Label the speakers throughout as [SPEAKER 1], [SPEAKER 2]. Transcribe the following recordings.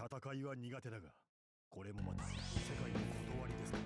[SPEAKER 1] 戦いは苦手だが、これもまた世界の断りですか。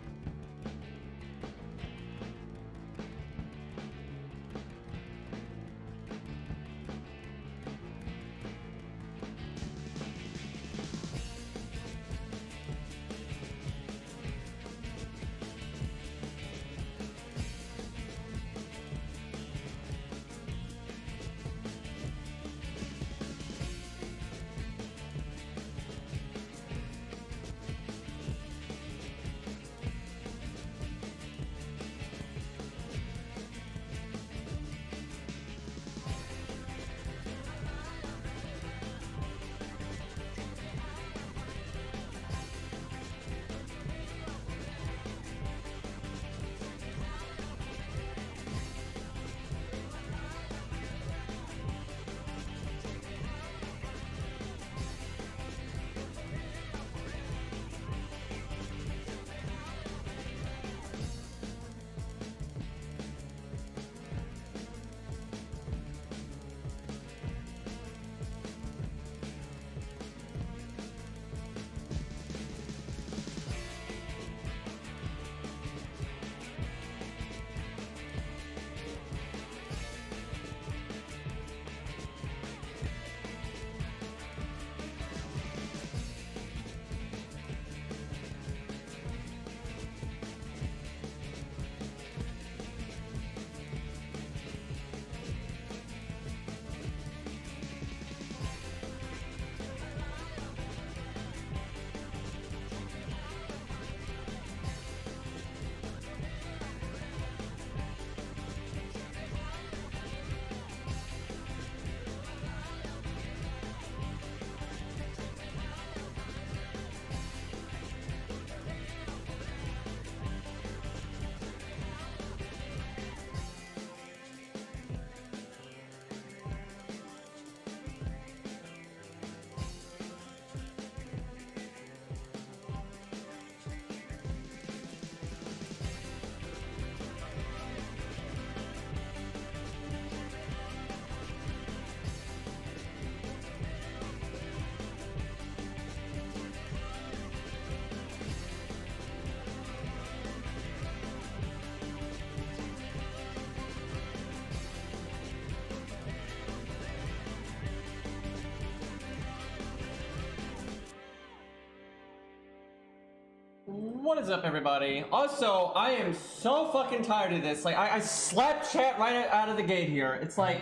[SPEAKER 2] What is up, everybody? Also, I am so fucking tired of this. Like, I slapped chat right out of the gate here. It's like,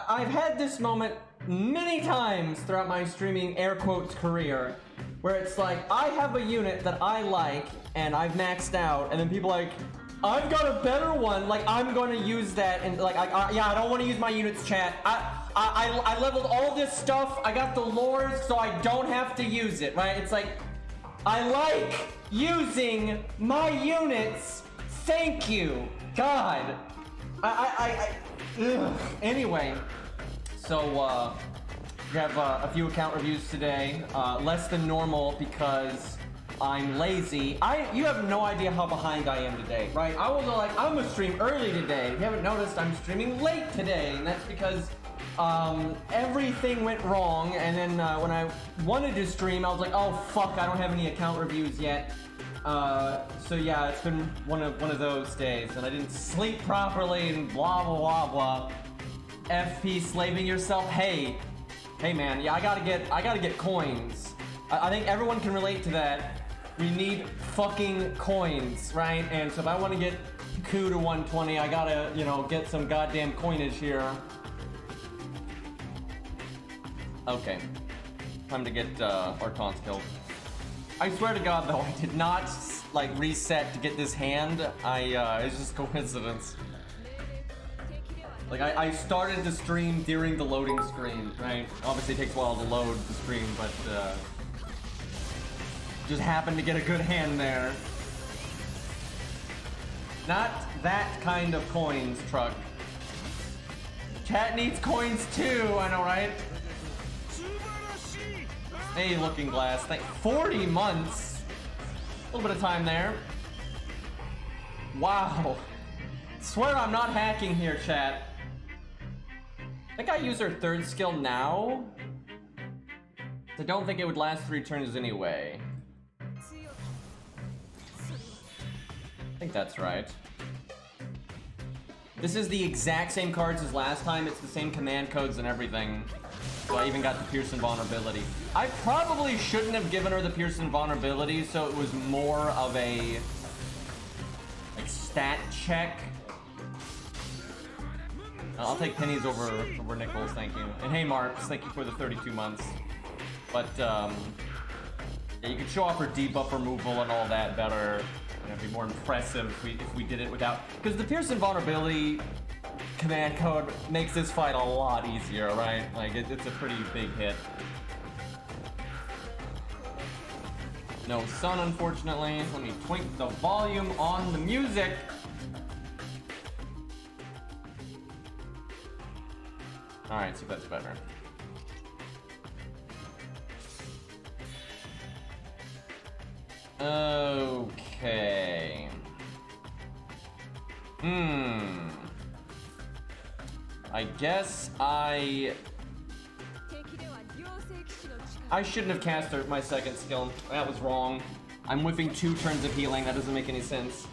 [SPEAKER 2] I've had this moment many times throughout my streaming air quotes career, where it's like, I have a unit that I like, and I've maxed out, and then people are like, I've got a better one, like, I'm gonna use that, and like, yeah, I don't want to use my units, chat. I leveled all this stuff, I got the lores, so I don't have to use it, right? It's like, I like using my units. Thank you, God. Ugh. Anyway, so we have a few account reviews today. Less than normal because I'm lazy. You have no idea how behind I am today, right? I was like, I'm gonna stream early today. If you haven't noticed, I'm streaming late today, and that's because everything went wrong, and then when I wanted to stream, I was like, oh fuck, I don't have any account reviews yet. So yeah, it's been one of those days, and I didn't sleep properly, and blah blah blah blah. FP slaving yourself. Hey man, yeah, I gotta get coins. I think everyone can relate to that. We need fucking coins, right? And so if I want to get coup to 120, I gotta, you know, get some goddamn coinage here. Okay, time to get Archon's killed. I swear to God, though, I did not like reset to get this hand. It's just coincidence. Like I started the stream during the loading screen, right? Obviously, it takes a while to load the stream, but just happened to get a good hand there. Not that kind of coins, truck. Chat needs coins too. I know, right? Hey, Looking Glass, 40 months. A little bit of time there. Wow. Swear I'm not hacking here, chat. I think I use her third skill now. I don't think it would last 3 turns anyway. I think that's right. This is the exact same cards as last time. It's the same command codes and everything. So I even got the Pearson vulnerability. I probably shouldn't have given her the Pearson vulnerability, so it was more of a like stat check. I'll take pennies over nickels, thank you. And hey, Marks, thank you for the 32 months. But yeah, you could show off her debuff removal and all that better. It'd be more impressive if we did it without, because the Pearson vulnerability command code makes this fight a lot easier, right? Like it's a pretty big hit. No sun, unfortunately. Let me twink the volume on the music. All right, see if that's better. Okay. I guess I shouldn't have cast my second skill. That was wrong. I'm whiffing 2 turns of healing. That doesn't make any sense.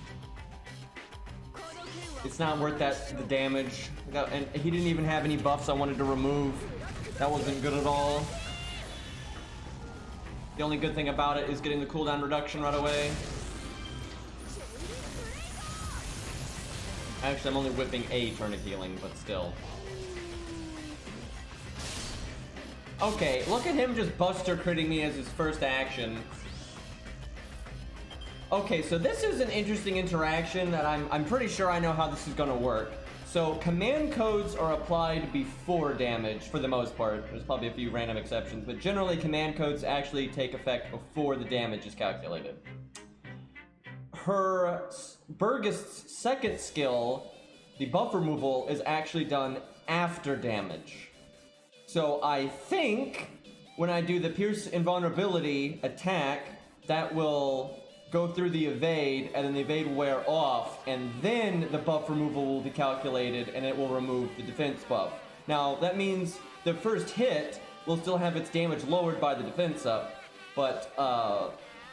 [SPEAKER 2] It's not worth the damage. And he didn't even have any buffs I wanted to remove. That wasn't good at all. The only good thing about it is getting the cooldown reduction right away. Actually, I'm only whipping a turn of healing, but still. Okay, look at him just buster critting me as his first action. Okay, so this is an interesting interaction that I'm pretty sure I know how this is gonna work. So command codes are applied before damage for the most part. There's probably a few random exceptions, but generally command codes actually take effect before the damage is calculated. Her Burgist's second skill, the buff removal, is actually done after damage. So I think when I do the Pierce Invulnerability attack, that will go through the evade, and then the evade will wear off, and then the buff removal will be calculated, and it will remove the defense buff. Now, that means the first hit will still have its damage lowered by the defense up, but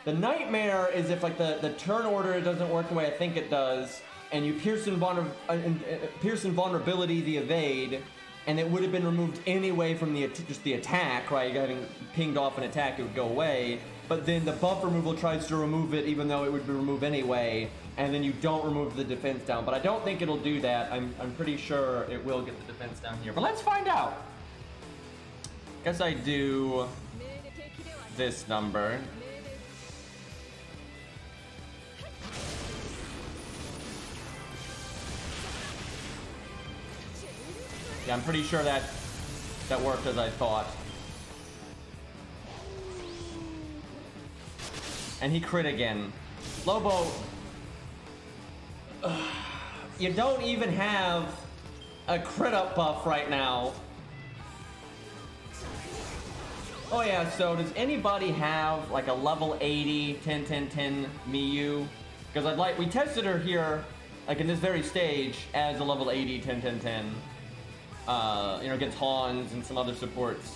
[SPEAKER 2] the nightmare is if like the turn order doesn't work the way I think it does, and you Pierce Invulnerability the evade, and it would have been removed anyway from just the attack, right? Having pinged off an attack, it would go away. But then the buff removal tries to remove it even though it would be removed anyway, and then you don't remove the defense down. But I don't think it'll do that. I'm pretty sure it will get the defense down here. But let's find out. Guess I do this number. Yeah, I'm pretty sure that worked as I thought. And he crit again. Lobo, you don't even have a crit up buff right now. Oh yeah, so does anybody have like a level 80 10-10-10 Miyu? Because we tested her here, like in this very stage, as a level 80 10-10-10. You know, against Hans and some other supports.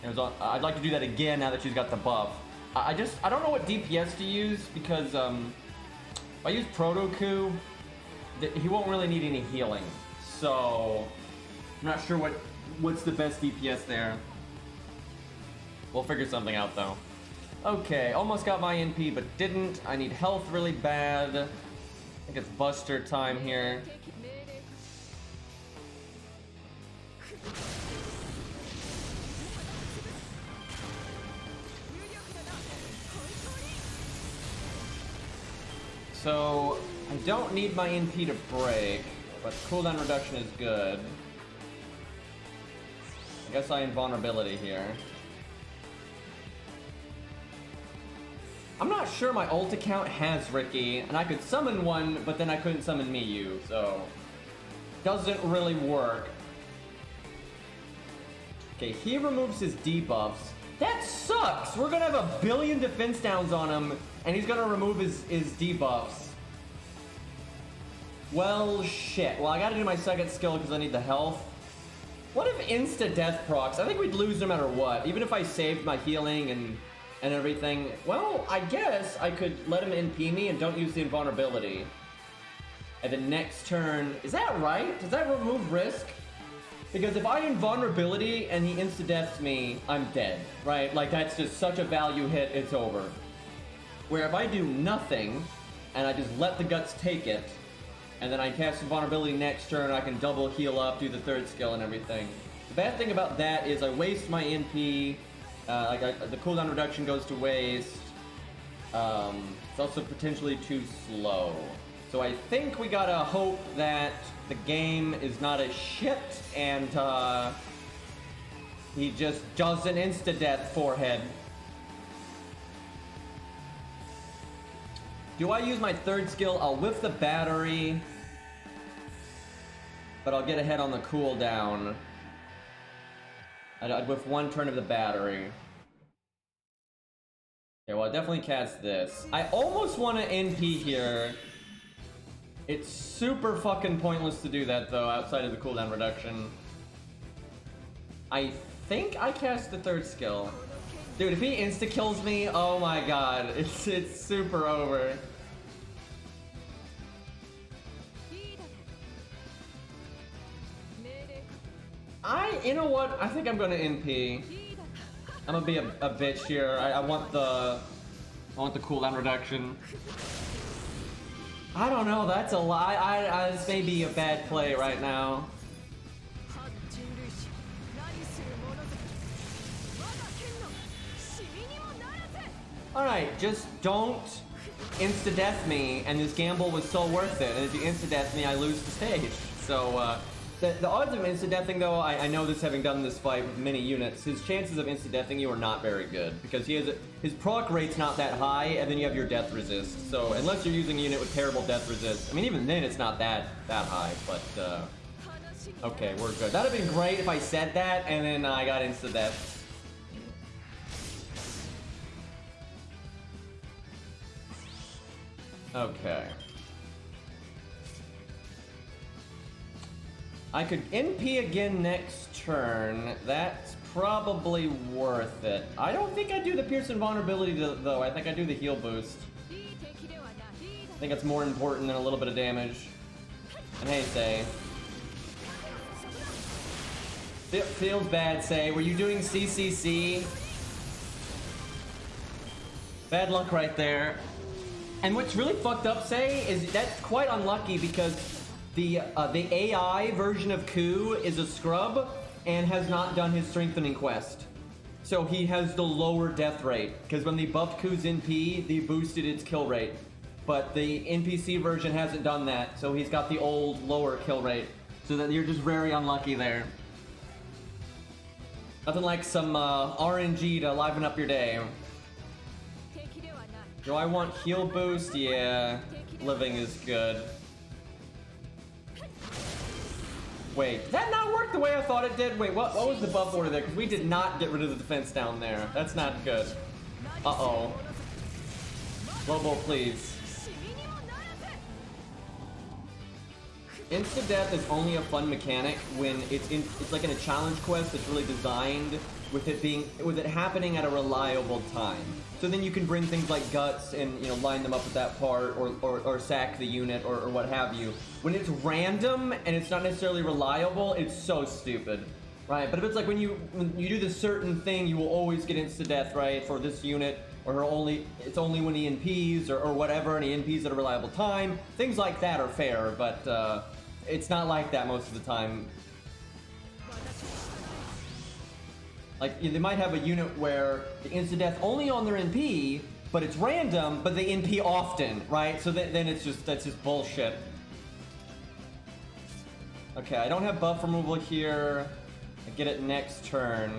[SPEAKER 2] I'd like to do that again now that she's got the buff. I don't know what DPS to use, because if I use Protoku, he won't really need any healing. So I'm not sure what's the best DPS there. We'll figure something out though. Okay, almost got my NP but didn't. I need health really bad. I think it's Buster time here. So, I don't need my NP to break, but cooldown reduction is good. I guess I invulnerability here. I'm not sure my ult account has Ricky, and I could summon one, but then I couldn't summon Miyu, so doesn't really work. Okay, he removes his debuffs. That sucks! We're gonna have a billion defense downs on him, and he's gonna remove his debuffs. Well, shit. Well, I gotta do my second skill because I need the health. What if insta-death procs? I think we'd lose no matter what. Even if I saved my healing and everything. Well, I guess I could let him NP me and don't use the invulnerability. And the next turn... Is that right? Does that remove risk? Because if I invulnerability and he insta-deaths me, I'm dead, right? Like, that's just such a value hit, it's over. Where if I do nothing, and I just let the guts take it, and then I cast invulnerability next turn, I can double heal up, do the third skill and everything. The bad thing about that is I waste my NP, the cooldown reduction goes to waste. It's also potentially too slow. So I think we gotta hope that the game is not a shit and he just doesn't insta-death forehead. Do I use my third skill? I'll whiff the battery, but I'll get ahead on the cooldown. I'd whiff one turn of the battery. Okay, well I definitely cast this. I almost want to NP here. It's super fucking pointless to do that though, outside of the cooldown reduction. I think I cast the third skill. Dude, if he insta-kills me, oh my god, it's super over. You know what? I think I'm gonna NP. I'm gonna be a bitch here. I want the cooldown reduction. I don't know, that's a lie. This may be a bad play right now. Alright, just don't insta-death me, and this gamble was so worth it. And if you insta-death me, I lose the stage. So, the odds of insta-deathing, though, I know this having done this fight with many units, his chances of insta-deathing you are not very good. Because his proc rate's not that high, and then you have your death resist. So, unless you're using a unit with terrible death resist, I mean, even then it's not that high, but, okay, we're good. That'd have been great if I said that, and then I got insta-death. Okay. I could NP again next turn. That's probably worth it. I don't think I do the Pierce invulnerability though. I think I do the heal boost. I think it's more important than a little bit of damage. And hey, Say. Feels bad, Say. Were you doing CCC? Bad luck right there. And what's really fucked up, Say, is that's quite unlucky because the AI version of Ku is a scrub and has not done his strengthening quest. So he has the lower death rate, because when they buffed Ku's NP, they boosted its kill rate. But the NPC version hasn't done that, so he's got the old lower kill rate. So that you're just very unlucky there. Nothing like some RNG to liven up your day. Do I want heal boost? Yeah, living is good. Wait, did that not work the way I thought it did? Wait, what was the buff order there? Because we did not get rid of the defense down there. That's not good. Uh-oh. Lobo, please. Insta-death is only a fun mechanic when it's like in a challenge quest that's really designed with it happening at a reliable time. So then you can bring things like guts and, you know, line them up with that part or sack the unit or what have you. When it's random and it's not necessarily reliable, it's so stupid, right? But if it's like when you do this certain thing, you will always get insta-death, right? For this unit, or it's only when he NPs or whatever, and he NPs at a reliable time. Things like that are fair, but it's not like that most of the time. Like, they might have a unit where the insta-death only on their NP, but it's random, but they NP often, right? So then that's just bullshit. Okay, I don't have buff removal here. I get it next turn.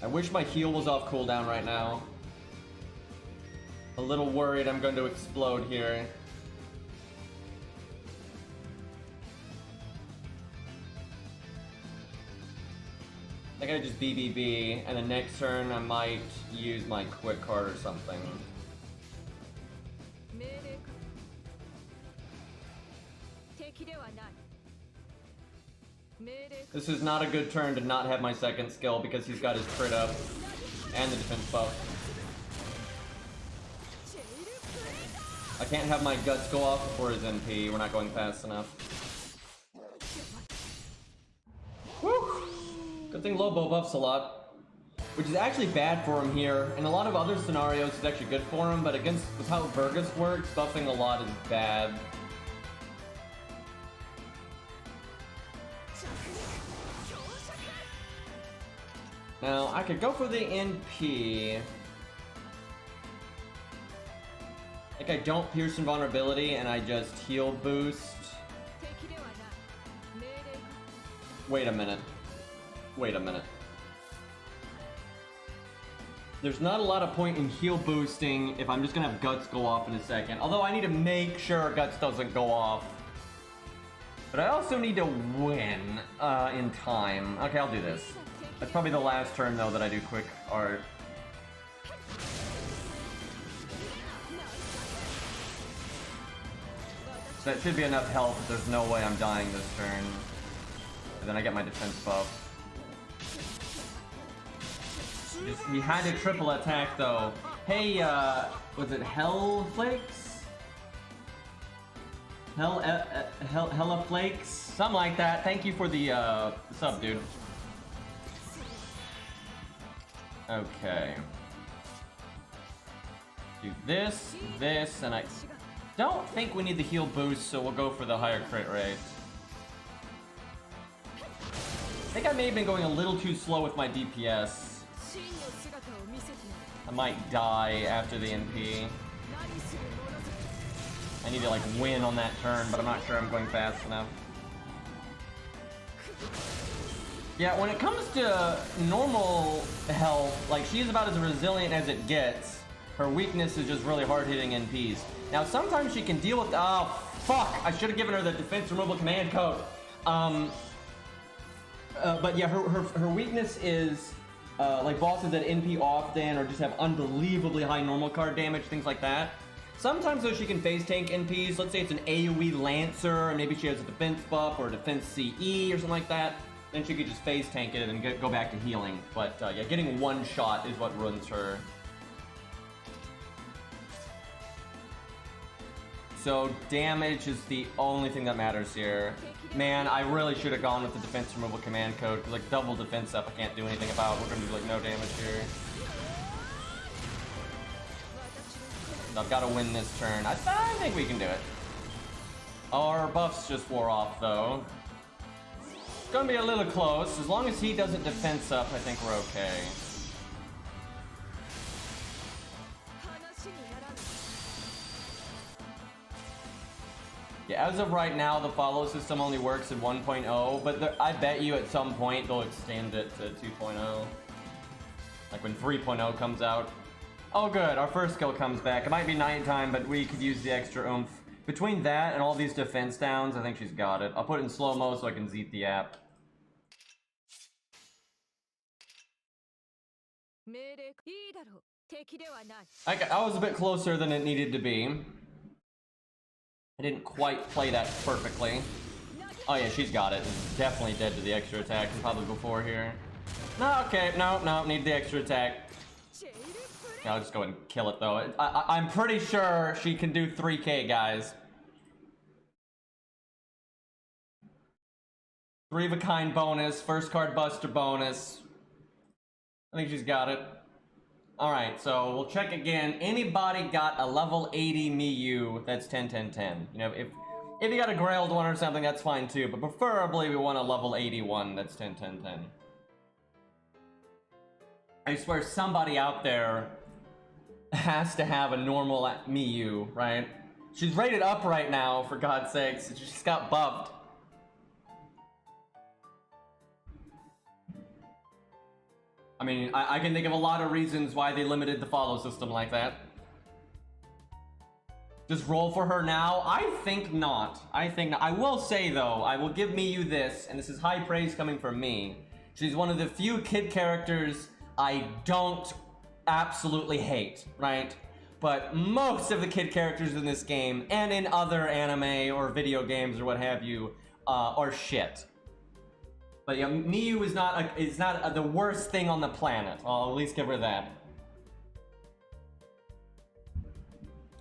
[SPEAKER 2] I wish my heal was off cooldown right now. A little worried I'm going to explode here. I think I just BBB, and the next turn I might use my quick card or something. This is not a good turn to not have my second skill because he's got his crit up and the defense buff. I can't have my guts go off before his MP. We're not going fast enough. Woo! Good thing Lobo buffs a lot, which is actually bad for him here. In a lot of other scenarios, it's actually good for him, but with how Burgess works, buffing a lot is bad. Now, I could go for the NP. Like, I don't pierce invulnerability and I just heal boost. Wait a minute. Wait a minute. There's not a lot of point in heal boosting if I'm just gonna have Guts go off in a second. Although I need to make sure Guts doesn't go off. But I also need to win in time. Okay, I'll do this. That's probably the last turn, though, that I do quick art. So that should be enough health, but there's no way I'm dying this turn. And then I get my defense buff. He had a triple attack, though. Hey, was it Hell Flakes? Hella Flakes? Something like that. Thank you for the sub, dude. Okay. Do this, and I don't think we need the heal boost, so we'll go for the higher crit rate. I think I may have been going a little too slow with my DPS. I might die after the NP. I need to like win on that turn, but I'm not sure I'm going fast enough. Yeah, when it comes to normal health, like, she's about as resilient as it gets. Her weakness is just really hard-hitting NPs. Now, sometimes she can deal with... Oh, fuck! I should have given her the defense removal command code. But yeah, her weakness is, like, bosses that NP often or just have unbelievably high normal card damage, things like that. Sometimes, though, she can phase tank NPs. Let's say it's an AoE Lancer, and maybe she has a defense buff or a defense CE or something like that. Then she could just phase tank it and go back to healing. But yeah, getting one shot is what ruins her. So damage is the only thing that matters here. Man, I really should have gone with the defense removal command code, because like double defense up I can't do anything about. We're gonna do like no damage here. I've got to win this turn. I think we can do it. Our buffs just wore off though. It's gonna be a little close. As long as he doesn't defense up, I think we're okay. Yeah, as of right now, the follow system only works in 1.0, but I bet you at some point they'll extend it to 2.0. Like when 3.0 comes out. Oh good, our first skill comes back. It might be nighttime, but we could use the extra oomph. Between that and all these defense downs, I think she's got it. I'll put it in slow-mo so I can zeet the app. Okay, I was a bit closer than it needed to be. I didn't quite play that perfectly. Oh yeah, she's got it. It's definitely dead to the extra attack from probably before here. No, okay, no, need the extra attack. Yeah, I'll just go ahead and kill it though. I'm pretty sure she can do 3k, guys. 3 of a kind bonus, first card buster bonus. I think she's got it. Alright, so we'll check again. Anybody got a level 80 Miyu, that's 10-10-10. You know, if you got a grailed one or something, that's fine too, but preferably we want a level 81 that's 10-10-10. I swear somebody out there has to have a normal Miyu, right? She's rated up right now, for God's sakes. She just got buffed. I mean, I can think of a lot of reasons why they limited the follow system like that. Just roll for her now? I think not. I think not. I will say, though, I will give Miyu this, and this is high praise coming from me. She's one of the few kid characters I don't absolutely hate, right? But most of the kid characters in this game, and in other anime or video games or what have you, are shit. But yeah, Miyu is not the worst thing on the planet. I'll at least give her that.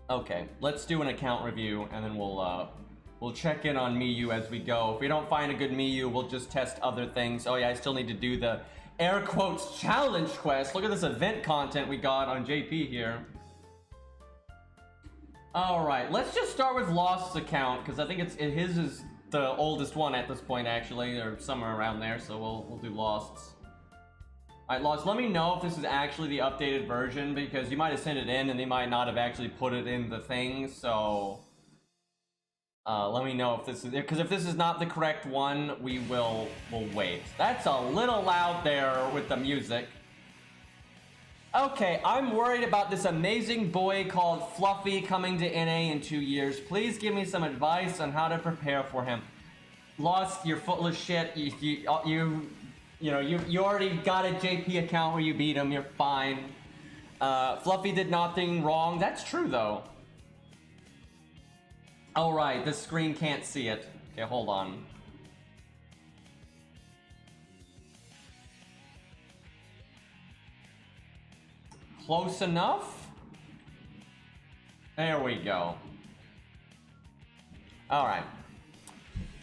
[SPEAKER 2] Okay, let's do an account review, and then we'll check in on Miyu as we go. If we don't find a good Miyu, we'll just test other things. Oh yeah, I still need to do the air quotes challenge quest. Look at this event content we got on JP here. All right, let's just start with Lost's account, because I think his is the oldest one at this point, actually, or somewhere around there. So we'll do Lost's. All right, Lost, let me know if this is actually the updated version, because you might have sent it in and they might not have actually put it in the thing. So let me know if this is, because if this is not the correct one, we'll wait. That's a little loud there with the music. Okay, I'm worried about this amazing boy called Fluffy coming to NA in 2 years. Please give me some advice on how to prepare for him. Lost, you're full of shit. You already got a JP account where you beat him. You're fine. Fluffy did nothing wrong. That's true, though. All right, the screen can't see it. Okay, hold on. Close enough? There we go. All right.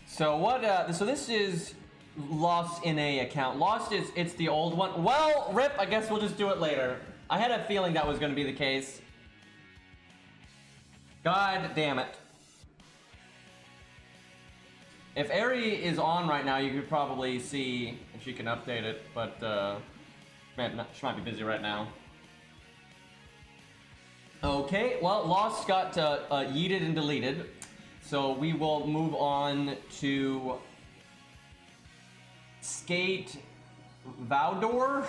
[SPEAKER 2] So what? So this is Lost NA account. Lost it's the old one. Well, rip. I guess we'll just do it later. I had a feeling that was going to be the case. God damn it. If Ari is on right now, you could probably see if she can update it, but she might be busy right now. Okay, well, Lost got yeeted and deleted, so we will move on to Skate Vodor?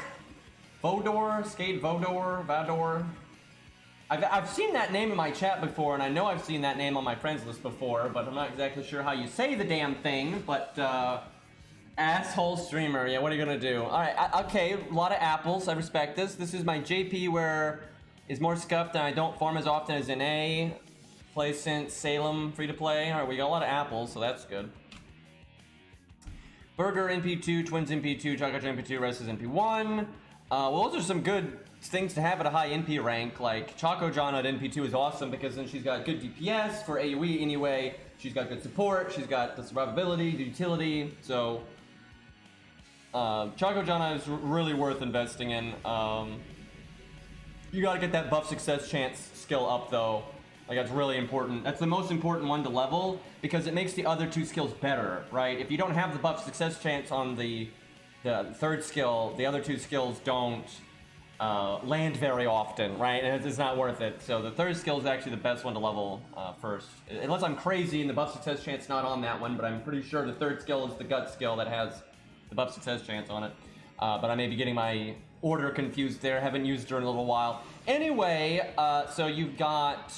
[SPEAKER 2] Skate Vodor? I've seen that name in my chat before, and I know I've seen that name on my friends list before, but I'm not exactly sure how you say the damn thing, but asshole streamer, yeah, what are you gonna do? Alright, okay, a lot of apples, I respect this. This is my JP where is more scuffed and I don't farm as often as NA. Play since Salem, free to play. Alright, we got a lot of apples, so that's good. Burger NP2, Twins NP2, Chocolate NP2, Rest is NP1. Well, those are some good things to have at a high NP rank. Like Choco John at NP2 is awesome because then she's got good DPS for AoE anyway. She's got good support. She's got the survivability, the utility. So Choco John is really worth investing in. You gotta get that buff success chance skill up though. Like that's really important. That's the most important one to level because it makes the other two skills better, right? If you don't have the buff success chance on the third skill, the other two skills don't land very often, right? And it's not worth it. So the third skill is actually the best one to level first. Unless I'm crazy and the buff success chance not on that one, but I'm pretty sure the third skill is the gut skill that has the buff success chance on it. But I may be getting my order confused there. Haven't used her in a little while. Anyway, so you've got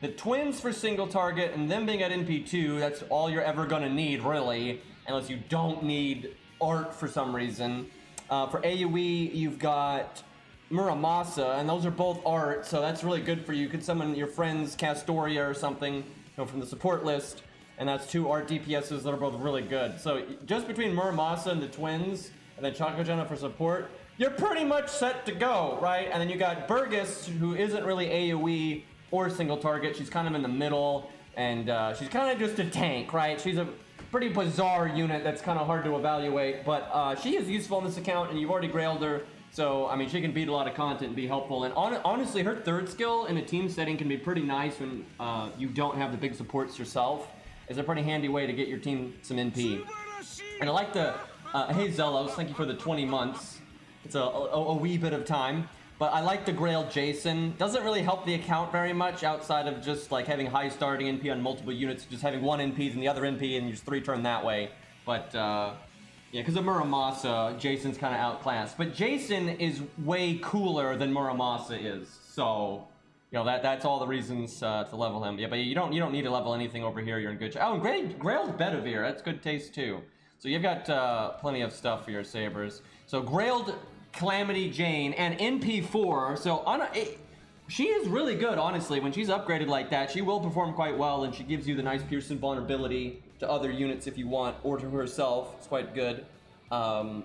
[SPEAKER 2] the Twins for single target and them being at NP2. That's all you're ever gonna need, really, unless you don't need art for some reason. For AoE, you've got Muramasa, and those are both art, so that's really good for you. You could summon your friends Castoria or something, from the support list, and that's two art DPSs that are both really good. So just between Muramasa and the Twins, and then Chakojana for support, you're pretty much set to go, right? And then you got Burgess, who isn't really AoE or single target. She's kind of in the middle, and she's kind of just a tank, right? She's a pretty bizarre unit that's kind of hard to evaluate, but she is useful in this account, and you've already grailed her. So, I mean, she can beat a lot of content and be helpful. And honestly, her third skill in a team setting can be pretty nice when you don't have the big supports yourself. It's a pretty handy way to get your team some NP. And I like the, hey Zelos, thank you for the 20 months. It's a wee bit of time. But I like the Grail Jason. Doesn't really help the account very much outside of just like having high starting NP on multiple units, just having one NP and the other NP and you just 3-turn that way. But yeah, because of Muramasa, Jason's kind of outclassed. But Jason is way cooler than Muramasa is. So, you know, that's all the reasons to level him. Yeah, but you don't need to level anything over here. You're in good shape. Oh, and Grail's Bedivere. That's good taste too. So you've got plenty of stuff for your sabers. So Grailed Calamity Jane and NP4. So she is really good, honestly. When she's upgraded like that, she will perform quite well, and she gives you the nice piercing vulnerability to other units if you want, or to herself. It's quite good.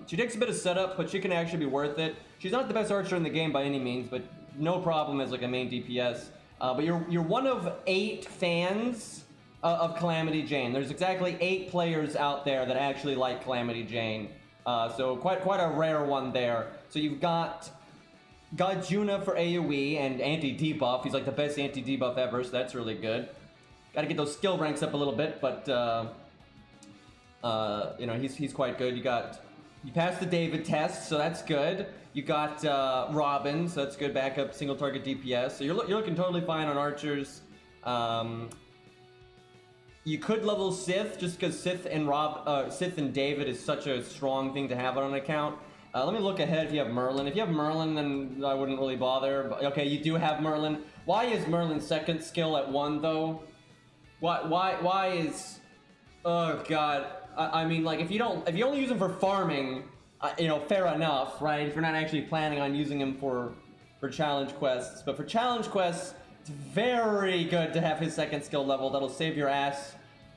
[SPEAKER 2] She takes a bit of setup, but she can actually be worth it. She's not the best archer in the game by any means, but no problem as like a main DPS. But you're one of 8 fans of Calamity Jane. There's exactly 8 players out there that actually like Calamity Jane. So quite a rare one there. So you've got Juna for AoE and anti-debuff. He's like the best anti-debuff ever, so that's really good. Got to get those skill ranks up a little bit, but you know, he's quite good. You passed the David test, so that's good. You got Robin, so that's good backup single target DPS. So you're looking totally fine on archers. You could level Sith just because Sith and David is such a strong thing to have on an account. Let me look ahead if you have Merlin. If you have Merlin, then I wouldn't really bother. But, okay, you do have Merlin. Why is Merlin's second skill at 1 though? Why is? Oh god. I mean, like if you only use him for farming, you know, fair enough, right? If you're not actually planning on using him for challenge quests, but for challenge quests, it's very good to have his second skill level. That'll save your ass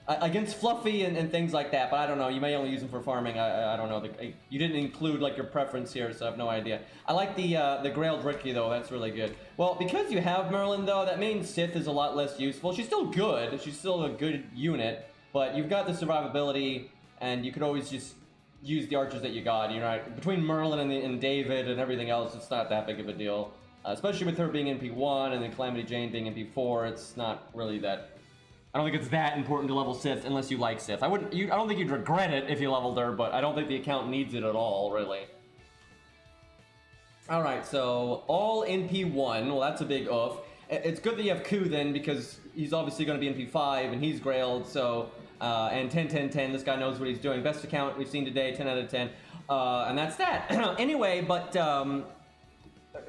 [SPEAKER 2] against Fluffy and things like that. But I don't know. You may only use him for farming. I don't know. You didn't include like your preference here, so I have no idea. I like the Grail Ricky though. That's really good. Well, because you have Merlin though, that means Sith is a lot less useful. She's still good. She's still a good unit. But you've got the survivability, and you could always just use the archers that you got. You know, between Merlin and David and everything else, it's not that big of a deal. Especially with her being in P1 and then Calamity Jane being in P4, it's not really that. I don't think it's that important to level Sith unless you like Sith. I don't think you'd regret it if you leveled her, but I don't think the account needs it at all, really. All right, so all in P1. Well, that's a big oof. It's good that you have Ku then, because he's obviously going to be in P5 and he's Grailed, so. And 10-10-10, this guy knows what he's doing. Best account we've seen today, 10 out of 10. And that's that. Anyway, but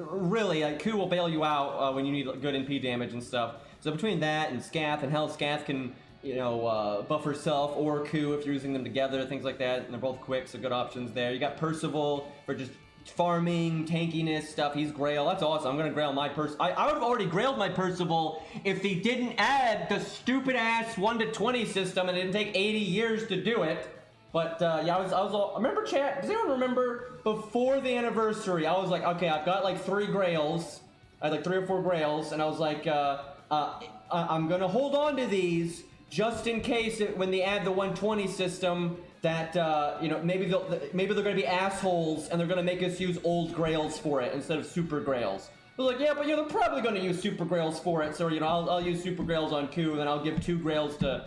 [SPEAKER 2] really, Ku will bail you out when you need good NP damage and stuff. So between that and Scath, and hell, Scath can, you know, buff herself or Ku if you're using them together, things like that. And they're both quick, so good options there. You got Percival for just farming, tankiness stuff. He's Grail. That's awesome. I'm gonna Grail my I would have already Grailed my Percival if they didn't add the stupid ass 1 to 20 system and it didn't take 80 years to do it. But yeah, I remember chat. Does anyone remember before the anniversary? I was like, okay, I've got like 3 Grails. I had like 3 or 4 Grails, and I was like, I'm gonna hold on to these just in case when they add the 120 system. That, you know, maybe they're going to be assholes and they're going to make us use old Grails for it instead of Super Grails. I was like, yeah, but, you know, they're probably going to use Super Grails for it, so, you know, I'll use Super Grails on Ku, and then I'll give 2 Grails to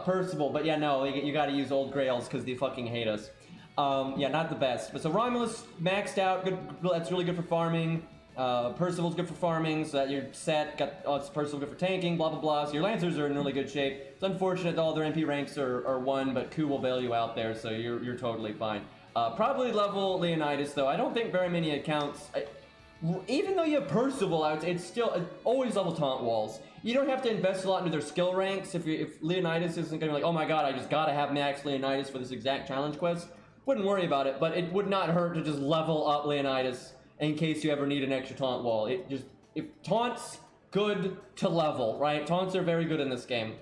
[SPEAKER 2] Percival. But, yeah, no, you got to use old Grails because they fucking hate us. Yeah, not the best. But so Romulus maxed out, good. That's really good for farming. Percival's good for farming, so that you're set. Got Percival good for tanking, blah blah blah. So your Lancers are in really good shape. It's unfortunate that all their MP ranks are 1, but Ku will bail you out there, so you're totally fine. Probably level Leonidas though. I don't think very many accounts. Even though you have Percival out, it's still always level taunt walls. You don't have to invest a lot into their skill ranks. If Leonidas isn't gonna be like, oh my god, I just gotta have max Leonidas for this exact challenge quest, wouldn't worry about it. But it would not hurt to just level up Leonidas in case you ever need an extra taunt wall. If taunts, good to level, right? Taunts are very good in this game.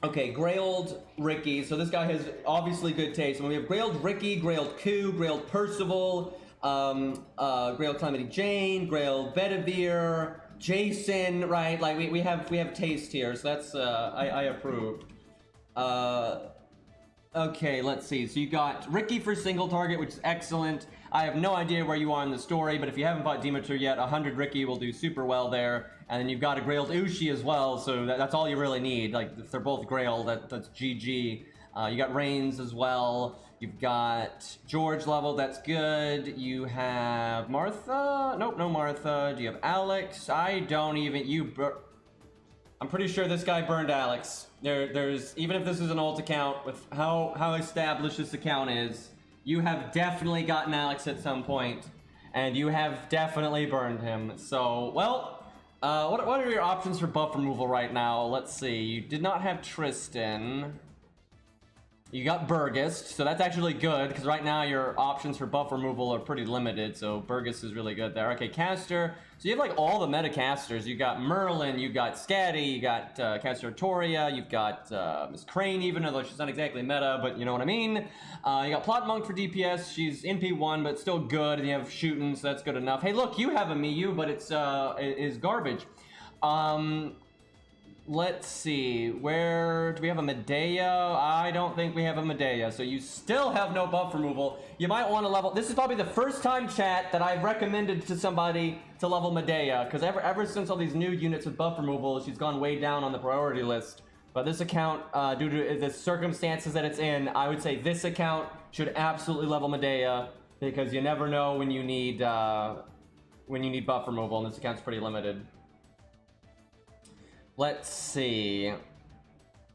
[SPEAKER 2] Okay, Grailed Ricky. So this guy has obviously good taste. When we have Grailed Ricky, Grailed Ku, Grailed Percival, Grailed Calamity Jane, Grailed Bedivere, Jason, right? Like we have taste here, so that's I approve. Okay, let's see. So you got Ricky for single target, which is excellent. I have no idea where you are in the story, but if you haven't bought Demeter yet, 100 Ricky will do super well there. And then you've got a Grailed Ushi as well, so that's all you really need. Like, if they're both Grailed, that's GG. You got Reigns as well. You've got George level, that's good. You have Martha? Nope, no Martha. Do you have Alex? I don't even... I'm pretty sure this guy burned Alex. There's even if this is an alt account, with how established this account is, you have definitely gotten Alex at some point, and you have definitely burned him. So, well, what are your options for buff removal right now? Let's see. You did not have Tristan. You got Burgess, so that's actually good, because right now your options for buff removal are pretty limited, so Burgess is really good there. Okay, caster. So you have like all the meta casters. You got Merlin, you got Scatty, you got Caster Toria, you've got Miss Crane even, although she's not exactly meta, but you know what I mean. You got Plot Monk for DPS. She's NP1, but still good, and you have shooting, so that's good enough. Hey, look, you have a Miyu, but it is garbage. Let's see, where do we have a Medea? I don't think we have a Medea, so you still have no buff removal. You might want to level, this is probably the first time, chat, that I've recommended to somebody to level Medea, because ever since all these new units with buff removal, she's gone way down on the priority list. But this account, due to the circumstances that it's in, I would say this account should absolutely level Medea, because you never know when you need buff removal, and this account's pretty limited. Let's see.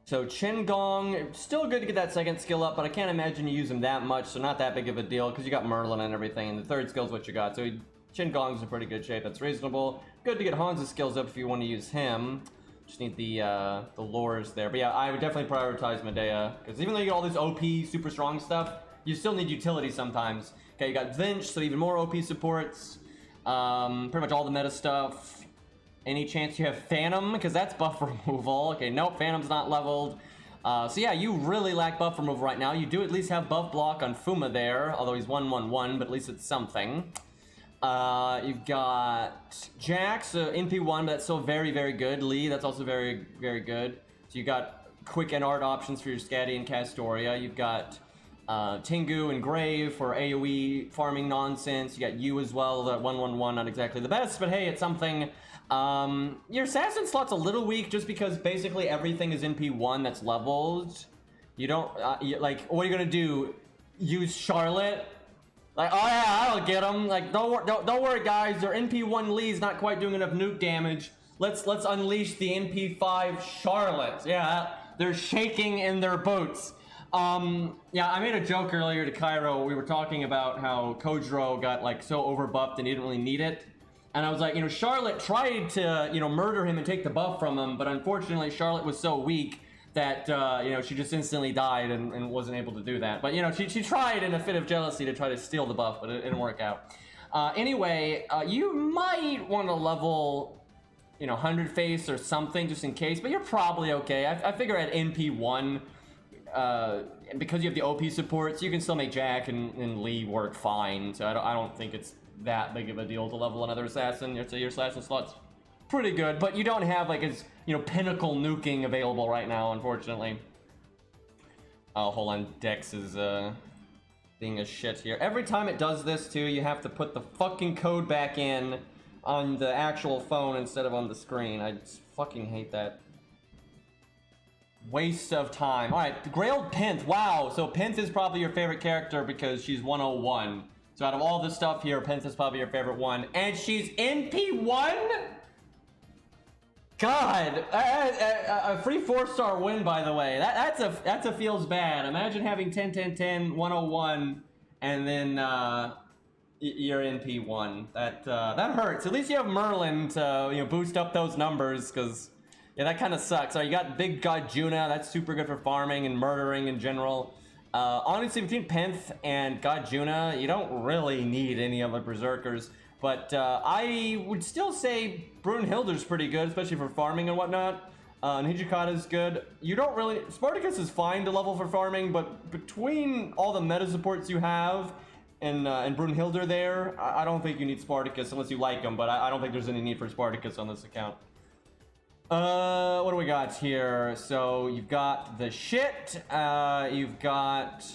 [SPEAKER 2] So Qin Gong, still good to get that second skill up, but I can't imagine you use him that much, so not that big of a deal, because you got Merlin and everything, and the third skill's what you got. So Qin Gong's in pretty good shape, that's reasonable. Good to get Han's skills up if you want to use him. Just need the lures there. But yeah, I would definitely prioritize Medea, because even though you get all this OP, super strong stuff, you still need utility sometimes. Okay, you got Vinch, so even more OP supports. Pretty much all the meta stuff. Any chance you have Phantom? Because that's buff removal. Okay, nope, Phantom's not leveled. So yeah, you really lack buff removal right now. You do at least have buff block on Fuma there, although he's 1-1-1, but at least it's something. You've got Jax, NP1, but that's still very, very good. Lee, that's also very, very good. So you got quick and art options for your Scatty and Castoria. You've got Tengu and Grave for AoE farming nonsense. You got you as well, that 1-1-1, not exactly the best, but hey, it's something. Your assassin slot's a little weak just because basically everything is NP1 that's leveled. You don't, like, what are you gonna do? Use Charlotte? Like, oh yeah, I'll get them. Like, don't worry guys, their NP1 Lee's not quite doing enough nuke damage. Let's unleash the NP5 Charlotte. Yeah, they're shaking in their boots. Yeah, I made a joke earlier to Cairo. We were talking about how Kojiro got like so overbuffed and he didn't really need it. And I was like, you know, Charlotte tried to, you know, murder him and take the buff from him, but unfortunately Charlotte was so weak that, you know, she just instantly died and wasn't able to do that. But, you know, she tried in a fit of jealousy to try to steal the buff, but it didn't work out. Anyway, you might want to level, you know, 100 face or something just in case, but you're probably okay. I figure at NP1, because you have the OP supports, you can still make Jack and Lee work fine, so I don't think it's that big of a deal to level another assassin. Your assassin slot's pretty good, but you don't have like as, you know, pinnacle nuking available right now, unfortunately. Oh, hold on, Dex is being a shit here. Every time it does this too, you have to put the fucking code back in on the actual phone instead of on the screen. I just fucking hate that. Waste of time. All right, Grail Pins. Wow, so Pins is probably your favorite character because she's 101. So out of all this stuff here, Pins is probably your favorite one, and she's NP1? God, a free 4-star win, by the way. That's a feels bad. Imagine having 10, 10, 10, 101, and then you're NP1. That hurts. At least you have Merlin to, you know, boost up those numbers, because yeah, that kind of sucks. So you got Big God Juna. That's super good for farming and murdering in general. Honestly, between Penth and God Juna, you don't really need any of the Berserkers. But I would still say Brunhilde's pretty good, especially for farming and whatnot. Hijikata's good. You don't really... Spartacus is fine to level for farming, but between all the meta supports you have and Brunhilde there, I don't think you need Spartacus unless you like him, but I don't think there's any need for Spartacus on this account. What do we got here? So you've got the shit, you've got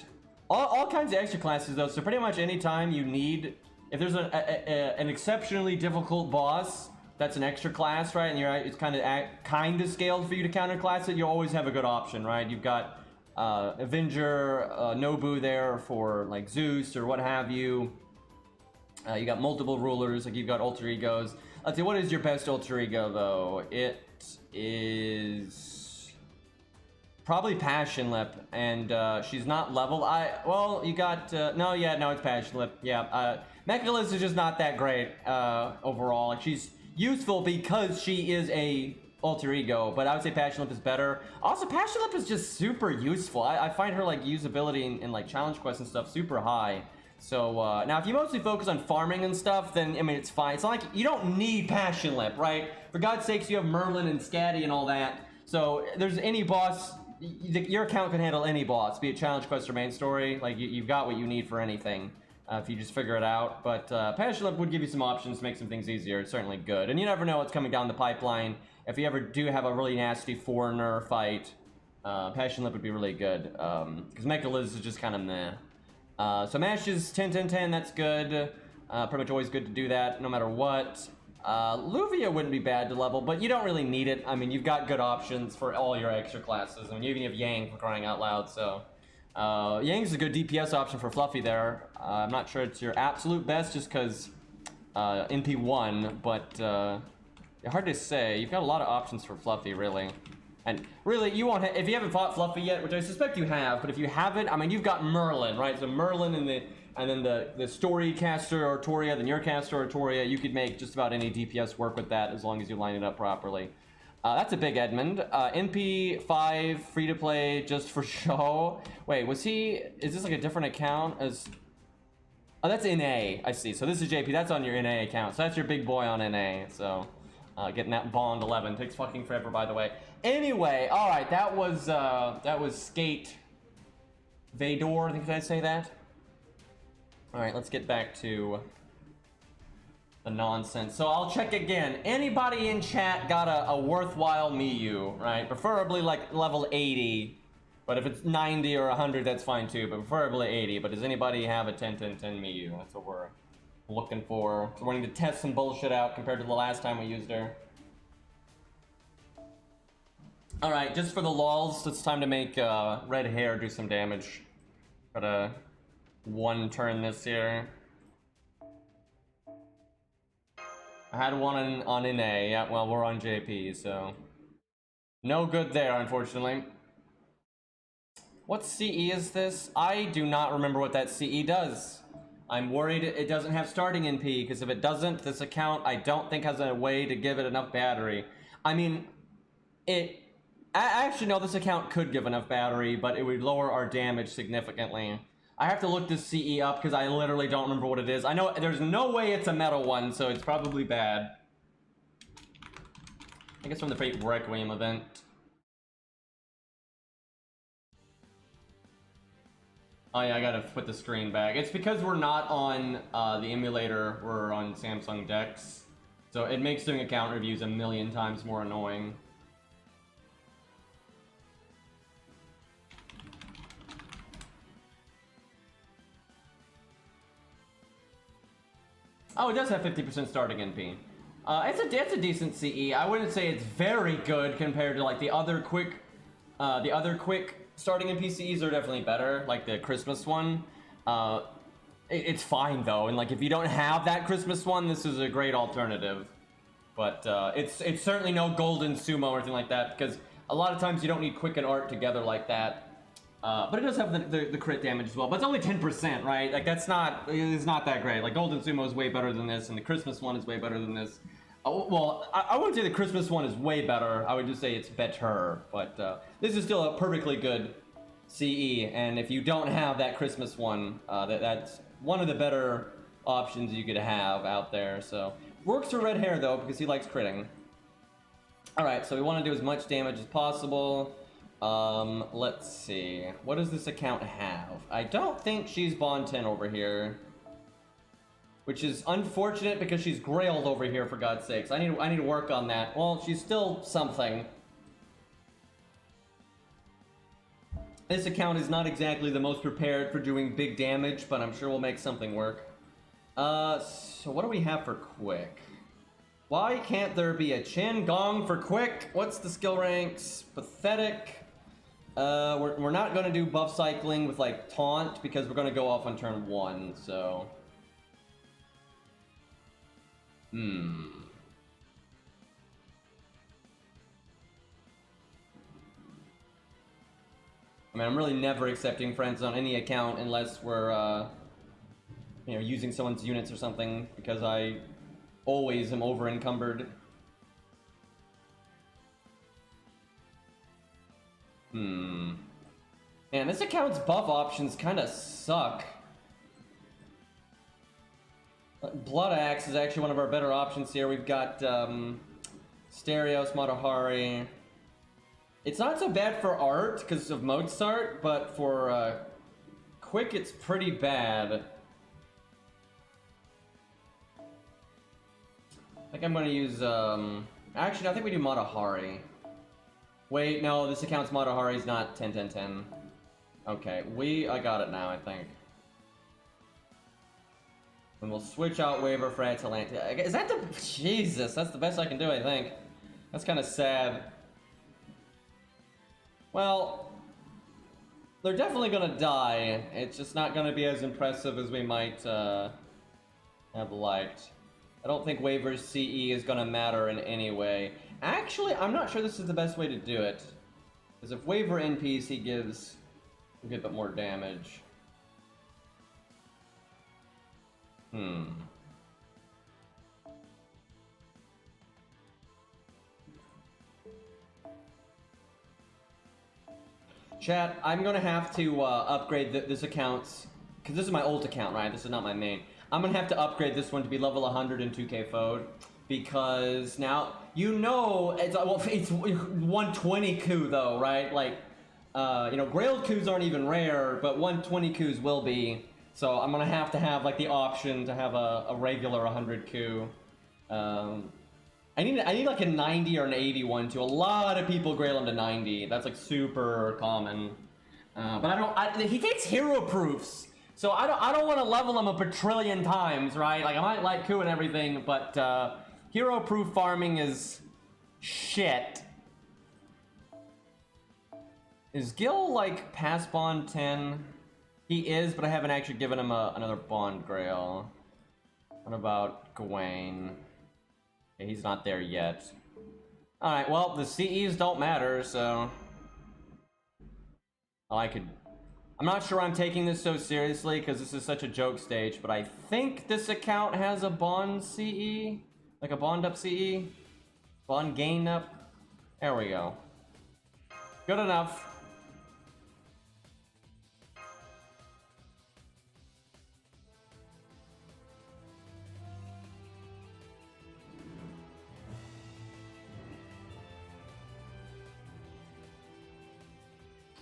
[SPEAKER 2] all kinds of extra classes though, so pretty much anytime you need, if there's an exceptionally difficult boss, that's an extra class, right? And it's kind of scaled for you to counterclass it, you always have a good option, right? You've got Avenger, Nobu there for like Zeus or what have you. You got multiple rulers, like you've got alter egos. Let's see, what is your best alter ego though? It is probably Passion Lip, and she's not leveled. Well, you got no, it's Passion Lip. Yeah, Mechalus is just not that great overall. Like, she's useful because she is a alter ego, but I would say Passion Lip is better. Also, Passion Lip is just super useful. I find her like usability in like challenge quests and stuff super high. So now if you mostly focus on farming and stuff, then I mean it's fine. It's not like you don't need Passion Lip, right? For God's sakes, you have Merlin and Scatty and all that. So there's any boss, your account can handle any boss, be it challenge quest or main story. Like you've got what you need for anything. If you just figure it out. But Passion Lip would give you some options to make some things easier. It's certainly good. And you never know what's coming down the pipeline. If you ever do have a really nasty foreigner fight, Passion Lip would be really good. Because Mecha Liz is just kind of meh. So Mash is 10-10-10, that's good. Pretty much always good to do that, no matter what. Luvia wouldn't be bad to level, but you don't really need it. I mean, you've got good options for all your extra classes. I mean, you even have Yang for crying out loud, so... Yang's a good DPS option for Fluffy there. I'm not sure it's your absolute best just because NP1, but hard to say. You've got a lot of options for Fluffy, really. And really, you won't if you haven't fought Fluffy yet, which I suspect you have, but if you haven't, I mean, you've got Merlin, right? So Merlin and then the story caster Artoria, then your caster Artoria, you could make just about any DPS work with that as long as you line it up properly. That's a big Edmund. NP5, free to play just for show. Wait, is this like a different account as... Oh, that's NA, I see. So this is JP, that's on your NA account. So that's your big boy on NA, so... getting that Bond 11 takes fucking forever, by the way. Anyway, alright, that was Skate Vador, I think I say that? Alright, let's get back to... the nonsense. So I'll check again. Anybody in chat got a worthwhile Miyu, right? Preferably like level 80. But if it's 90 or 100, that's fine too. But preferably 80. But does anybody have a 10-10-10 Miyu? That's what we're looking for. So we're going to test some bullshit out compared to the last time we used her. Alright, just for the lols, it's time to make red hair do some damage. Got a one turn this year. I had one on NA, yeah, well, we're on JP, so... no good there, unfortunately. What CE is this? I do not remember what that CE does. I'm worried it doesn't have starting NP, because if it doesn't, this account, I don't think has a way to give it enough battery. I mean, actually, no, this account could give enough battery, but it would lower our damage significantly. I have to look this CE up because I literally don't remember what it is. I know there's no way it's a metal one, so it's probably bad. I guess from the Fate Requiem event. Oh yeah, I gotta put the screen back. It's because we're not on the emulator, we're on Samsung Dex. So it makes doing account reviews a million times more annoying. Oh, it does have 50% starting NP. It's a decent CE. I wouldn't say it's very good compared to like the other quick starting NP CEs are definitely better, like the Christmas one. It's fine though, and like if you don't have that Christmas one, this is a great alternative. But it's certainly no golden sumo or anything like that, because a lot of times you don't need quick and art together like that. But it does have the crit damage as well, but it's only 10%, right? Like it's not that great. Like Golden Sumo is way better than this, and the Christmas one is way better than this. Well, I wouldn't say the Christmas one is way better. I would just say it's better. But this is still a perfectly good CE, and if you don't have that Christmas one, that's one of the better options you could have out there. So works for red hair though, because he likes critting. All right, so we want to do as much damage as possible. Let's see. What does this account have? I don't think she's Bond 10 over here. Which is unfortunate because she's grailed over here, for God's sakes. I need to work on that. Well, she's still something. This account is not exactly the most prepared for doing big damage, but I'm sure we'll make something work. So what do we have for quick? Why can't there be a Chin Gong for quick? What's the skill ranks? Pathetic. We're not going to do buff cycling with like taunt because we're going to go off on turn 1, so... I mean, I'm really never accepting friends on any account unless we're, you know, using someone's units or something, because I always am over encumbered. Man, this account's buff options kind of suck. Blood Axe is actually one of our better options here. We've got Stereos, Matahari. It's not so bad for art because of Mozart, but for quick it's pretty bad. I think I'm gonna use actually I think we do Matahari. Wait, no, this account's Matahari's not 10-10-10. Okay, I got it now, I think. And we'll switch out Waver for Atalanta. Is that the... Jesus, that's the best I can do, I think. That's kind of sad. Well, they're definitely gonna die. It's just not gonna be as impressive as we might have liked. I don't think Waver's CE is gonna matter in any way. Actually, I'm not sure this is the best way to do it. Because if Waver NPs, he gives a good bit more damage. Chat, I'm gonna have to upgrade this account, because this is my old account, right? This is not my main. I'm gonna have to upgrade this one to be level 100 in 2K Fode, because now, you know, it's 120 coup though, right? Like, you know, Grail coups aren't even rare, but 120 coups will be. So I'm gonna have to have like the option to have a regular 100 coup. I need like a 90 or an 81 too. A lot of people grail into 90. That's like super common. But he takes hero proofs. So I don't want to level him a quadrillion times, right? Like I might like coup and everything, but hero proof farming is shit. Is Gil like past bond 10? He is, but I haven't actually given him another bond grail. What about Gawain? Okay, he's not there yet. Alright, well, the CEs don't matter, so... Oh, I'm not sure I'm taking this so seriously, because this is such a joke stage, but I think this account has a bond CE? Like a bond up CE? Bond gain up? There we go. Good enough.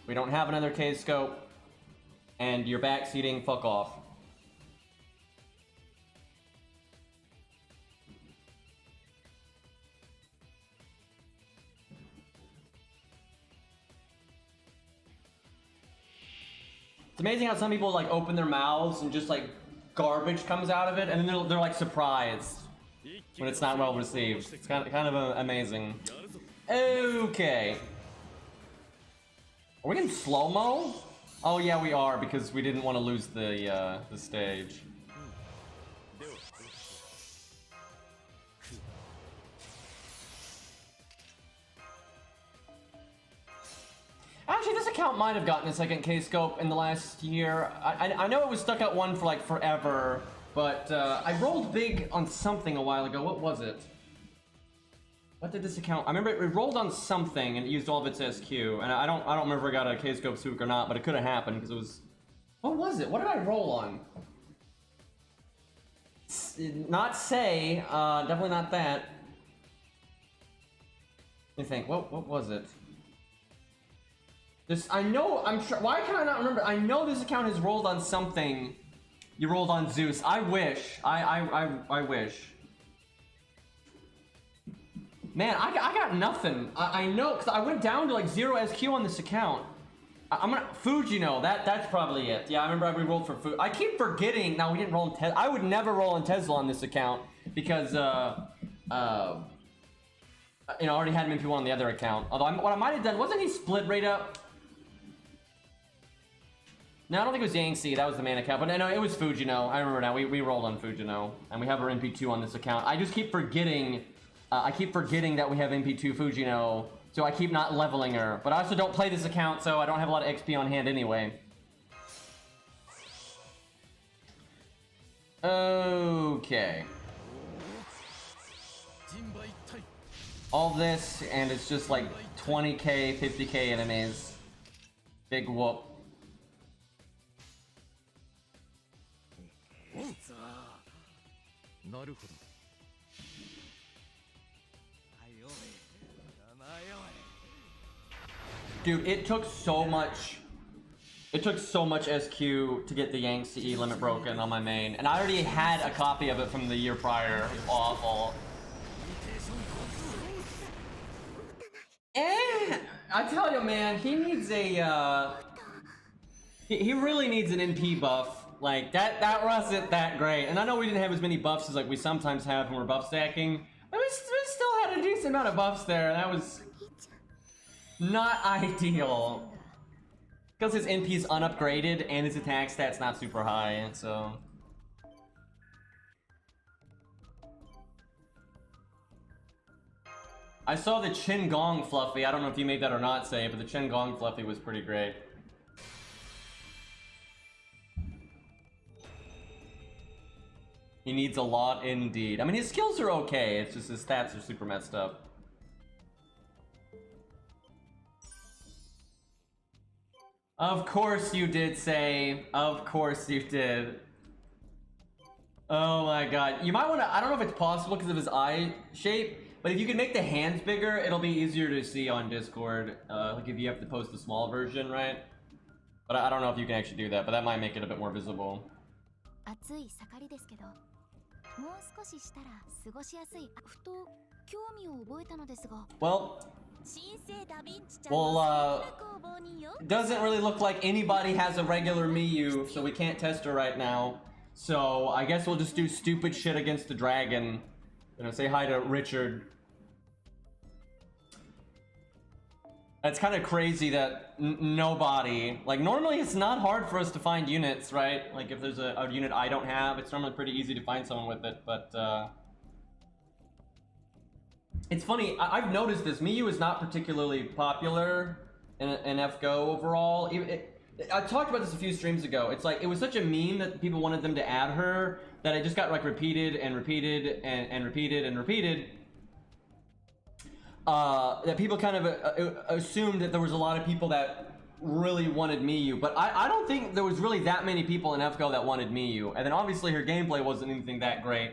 [SPEAKER 2] We don't have another K-scope, and you're backseating, fuck off. It's amazing how some people like open their mouths and just like garbage comes out of it, and then they're like surprised when it's not well received. It's kind of amazing. Okay. Are we in slow-mo? Oh yeah, we are, because we didn't want to lose the stage. Actually, this account might have gotten a second K-scope in the last year. I know it was stuck at one for like forever, but I rolled big on something a while ago. What was it? What did this account? I remember it rolled on something and it used all of its SQ, and I don't remember if I got a K-scope souk or not, but it could have happened because it was. What was it? What did I roll on? Not say. Definitely not that. Let me think. What was it? This I'm sure. Why can I not remember? I know this account has rolled on something. You rolled on Zeus. I wish. I wish. Man, I got nothing. I know, because I went down to like 0 SQ on this account. I'm gonna... Fujino, that's probably it. Yeah, I remember we rolled for Fuji. I keep forgetting... Now, we didn't roll in Tesla. I would never roll in Tesla on this account, because, you know, I already had him MP1 on the other account. Although, what I might have done... Wasn't he split right up? No, I don't think it was Yangtze. That was the main account. But no, it was Fujino. I remember now. We rolled on Fujino. And we have our MP2 on this account. I just keep forgetting... I keep forgetting that we have MP2 Fujino, so I keep not leveling her. But I also don't play this account, so I don't have a lot of XP on hand anyway. Okay. All this, and it's just like 20k, 50k enemies. Big whoop. Dude, it took so much SQ to get the Yang CE limit broken on my main, and I already had a copy of it from the year prior. It was awful. I tell you, man, he needs a he really needs an NP buff. Like that wasn't that great, and I know we didn't have as many buffs as like we sometimes have when we're buff stacking, but we still had a decent amount of buffs there. That was not ideal because his NP's unupgraded and his attack stat's not super high, so. I saw the Chin Gong Fluffy. I don't know if you made that or not, Say, but the Chin Gong Fluffy was pretty great. He needs a lot indeed. I mean, his skills are okay. It's just his stats are super messed up. Of course you did, Say. Of course you did. Oh my god. You might want to... I don't know if it's possible because of his eye shape, but if you can make the hands bigger, it'll be easier to see on Discord. Like if you have to post the small version, right? But I don't know if you can actually do that, but that might make it a bit more visible. Well, doesn't really look like anybody has a regular Miyu, so we can't test her right now. So I guess we'll just do stupid shit against the dragon. You know, say hi to Richard. It's kind of crazy that nobody, like normally it's not hard for us to find units, right? Like if there's a unit I don't have, it's normally pretty easy to find someone with it, but it's funny, I've noticed this. Miyu is not particularly popular in FGO overall. I talked about this a few streams ago. It's like, it was such a meme that people wanted them to add her that it just got like repeated and repeated and repeated and repeated. That people kind of assumed that there was a lot of people that really wanted Miyu, but I don't think there was really that many people in FGO that wanted Miyu. And then obviously her gameplay wasn't anything that great.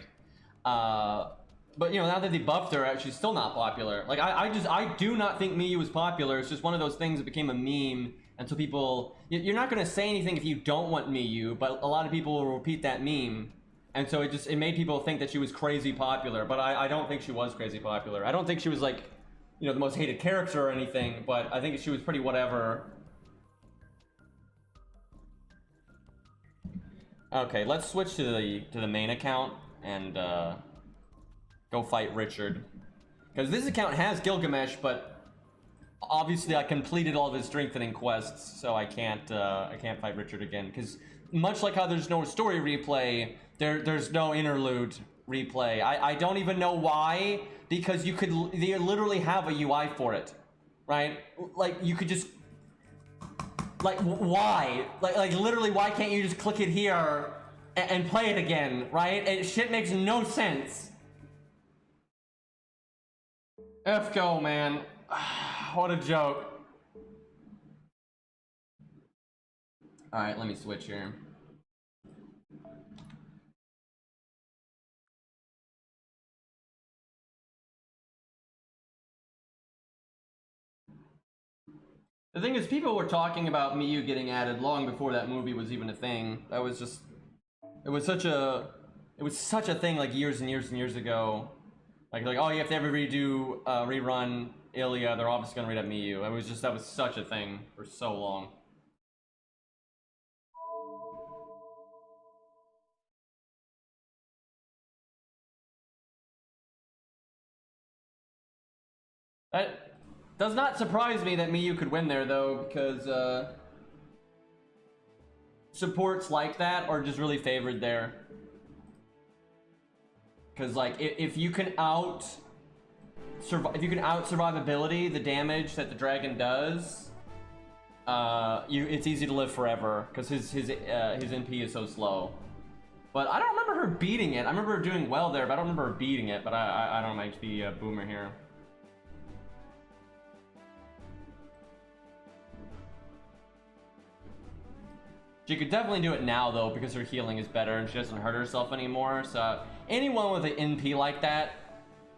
[SPEAKER 2] But you know, now that they buffed her, she's still not popular. Like I do not think Miyu is popular. It's just one of those things that became a meme, and so people, you're not going to say anything if you don't want Miyu, but a lot of people will repeat that meme, and so it made people think that she was crazy popular. But I don't think she was crazy popular. I don't think she was like, you know, the most hated character or anything, but I think she was pretty whatever. Okay, let's switch to the main account and go fight Richard, because this account has Gilgamesh, but obviously I completed all of his strengthening quests, so I can't fight Richard again. Because much like how there's no story replay, there's no interlude replay. I don't even know why, because they literally have a UI for it, right? Like you could just, like, why? Like literally, why can't you just click it here and play it again, right? Shit makes no sense. FGO, man. What a joke. Alright, let me switch here. The thing is, people were talking about Miyu getting added long before that movie was even a thing. That was just... It was such a thing like years and years and years ago. Like, oh, you have to ever redo, rerun Ilya, they're obviously gonna read at Miyu. That was such a thing for so long. That does not surprise me that Miyu could win there, though, because, supports like that are just really favored there. Because, like, if you can out survivability the damage that the dragon does, it's easy to live forever because his NP is so slow. But I don't remember her beating it. I remember her doing well there, but I don't remember her beating it. But I don't might be a boomer here. She could definitely do it now though, because her healing is better and she doesn't hurt herself anymore. So anyone with an NP like that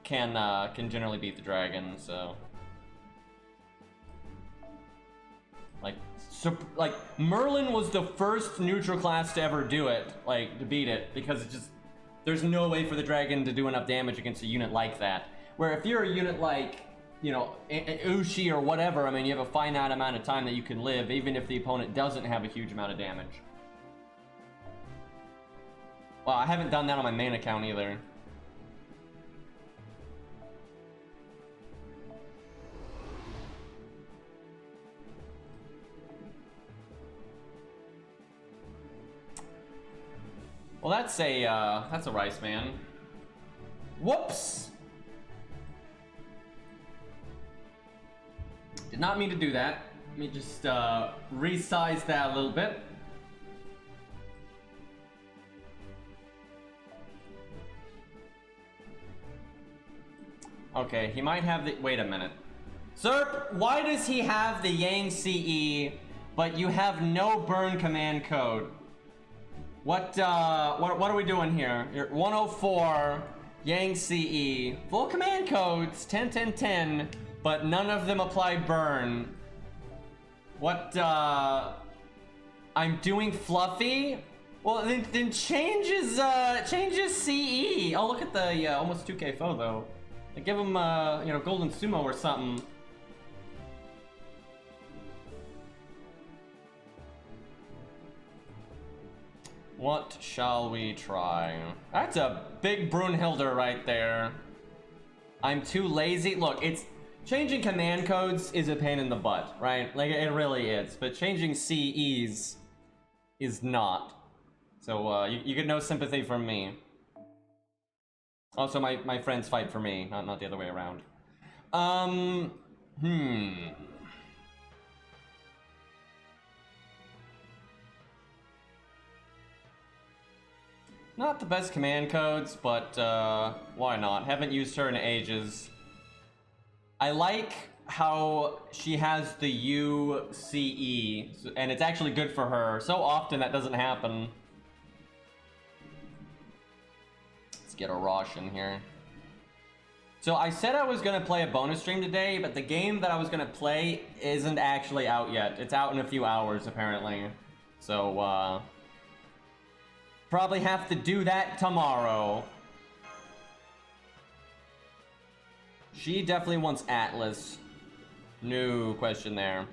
[SPEAKER 2] can generally beat the dragon. So like Merlin was the first neutral class to ever do it, like to beat it, because it just there's no way for the dragon to do enough damage against a unit like that. Where if you're a unit like, you know, Ushi or whatever, I mean, you have a finite amount of time that you can live, even if the opponent doesn't have a huge amount of damage. Well, I haven't done that on my main account either. Well, that's a rice man. Whoops! Did not mean to do that. Let me just resize that a little bit. Okay, he might have the... Wait a minute. Sir, why does he have the Yang CE, but you have no burn command code? What are we doing here? You're 104, Yang CE, full command codes, 10, 10, 10, but none of them apply burn. What, I'm doing fluffy? Well, then changes CE. Oh, look at the, almost 2K foe, though. Like, give him, you know, golden sumo or something. What shall we try? That's a big Brunhilde right there. I'm too lazy. Look, it's changing command codes is a pain in the butt, right? Like, it really is. But changing CEs is not. So you get no sympathy from me. Also, my friends fight for me, not the other way around. Not the best command codes, but why not? Haven't used her in ages. I like how she has the UCE, and it's actually good for her. So often that doesn't happen. Let's get a Rosh in here. So I said I was gonna play a bonus stream today, but the game that I was gonna play isn't actually out yet. It's out in a few hours, apparently. So, probably have to do that tomorrow. She definitely wants Atlas. No question there.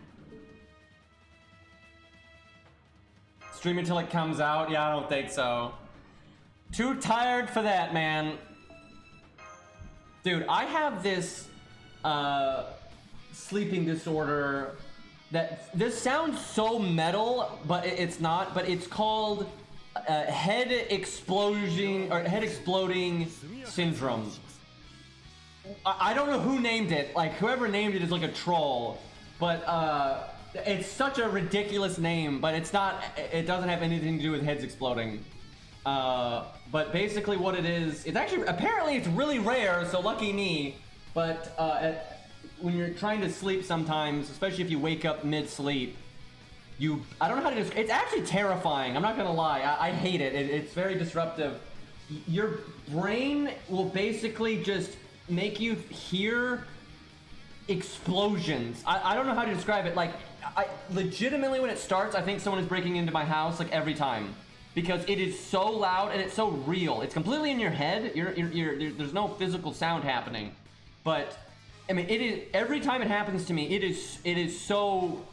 [SPEAKER 2] Stream until it comes out? Yeah, I don't think so. Too tired for that, man. Dude, I have this sleeping disorder that this sounds so metal, but it's not. But it's called head exploding syndrome. I don't know who named it. Like, whoever named it is like a troll. But it's such a ridiculous name, but it's not. It doesn't have anything to do with heads exploding. But basically what it is, it's actually, apparently it's really rare, so lucky me. But when you're trying to sleep sometimes, especially if you wake up mid-sleep, I don't know how to describe, it's actually terrifying, I'm not gonna lie. I hate it. It's very disruptive. Your brain will basically just make you hear explosions. I don't know how to describe it. Like, I legitimately, when it starts, I think someone is breaking into my house, like, every time. Because it is so loud and it's so real. It's completely in your head. There's no physical sound happening. But, I mean, it is, every time it happens to me, it is so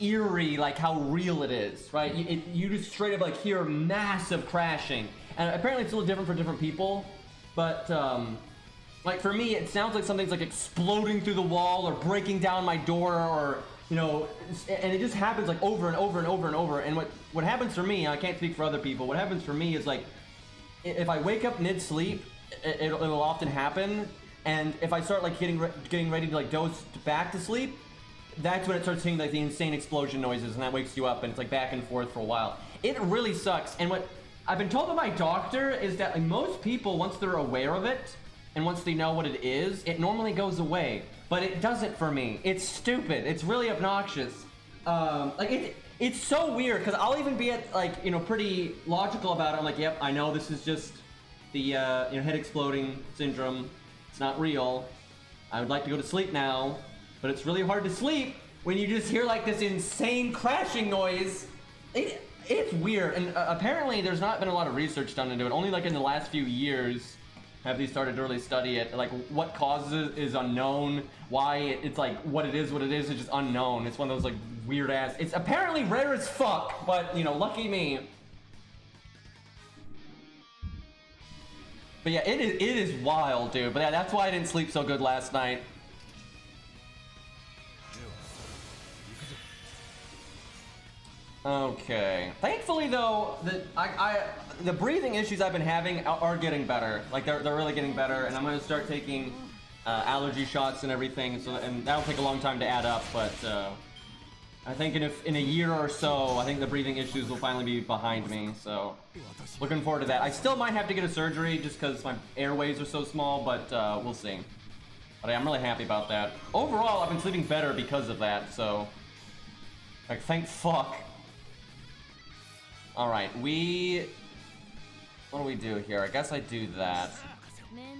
[SPEAKER 2] eerie, like how real it is, right? You just straight up like hear massive crashing. And apparently it's a little different for different people. But, like for me, it sounds like something's like exploding through the wall or breaking down my door, or, you know, and it just happens like over and over and over and over. And what happens for me, I can't speak for other people, what happens for me is like, if I wake up mid-sleep, it'll often happen. And if I start like getting ready to like doze back to sleep, that's when it starts hitting like the insane explosion noises, and that wakes you up, and it's like back and forth for a while. It really sucks. And what I've been told by my doctor is that like most people, once they're aware of it, and once they know what it is, it normally goes away. But it doesn't for me. It's stupid. It's really obnoxious. Like It's so weird because I'll even be at like, you know, pretty logical about it. I'm like, yep, I know this is just the you know, head exploding syndrome. It's not real. I would like to go to sleep now, but it's really hard to sleep when you just hear like this insane crashing noise. It's weird, and apparently there's not been a lot of research done into it. Only like in the last few years have they started to really study it. Like what causes it is unknown. Why it's like what it is is just unknown. It's one of those like weird ass. It's apparently rare as fuck, but you know, lucky me. But yeah, it is wild, dude. But yeah, that's why I didn't sleep so good last night. Okay. Thankfully, though, the breathing issues I've been having are getting better. Like they're really getting better, and I'm gonna start taking allergy shots and everything. So, and that'll take a long time to add up, but I think in a year or so, I think the breathing issues will finally be behind me. So, looking forward to that. I still might have to get a surgery just because my airways are so small, but we'll see. But I'm really happy about that. Overall, I've been sleeping better because of that. So, like, thank fuck. Alright, what do we do here? I guess I do that.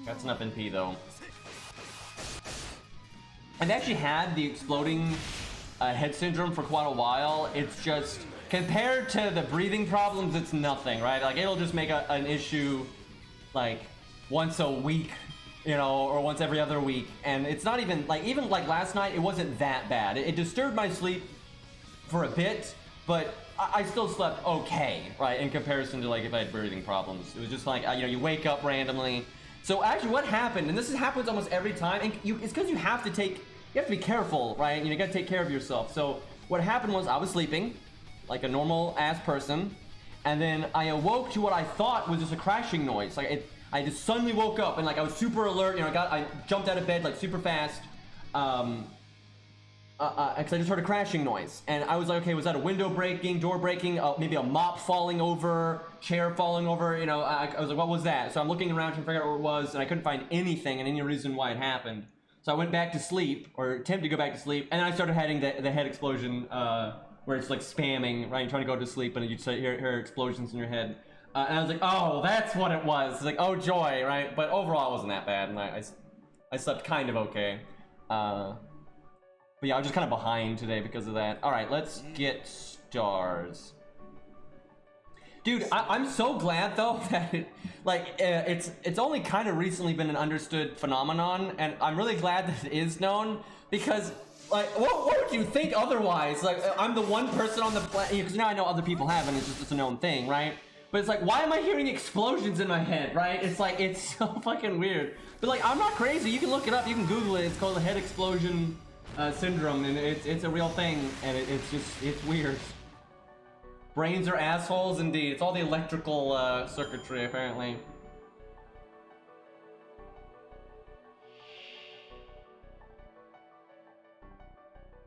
[SPEAKER 2] That's enough NP though. I've actually had the exploding head syndrome for quite a while. It's just, compared to the breathing problems, it's nothing, right? Like, it'll just make an issue, like, once a week, you know, or once every other week. And it's not even like last night, it wasn't that bad. It disturbed my sleep for a bit, but I still slept okay, right, in comparison to like if I had breathing problems. It was just like, you know, you wake up randomly. So actually what happened, and this happens almost every time, and it's because you have to be careful, right? You know, you gotta take care of yourself. So what happened was I was sleeping like a normal ass person, and then I awoke to what I thought was just a crashing noise. Like I just suddenly woke up and like I was super alert, you know, I jumped out of bed like super fast. Because I just heard a crashing noise, and I was like, okay, was that a window breaking, door breaking, maybe a mop falling over, chair falling over, you know, I was like, what was that? So I'm looking around trying to figure out what it was, and I couldn't find anything and any reason why it happened. So I went back to sleep, or attempted to go back to sleep, and then I started having the head explosion, where it's like spamming, right, you're trying to go to sleep, and you just hear explosions in your head. And I was like, oh, that's what it was. It's like, oh joy, right? But overall it wasn't that bad, and I slept kind of okay. But yeah, I'm just kind of behind today because of that. All right, let's get stars. Dude, I'm so glad though that it's only kind of recently been an understood phenomenon, and I'm really glad that it is known, because like what would you think otherwise? Like, I'm the one person on the planet, because now I know other people have, and it's a known thing, right? But it's like, why am I hearing explosions in my head, right? It's like, it's so fucking weird. But like, I'm not crazy. You can look it up. You can Google it. It's called the head explosion syndrome, and it's a real thing, and it's weird. Brains are assholes indeed. It's all the electrical circuitry apparently.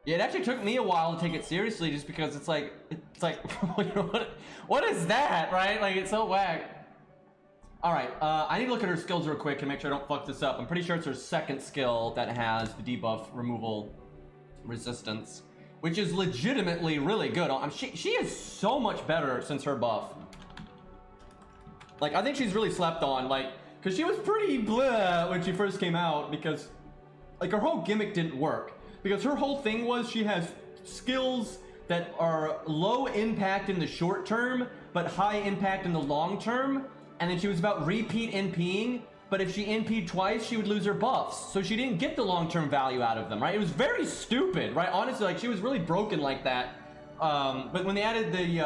[SPEAKER 2] Yeah, it actually took me a while to take it seriously, just because it's like what is that, right? Like, it's so whack. All right, I need to look at her skills real quick and make sure I don't fuck this up. I'm pretty sure it's her second skill that has the debuff removal resistance, which is legitimately really good. She is so much better since her buff. Like, I think she's really slept on, like, because she was pretty blah when she first came out, because like her whole gimmick didn't work, because her whole thing was she has skills that are low impact in the short term but high impact in the long term, and then she was about repeat NPing, but if she NP'd twice, she would lose her buffs. So she didn't get the long-term value out of them, right? It was very stupid, right? Honestly, like, she was really broken like that. But when they added the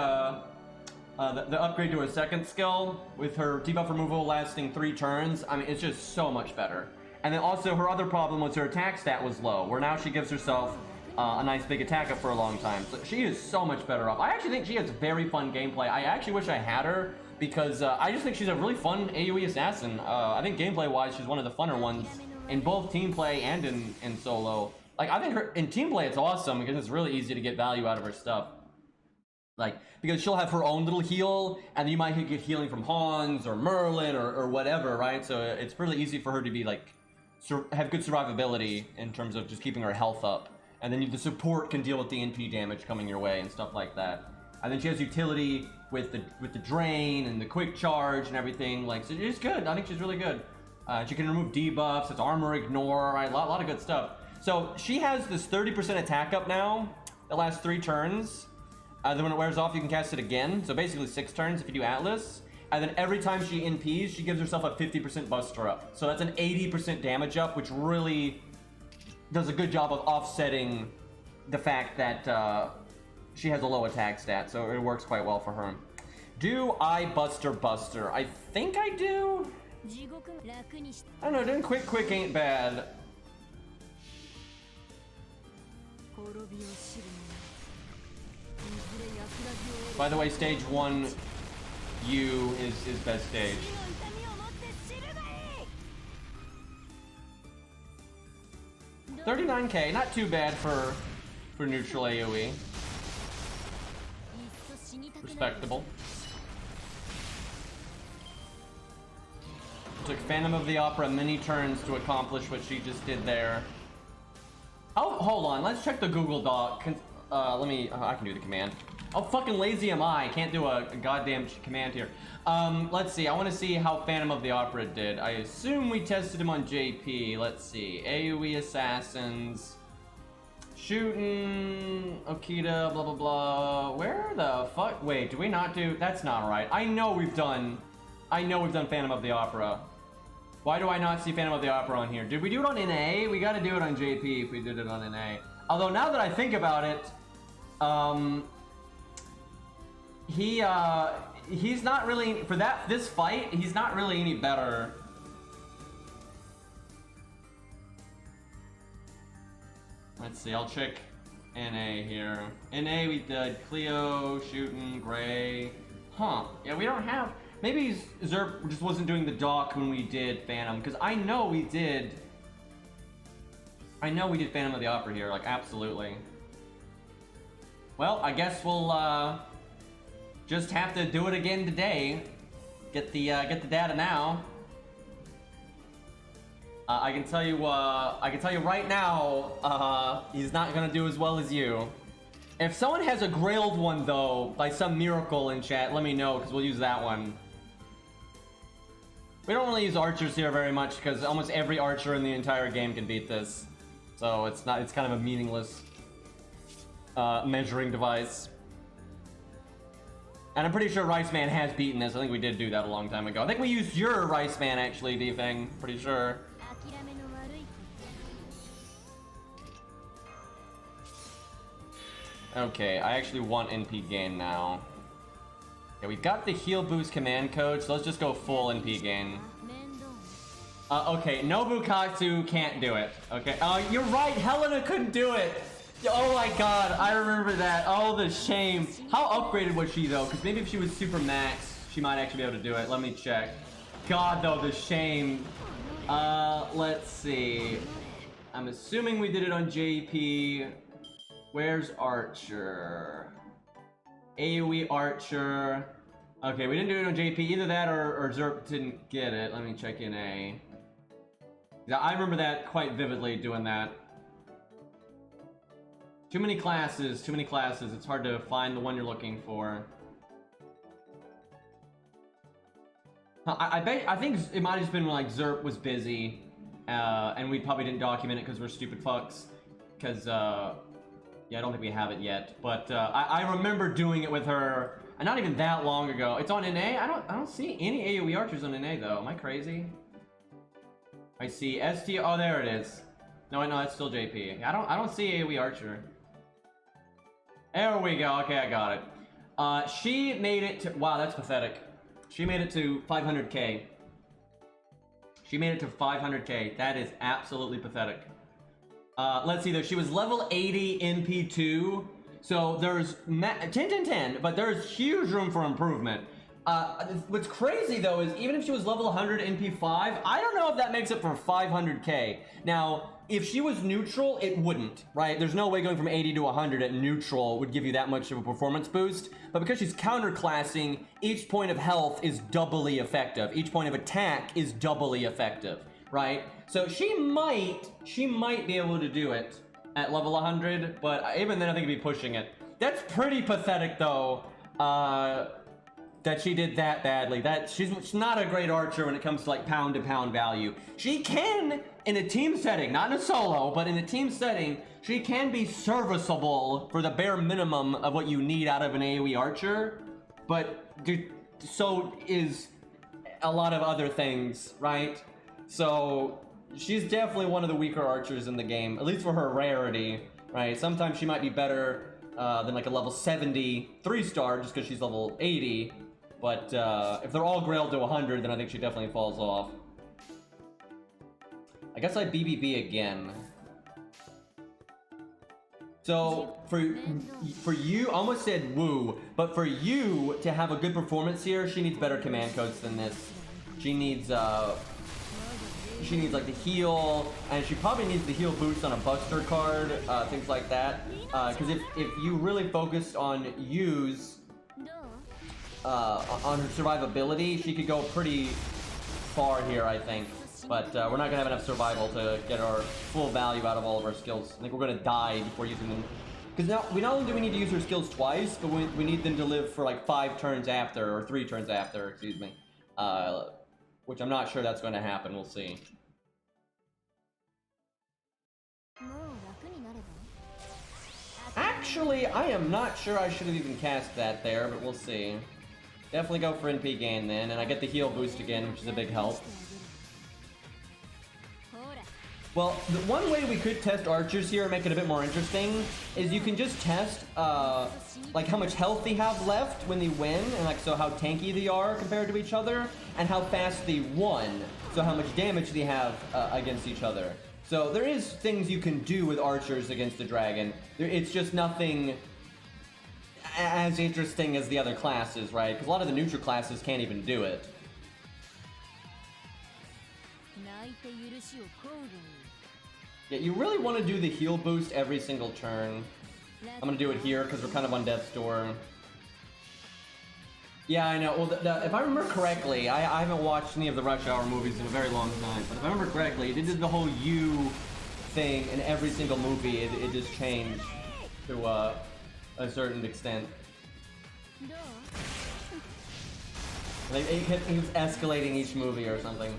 [SPEAKER 2] upgrade to her second skill, with her debuff removal lasting 3 turns, I mean, it's just so much better. And then also, her other problem was her attack stat was low, where now she gives herself a nice big attack up for a long time. So she is so much better off. I actually think she has very fun gameplay. I actually wish I had her, because I just think she's a really fun AoE assassin. I think gameplay-wise, she's one of the funner ones in both team play and in solo. Like, I think her in team play, it's awesome, because it's really easy to get value out of her stuff. Like, because she'll have her own little heal, and you might get healing from Hans or Merlin or whatever, right? So it's really easy for her to be like, have good survivability in terms of just keeping her health up. And then the support can deal with the NP damage coming your way and stuff like that. And then she has utility with the drain and the quick charge and everything. Like, so she's good. I think she's really good. She can remove debuffs. It's armor ignore. Right, a lot of good stuff. So she has this 30% attack up now. That lasts 3 turns. Then when it wears off, you can cast it again. So basically 6 turns if you do Atlas. And then every time she NPs, she gives herself a 50% buster up. So that's an 80% damage up, which really does a good job of offsetting the fact that she has a low attack stat. So it works quite well for her. Do I Buster? I think I do. I don't know, doing quick ain't bad. By the way, stage 1 U is best stage. 39k, not too bad for neutral AoE. Respectable. Took Phantom of the Opera many turns to accomplish what she just did there. Oh, hold on, let's check the Google Doc. I can do the command. Oh, fucking lazy am I. Can't do a goddamn command here. Let's see. I want to see how Phantom of the Opera did. I assume we tested him on JP. Let's see. AoE Assassins. Shooting. Okita, blah, blah, blah. Where the fuck? Wait, do we not do... That's not right. I know we've done Phantom of the Opera. Why do I not see Phantom of the Opera on here? Did we do it on NA? We gotta do it on JP if we did it on NA. Although now that I think about it, he's not really, for this fight, he's not really any better. Let's see, I'll check NA here. NA we did Cleo, Shooting, Gray. Huh, yeah, we don't have, maybe Zerp just wasn't doing the doc when we did Phantom, because I know we did Phantom of the Opera here, like, absolutely. Well, I guess we'll, just have to do it again today. Get the data now. I can tell you right now, he's not gonna do as well as you. If someone has a grailed one though, by some miracle in chat, let me know, because we'll use that one. We don't really use archers here very much, because almost every archer in the entire game can beat this. So it's kind of a meaningless measuring device. And I'm pretty sure Rice Man has beaten this. I think we did do that a long time ago. I think we used your Rice Man actually, D-Fang. Pretty sure. Okay, I actually want NP gain now. Yeah, we've got the heal boost command code, so let's just go full NP gain. Okay, Nobukatsu can't do it. Okay, you're right, Helena couldn't do it. Oh my god, I remember that. Oh, the shame. How upgraded was she though? Because maybe if she was super max, she might actually be able to do it. Let me check. God though, the shame. Let's see. I'm assuming we did it on JP. Where's Archer? AoE Archer. Okay, we didn't do it on JP. Either that or Zerp didn't get it. Let me check NA. Yeah, I remember that quite vividly doing that. Too many classes, it's hard to find the one you're looking for. I think it might have just been when like Zerp was busy, and we probably didn't document it because we're stupid fucks. Because, yeah, I don't think we have it yet. But I remember doing it with her, and not even that long ago. It's on NA? I don't see any AoE archers on NA though. Am I crazy? I see ST, oh there it is. No, that's still JP. I don't see AoE archer. There we go. Okay, I got it. She made it to... Wow, that's pathetic. She made it to 500k. She made it to 500k. That is absolutely pathetic. Let's see though. She was level 80 NP2. So there's 10, but there's huge room for improvement. What's crazy though is even if she was level 100 NP5, I don't know if that makes it for 500k. Now, if she was neutral, it wouldn't, right? There's no way going from 80 to 100 at neutral would give you that much of a performance boost. But because she's counterclassing, each point of health is doubly effective. Each point of attack is doubly effective, right? So she might be able to do it. at level 100, but even then I think it'd be pushing it. That's pretty pathetic though, that she did that badly. She's not a great archer when it comes to like pound-to-pound value. She can, in a team setting, not in a solo, but in a team setting, she can be serviceable for the bare minimum of what you need out of an AoE archer, but so is a lot of other things, right? So she's definitely one of the weaker archers in the game, at least for her rarity, right? Sometimes she might be better than like a level 70 3-star just because she's level 80, but if they're all grailed to 100, then I think she definitely falls off. I guess I BBB again. So for you, I almost said woo, but for you to have a good performance here, she needs better command codes than this. She needs like the heal, and she probably needs the heal boost on a Buster card, things like that. Because if you really focused on Yu's on her survivability, she could go pretty far here, I think. But we're not gonna have enough survival to get our full value out of all of our skills. I think we're gonna die before using them. Because now we not only do we need to use her skills twice, but we need them to live for like 5 turns after, or 3 turns after, excuse me. Which I'm not sure that's going to happen. We'll see. Actually, I am not sure I should have even cast that there, but we'll see. Definitely go for NP gain then, and I get the heal boost again, which is a big help. Well, the one way we could test archers here and make it a bit more interesting is you can just test like how much health they have left when they win, and like so how tanky they are compared to each other, and how fast they won, so how much damage they have against each other. So there is things you can do with archers against the dragon. It's just nothing as interesting as the other classes, right? Because a lot of the neutral classes can't even do it. Yeah, you really want to do the heal boost every single turn. I'm going to do it here because we're kind of on death's door. Yeah, I know. Well, if I remember correctly, I haven't watched any of the Rush Hour movies in a very long time, but if I remember correctly, they did the whole U thing in every single movie. It just changed to a certain extent. Like, it was escalating each movie or something.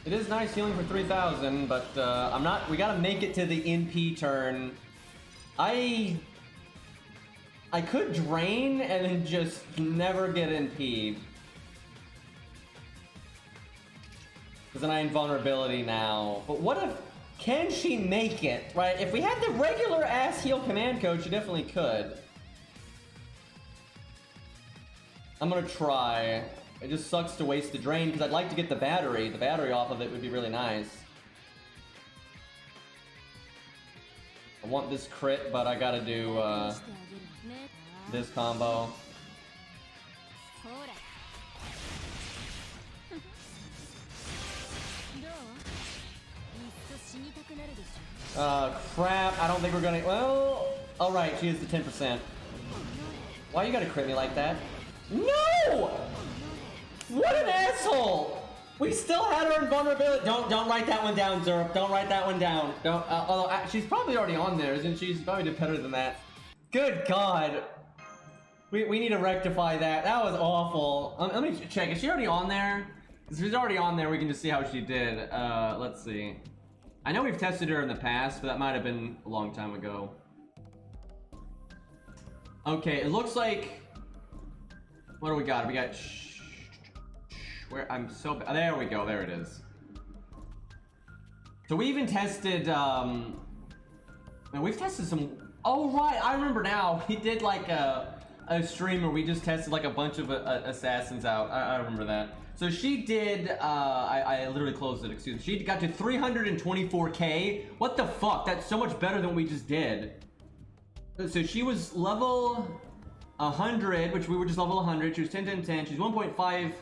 [SPEAKER 2] It is nice healing for 3,000, but I'm not. We gotta make it to the NP turn. I could drain and then just never get NP. Because then I invulnerability now. But what if, can she make it, right? If we had the regular ass heal command code, she definitely could. I'm gonna try. It just sucks to waste the drain because I'd like to get the battery. The battery off of it would be really nice. I want this crit, but I gotta do this combo. Crap, I don't think we're gonna, well, alright, she is the 10%. Why you gotta crit me like that? No! What an asshole! We still had her invulnerability. Don't write that one down, Zerp. Don't write that one down. Don't. Although she's probably already on there, isn't she? She's probably did better than that. Good God. We need to rectify that. That was awful. Let me check. Is she already on there? If she's already on there, we can just see how she did. Let's see. I know we've tested her in the past, but that might have been a long time ago. Okay, it looks like. What do we got? We got. Where I'm so bad. There we go. There it is. So we even tested. Man, we've tested some. Oh right, I remember now. We did like a stream where we just tested like a bunch of assassins out. I remember that. So she did. I literally closed it. Excuse me. She got to 324k. What the fuck? That's so much better than what we just did. So she was level 100, which we were just level 100. She was 10, 10, 10. She's 1.5.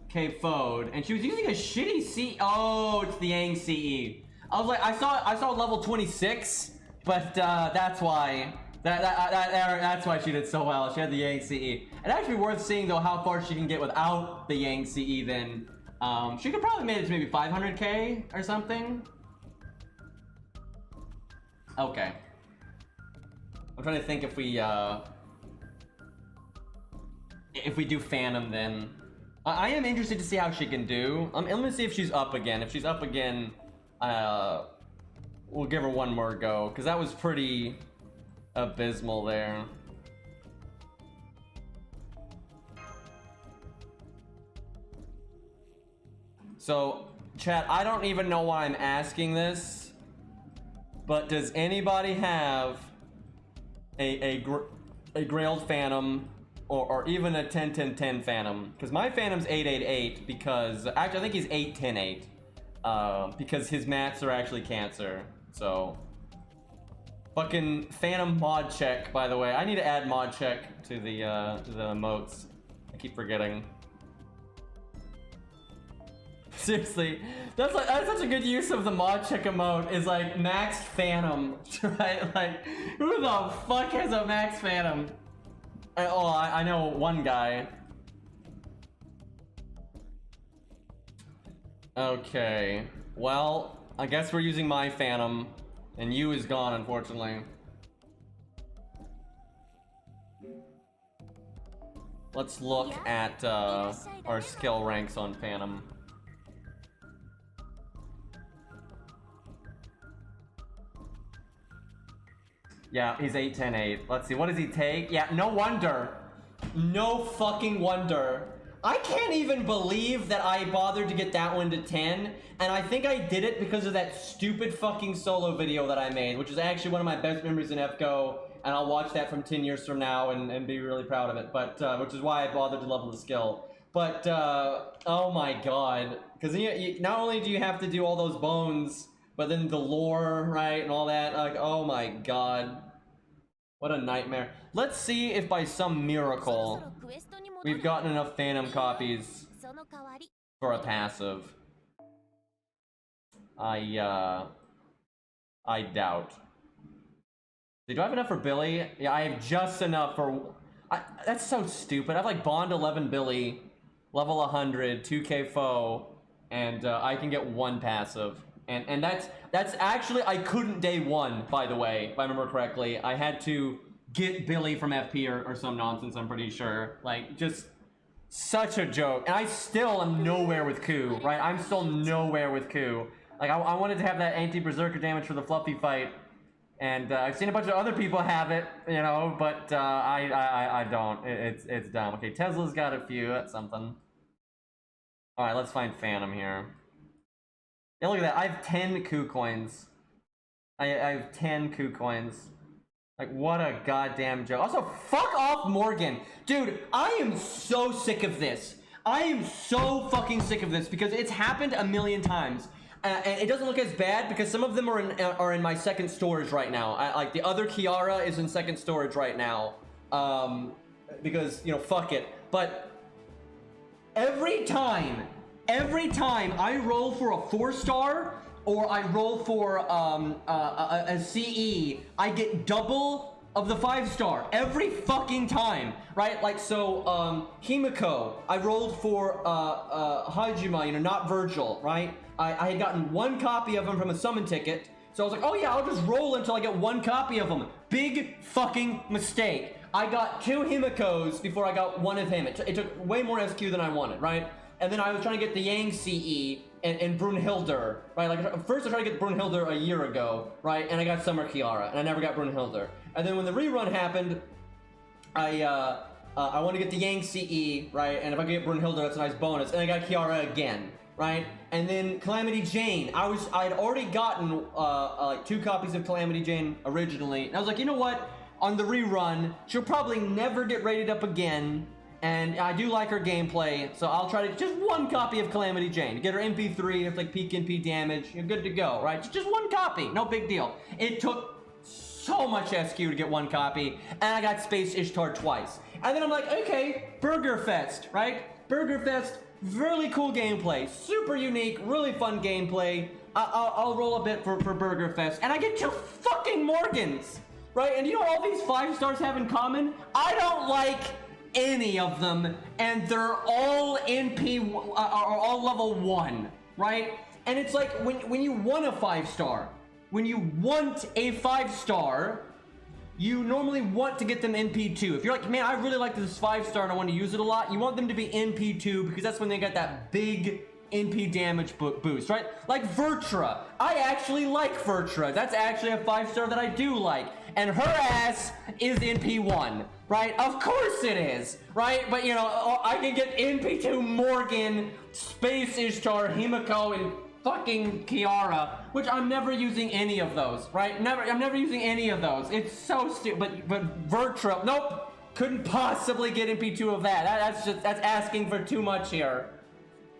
[SPEAKER 2] K-Fode, and she was using a shitty C. Oh, it's the Yang CE. I was like, I saw level 26, but that's why that's why she did so well. She had the Yang CE. It'd actually be worth seeing though how far she can get without the Yang CE then, She could probably made it to maybe 500k or something. Okay. I'm trying to think if we do Phantom, then I am interested to see how she can do. I'm gonna see if she's up again. If she's up again, we'll give her one more go, because that was pretty abysmal there. So, chat, I don't even know why I'm asking this, but does anybody have a Grailed Phantom or even a 10-10-10 Phantom? Because my Phantom's 888 because, actually I think he's 8-10-8 because his mats are actually Cancer. So, fucking Phantom mod check, by the way. I need to add mod check to the emotes. I keep forgetting. Seriously, that's such a good use of the mod check emote, is like Max Phantom, right? Like, who the fuck has a Max Phantom? Oh, I know one guy. Okay, well, I guess we're using my Phantom, and you is gone, unfortunately. Let's look at our skill ranks on Phantom. Yeah, he's 8-10-8. Let's see, what does he take? Yeah, no wonder. No fucking wonder. I can't even believe that I bothered to get that one to 10, and I think I did it because of that stupid fucking solo video that I made, which is actually one of my best memories in FGO, and I'll watch that from 10 years from now and be really proud of it, but, which is why I bothered to level the skill. But, oh my god. Because not only do you have to do all those bones, but then the lore, right, and all that, like, oh my god. What a nightmare. Let's see if by some miracle we've gotten enough Phantom copies for a passive. I doubt. Do I have enough for Billy? Yeah, I have just enough for... that's so stupid. I have like Bond 11 Billy, level 100, 2k foe, and I can get one passive. And that's actually, I couldn't day one, by the way, if I remember correctly. I had to get Billy from FP or some nonsense, I'm pretty sure. Like, just such a joke. And I still am nowhere with Ku, right? I'm still nowhere with Ku. Like, I wanted to have that anti-berserker damage for the Fluffy fight. And I've seen a bunch of other people have it, you know, but I don't. It's dumb. Okay, Tesla's got a few. That's something. Alright, let's find Phantom here. Yeah, look at that. I have 10 Ku coins. I have 10 Ku coins. Like, what a goddamn joke. Also, fuck off, Morgan. Dude, I am so sick of this. I am so fucking sick of this because it's happened a million times. And it doesn't look as bad because some of them are in my second storage right now. Like, the other Kiara is in second storage right now. Because, you know, fuck it. But every time I roll for a 4-star or I roll for a CE, I get double of the 5-star every fucking time, right? Like, so Himiko, I rolled for Hajima, you know, not Virgil, right? I had gotten one copy of him from a summon ticket, so I was like, oh yeah, I'll just roll until I get one copy of him. Big fucking mistake. I got 2 Himikos before I got one of him. It took way more SQ than I wanted, right? And then I was trying to get the Yang CE and Brunhilde, right? Like, first I tried to get Brunhilde a year ago, right? And I got Summer Kiara, and I never got Brunhilde. And then when the rerun happened, I want to get the Yang CE, right? And if I could get Brunhilde, that's a nice bonus. And I got Kiara again, right? And then Calamity Jane, I'd already gotten like 2 copies of Calamity Jane originally. And I was like, you know what? On the rerun, she'll probably never get rated up again. And I do like her gameplay, so I'll try to just 1 copy of Calamity Jane. Get her MP3, it's like peak MP damage, you're good to go, right? Just 1 copy, no big deal. It took so much SQ to get 1 copy, and I got Space Ishtar twice. And then I'm like, okay, Burger Fest, right? Burger Fest, really cool gameplay, super unique, really fun gameplay. I'll roll a bit for Burger Fest, and I get 2 fucking Morgans, right? And you know what all these 5 stars have in common? I don't like any of them, and they're all NP, are all level 1, right? And it's like, when you want a 5-star, when you want a 5-star, you normally want to get them NP2. If you're like, man, I really like this 5-star and I want to use it a lot, you want them to be NP2 because that's when they got that big NP damage boost, right? Like Vertra. I actually like Vertra. That's actually a 5-star that I do like. And her ass is NP1, right? Of course it is, right? But you know, I can get NP2 Morgan, Space Ishtar, Himiko, and fucking Kiara, which I'm never using any of those, right? I'm never using any of those. It's so stupid. But Vertra, nope, couldn't possibly get NP2 of that. That's asking for too much here.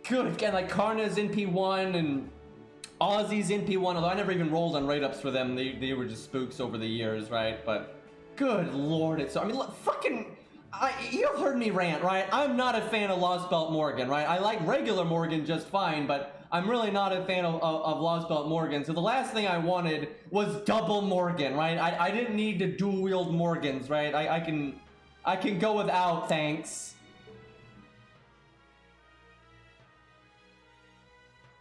[SPEAKER 2] Good, again, like Karna's NP1 and Ozzy's NP1, although I never even rolled on rate-ups for them. They were just spooks over the years, right? But good lord, it's so, I mean, look, you've heard me rant, right? I'm not a fan of Lost Belt Morgan, right? I like regular Morgan just fine, but I'm really not a fan of Lost Belt Morgan. So the last thing I wanted was double Morgan, right? I didn't need to dual wield Morgans, right? I can go without, thanks.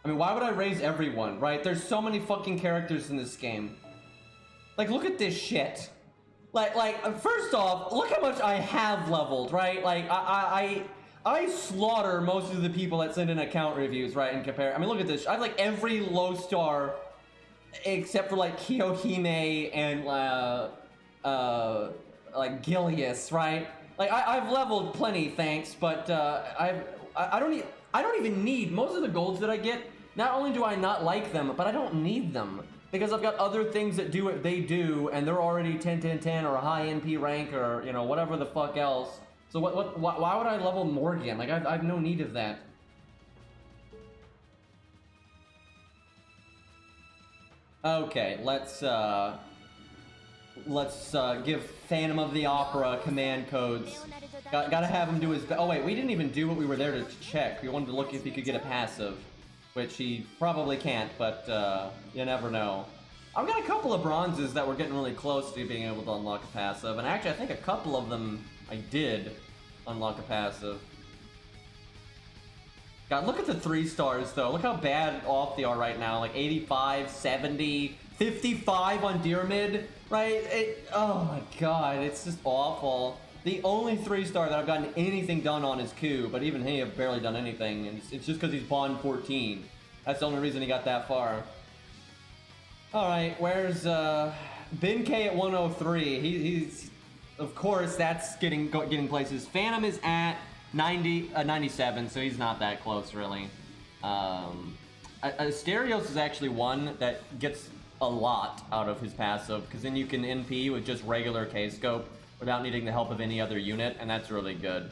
[SPEAKER 2] I mean, why would I raise everyone, right? There's so many fucking characters in this game. Like, look at this shit. Like, first off, look how much I have leveled, right? Like, I slaughter most of the people that send in account reviews, right, and compare. I mean, look at this. I have, like, every low star except for, like, Kiyohime and, like, Gilius, right? Like, I've leveled plenty, thanks, but, I don't even need most of the golds that I get. Not only do I not like them, but I don't need them because I've got other things that do what they do, and they're already 10, 10, 10 or a high NP rank or, you know, whatever the fuck else. So why would I level Morgan? Like, I've no need of that. Okay, let's give Phantom of the Opera command codes. Gotta have him do his best. Oh wait, we didn't even do what we were there to check. We wanted to look if he could get a passive, which he probably can't, but you never know. I've got a couple of bronzes that were getting really close to being able to unlock a passive, and actually I think a couple of them I did unlock a passive. God, look at the 3-stars though. Look how bad off they are right now. Like 85, 70, 55 on Deermid, right? Oh my god, it's just awful. The only 3-star that I've gotten anything done on is Q, but even he have barely done anything, and it's just because he's Bond 14. That's the only reason he got that far. Alright, where's Ben K at 103? He's of course that's getting places. Phantom is at 97, so he's not that close really. Asterios is actually one that gets a lot out of his passive, because then you can NP with just regular K-scope without needing the help of any other unit, and that's really good.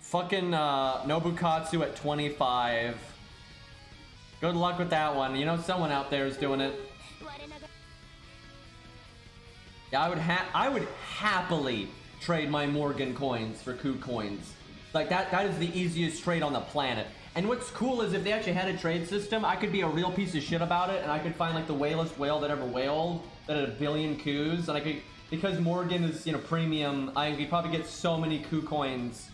[SPEAKER 2] Fucking Nobukatsu at 25. Good luck with that one. You know, someone out there is doing it. Yeah, I would happily trade my Morgan coins for Ku coins. Like, that is the easiest trade on the planet. And what's cool is if they actually had a trade system, I could be a real piece of shit about it, and I could find, like, the whalest whale that ever whaled that had 1 billion Qs, and I could, because Morgan is, you know, premium, I could probably get so many Ku coins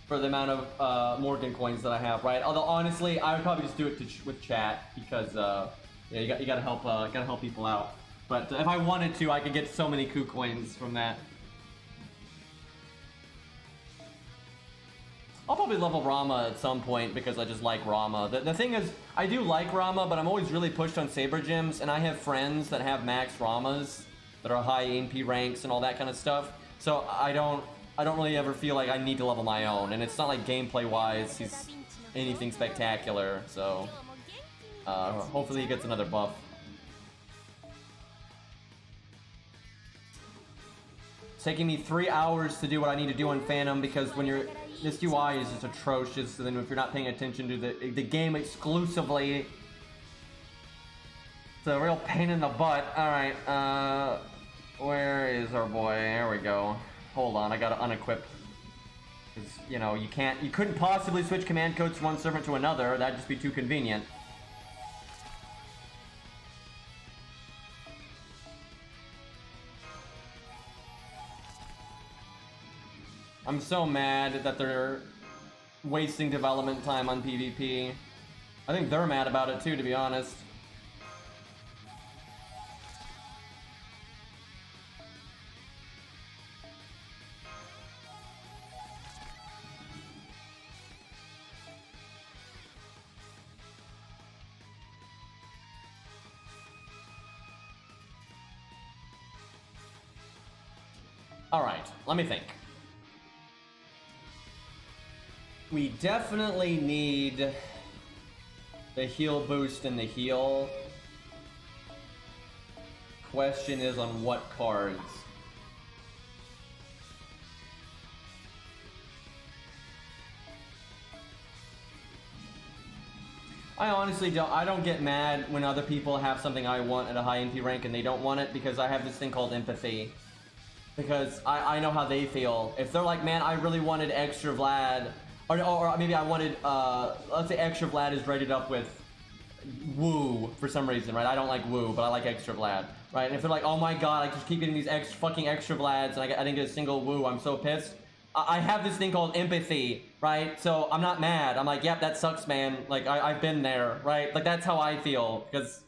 [SPEAKER 2] for the amount of Morgan coins that I have, right? Although honestly, I would probably just do it with chat because yeah, you gotta help people out. But if I wanted to, I could get so many Ku coins from that. I'll probably level Rama at some point because I just like Rama. The thing is, I do like Rama, but I'm always really pushed on Saber Gems, and I have friends that have max Ramas that are high NP ranks and all that kind of stuff. So I don't really ever feel like I need to level my own, and it's not like gameplay-wise he's anything spectacular. So hopefully he gets another buff. It's taking me 3 hours to do what I need to do on Phantom because when you're this UI is just atrocious, so then if you're not paying attention to the game exclusively, it's a real pain in the butt. Alright, where is our boy? There we go. Hold on, I gotta unequip. Because, you know, you couldn't possibly switch command codes from one servant to another, that'd just be too convenient. I'm so mad that they're wasting development time on PvP. I think they're mad about it too, to be honest. Alright, let me think. We definitely need the heal boost and the heal. Question is on what cards. I honestly don't get mad when other people have something I want at a high NP rank and they don't want it, because I have this thing called empathy. Because I know how they feel. If they're like, man, I really wanted extra Vlad, or maybe I wanted, let's say extra Vlad is rated up with Woo for some reason, right? I don't like Woo, but I like extra Vlad, right? And if they're like, oh my god, I just keep getting these fucking extra Vlads and I didn't get a single Woo, I'm so pissed. I have this thing called empathy, right? So I'm not mad. I'm like, yep, that sucks, man. Like, I've been there, right? Like, that's how I feel, because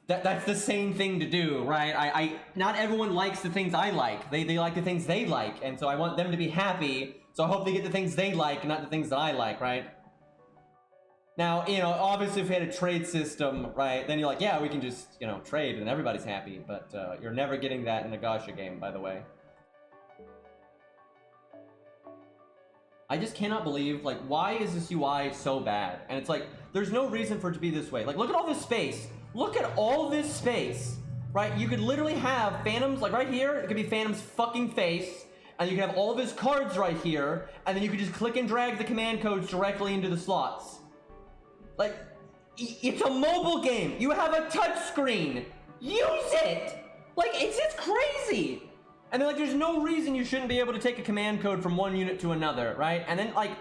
[SPEAKER 2] that's the same thing to do, right? Not everyone likes the things I like. They like the things they like, and so I want them to be happy, so I hope they get the things they like, not the things that I like, right? Now, you know, obviously if we had a trade system, right, then you're like, yeah, we can just, you know, trade and everybody's happy, but you're never getting that in a gacha game, by the way. I just cannot believe, like, why is this UI so bad? And it's like, there's no reason for it to be this way. Like, look at all this space. Look at all this space, right? You could literally have Phantom's, like right here, it could be Phantom's fucking face, and you could have all of his cards right here, and then you could just click and drag the command codes directly into the slots. Like, it's a mobile game. You have a touch screen. Use it! Like, it's just crazy! And then, like, there's no reason you shouldn't be able to take a command code from one unit to another, right? And then, like,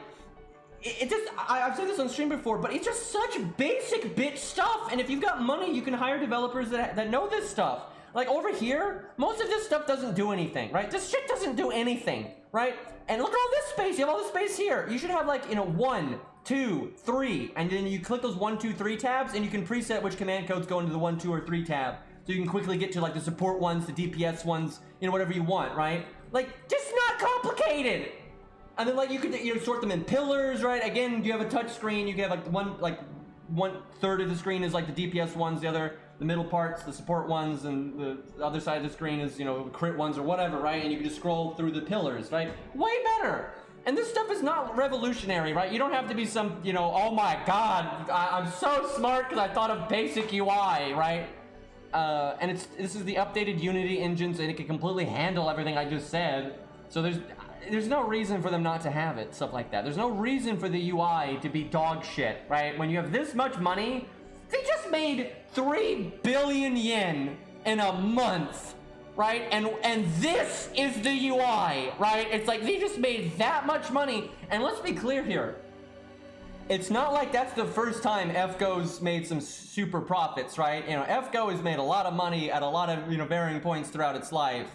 [SPEAKER 2] it just, I've said this on stream before, but it's just such basic bitch stuff. And if you've got money, you can hire developers that know this stuff. Like, over here, most of this stuff doesn't do anything, right? This shit doesn't do anything, right? And look at all this space. You have all this space here. You should have, like, you know, 1, 2, 3, and then you click those 1, 2, 3 tabs, and you can preset which command codes go into the 1, 2, or 3 tab. So you can quickly get to, like, the support ones, the DPS ones, you know, whatever you want, right? Like, just not complicated! And then, like, you could, you know, sort them in pillars, right? Again, you have a touch screen, you can have, like, 1/3 of the screen is, like, the DPS ones, the middle parts, the support ones, and the other side of the screen is, you know, crit ones or whatever, right? And you can just scroll through the pillars, right? Way better! And this stuff is not revolutionary, right? You don't have to be some, you know, oh my god, I'm so smart because I thought of basic UI, right? And this is the updated Unity engines, and it can completely handle everything I just said. So there's no reason for them not to have it, stuff like that. There's no reason for the UI to be dog shit, right? When you have this much money, they just made 3 billion yen in a month, right? And this is the UI, right? It's like they just made that much money. And let's be clear here. It's not like that's the first time FGO's made some super profits, right? You know, FGO has made a lot of money at a lot of, you know, varying points throughout its life.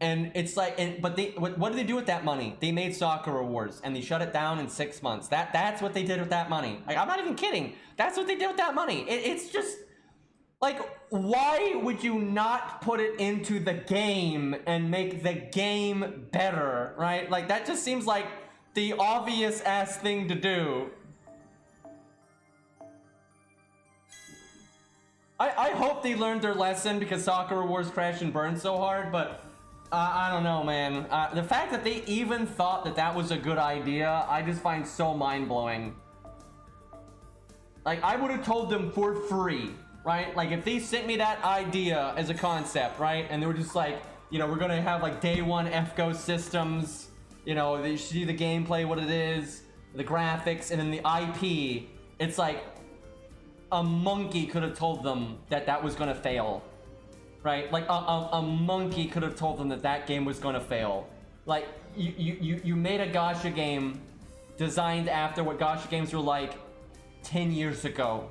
[SPEAKER 2] And it's like, but what did they do with that money? They made Sakura Wars, and they shut it down in 6 months. That's what they did with that money. Like, I'm not even kidding. That's what they did with that money. It's just, like, why would you not put it into the game and make the game better, right? Like, that just seems like the obvious ass thing to do. I hope they learned their lesson because Sakura Wars crashed and burned so hard, but I don't know, man. The fact that they even thought that that was a good idea, I just find so mind-blowing. Like, I would have told them for free, right? Like, if they sent me that idea as a concept, right? And they were just like, you know, we're gonna have, like, day one FGO systems, you know, they see the gameplay, what it is, the graphics, and then the IP. It's like, a monkey could have told them that that was gonna fail, right? Like a monkey could have told them that that game was gonna fail. Like you made a gacha game designed after what gacha games were like 10 years ago,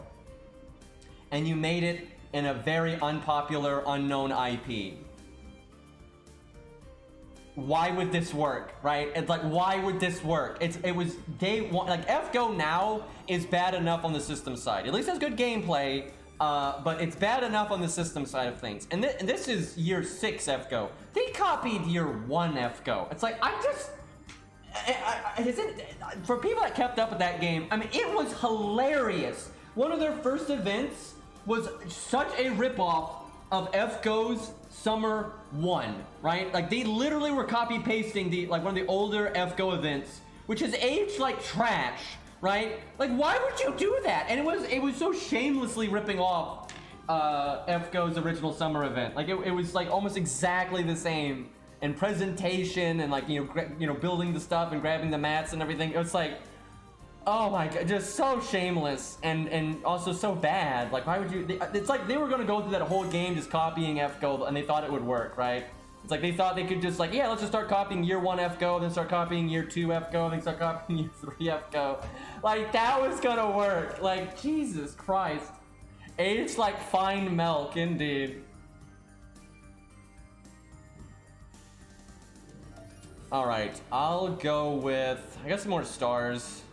[SPEAKER 2] and you made it in a very unpopular, unknown IP. why would this work, right? It's like, why would this work? It was day one. Like, FGO now is bad enough on the system side. At least has good gameplay, but it's bad enough on the system side of things. And this is year 6 FGO. They copied year 1 FGO. It's like, for people that kept up with that game, I mean, it was hilarious. One of their first events was such a ripoff of FGO's Summer 1, right? Like, they literally were copy pasting one of the older FGO events, which has aged like trash, right? Like, why would you do that? And it was so shamelessly ripping off FGO's original summer event. Like, it was like almost exactly the same in presentation and like, you know, building the stuff and grabbing the mats and everything. It was like, oh my god, just so shameless and also so bad. Like, why would you? It's like they were gonna go through that whole game just copying FGO, and they thought it would work, right? It's like they thought they could just like, yeah, let's just start copying year 1 FGO, then start copying year 2 FGO, then start copying year 3 FGO. Like, that was gonna work. Like, Jesus Christ. Aged like fine milk, indeed. All right, I'll go with, I guess, some more stars.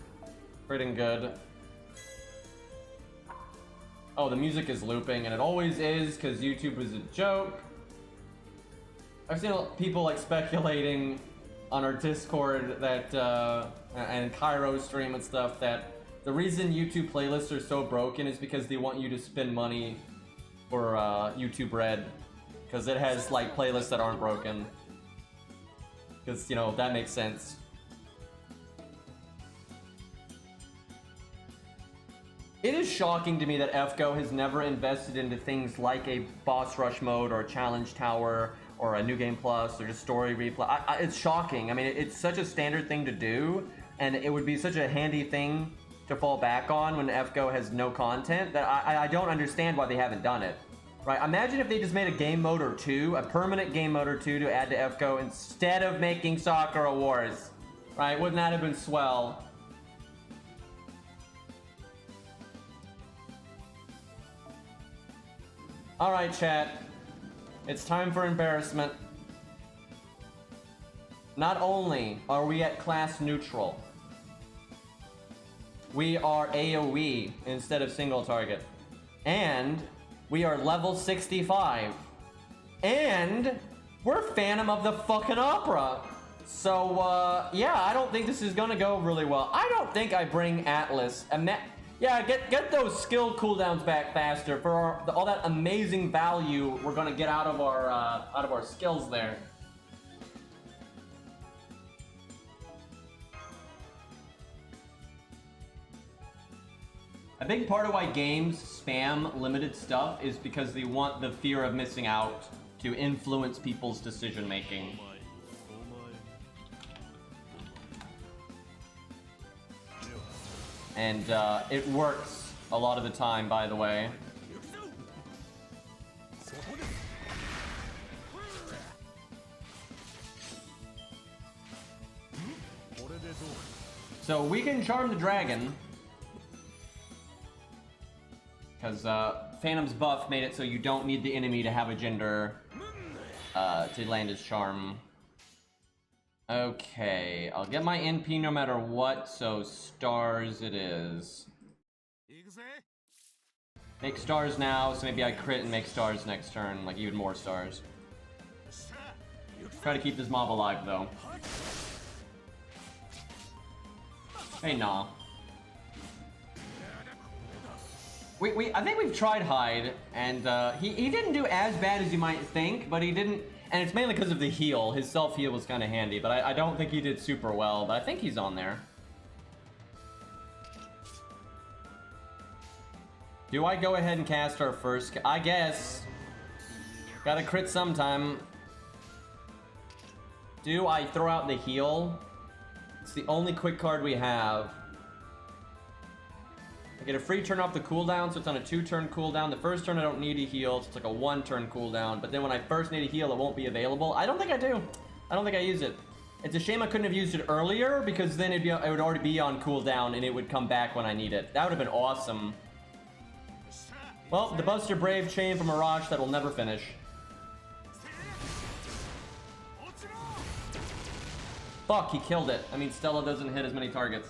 [SPEAKER 2] Pretty good. Oh, the music is looping, and it always is, because YouTube is a joke. I've seen people like speculating on our Discord that, and Cairo stream and stuff, that the reason YouTube playlists are so broken is because they want you to spend money for YouTube Red, because it has like playlists that aren't broken. Because, you know, that makes sense. It is shocking to me that FGO has never invested into things like a boss rush mode or a challenge tower or a new game plus or just story replay. It's shocking. I mean, it's such a standard thing to do, and it would be such a handy thing to fall back on when FGO has no content that I don't understand why they haven't done it. Right? Imagine if they just made a game mode or two, a permanent game mode or two to add to FGO instead of making Sakura Wars. Right? Wouldn't that have been swell? Alright, chat. It's time for embarrassment. Not only are we at class neutral, we are AoE instead of single target. And we are level 65. And we're Phantom of the fucking Opera. So, yeah, I don't think this is gonna go really well. I don't think I bring Atlas. Yeah, get those skill cooldowns back faster for all that amazing value we're gonna get out of our skills there. A big part of why games spam limited stuff is because they want the fear of missing out to influence people's decision making. And it works a lot of the time, by the way. So we can charm the dragon, because Phantom's buff made it so you don't need the enemy to have a gender to land his charm. Okay, I'll get my NP no matter what, so stars it is. Make stars now, so maybe I crit and make stars next turn, like even more stars. Try to keep this mob alive, though. Hey, nah. I think we've tried hide, and he didn't do as bad as you might think, but he didn't, and it's mainly because of the heal. His self-heal was kind of handy, but I don't think he did super well, but I think he's on there. Do I go ahead and cast our first? I guess. Gotta crit sometime. Do I throw out the heal? It's the only quick card we have. I get a free turn off the cooldown, so it's on a 2-turn cooldown. The first turn I don't need a heal, so it's like a 1-turn cooldown. But then when I first need a heal, it won't be available. I don't think I do. I don't think I use it. It's a shame I couldn't have used it earlier, because then it would already be on cooldown and it would come back when I need it. That would have been awesome. Well, the Buster Brave chain from Mirage that will never finish. Fuck, he killed it. I mean, Stella doesn't hit as many targets.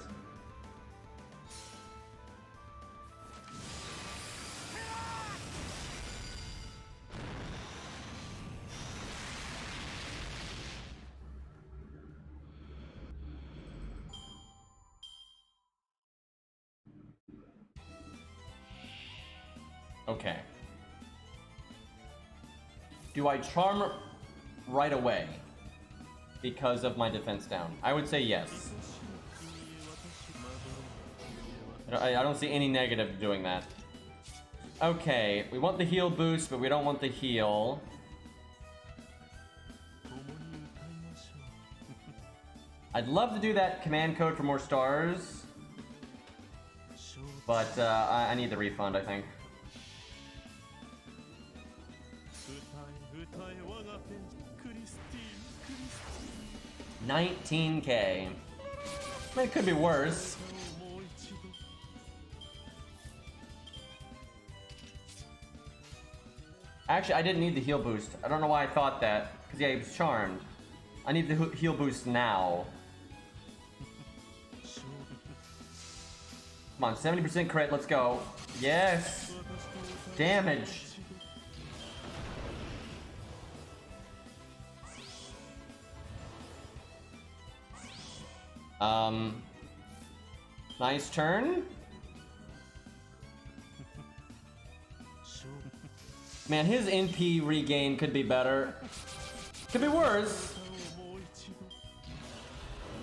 [SPEAKER 2] Okay. Do I charm right away because of my defense down? I would say yes. I don't see any negative to doing that. Okay, we want the heal boost, but we don't want the heal. I'd love to do that command code for more stars, but I need the refund, I think. 19K. I mean, it could be worse. Actually, I didn't need the heal boost. I don't know why I thought that. Because, yeah, he was charmed. I need the heal boost now. Come on, 70% crit. Let's go. Yes. Damage. Nice turn. Man, his NP regain could be better. Could be worse.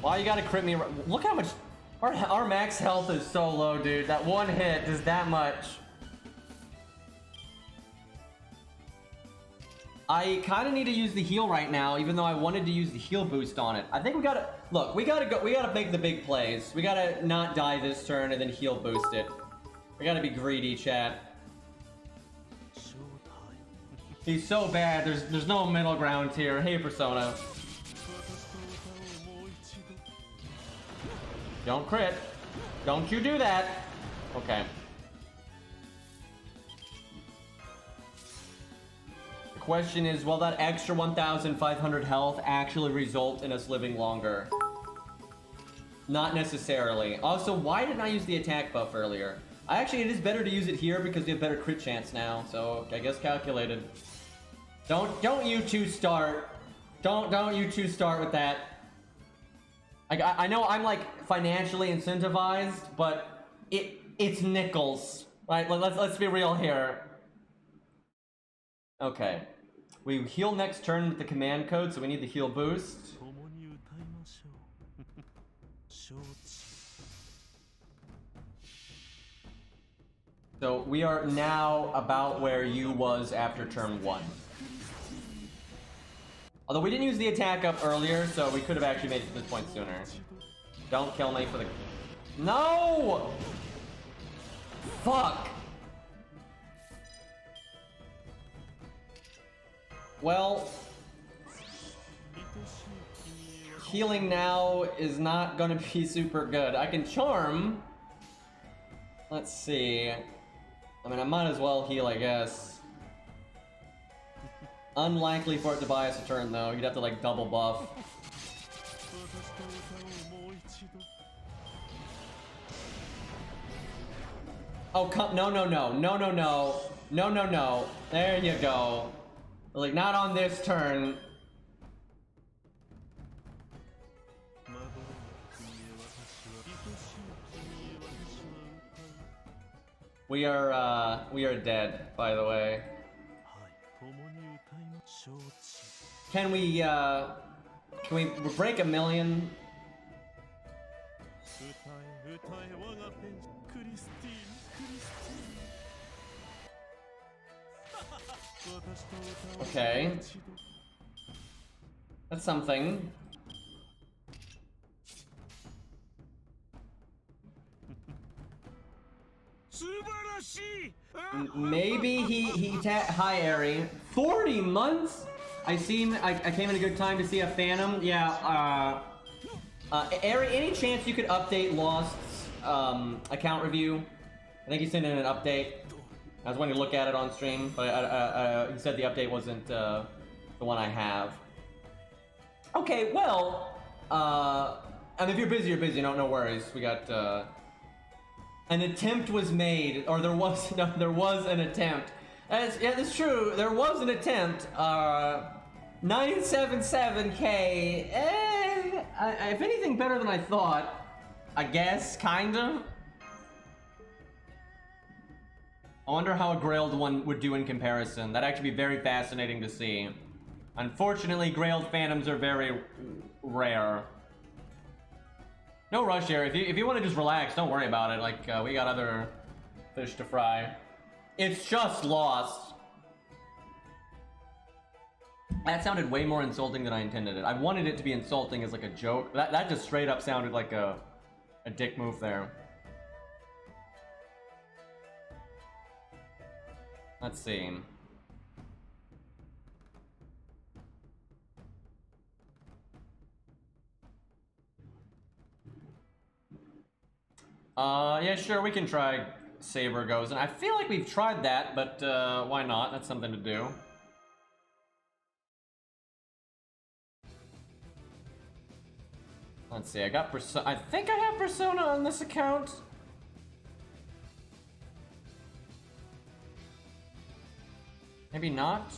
[SPEAKER 2] Why you gotta crit me? Look how much our max health is so low, dude. That one hit is that much. I kind of need to use the heal right now, even though I wanted to use the heal boost on it. I think we gotta look. We gotta make the big plays. We gotta not die this turn and then heal boost it. We gotta be greedy, chat. He's so bad. There's no middle ground here. Hey, Persona. Don't crit. Don't you do that. Okay. The question is, will that extra 1,500 health actually result in us living longer? Not necessarily. Also, why didn't I use the attack buff earlier? Actually, it is better to use it here because we have better crit chance now. So I guess calculated. Don't you two start. Don't you two start with that. I know I'm like financially incentivized, but it's nickels, right? Let's be real here. Okay, we heal next turn with the command code, so we need the heal boost. So we are now about where you was after turn 1. Although we didn't use the attack up earlier, so we could have actually made it to this point sooner. Don't kill me for the... No! Fuck! Well... healing now is not gonna be super good. I can charm. Let's see. I mean, I might as well heal, I guess. Unlikely for it to buy us a turn, though. You'd have to, like, double buff. Oh, come... No. No. There you go. Like, not on this turn. We are dead, by the way. Can we break 1 million? Okay. That's something. Maybe he hi Ari. 40 months? I came in a good time to see a Phantom. Yeah, Ari, any chance you could update Lost's account review? I think he sent in an update. I was wanting to look at it on stream, but he said the update wasn't the one I have. Okay, well, and if you're busy, you're busy. No worries. We got an attempt was made, or there was there was an attempt. Yeah, that's true. There was an attempt. 977K. If anything, better than I thought. I guess, kinda. I wonder how a Grailed one would do in comparison. That'd actually be very fascinating to see. Unfortunately, Grailed phantoms are very rare. No rush here. If you want to just relax, don't worry about it. Like, we got other fish to fry. It's just Lost. That sounded way more insulting than I intended it. I wanted it to be insulting as like a joke. That just straight up sounded like a dick move there. Let's see. Yeah, sure, we can try Saber Goes. And I feel like we've tried that, but why not? That's something to do. Let's see, I got Persona. I think I have Persona on this account. Maybe not.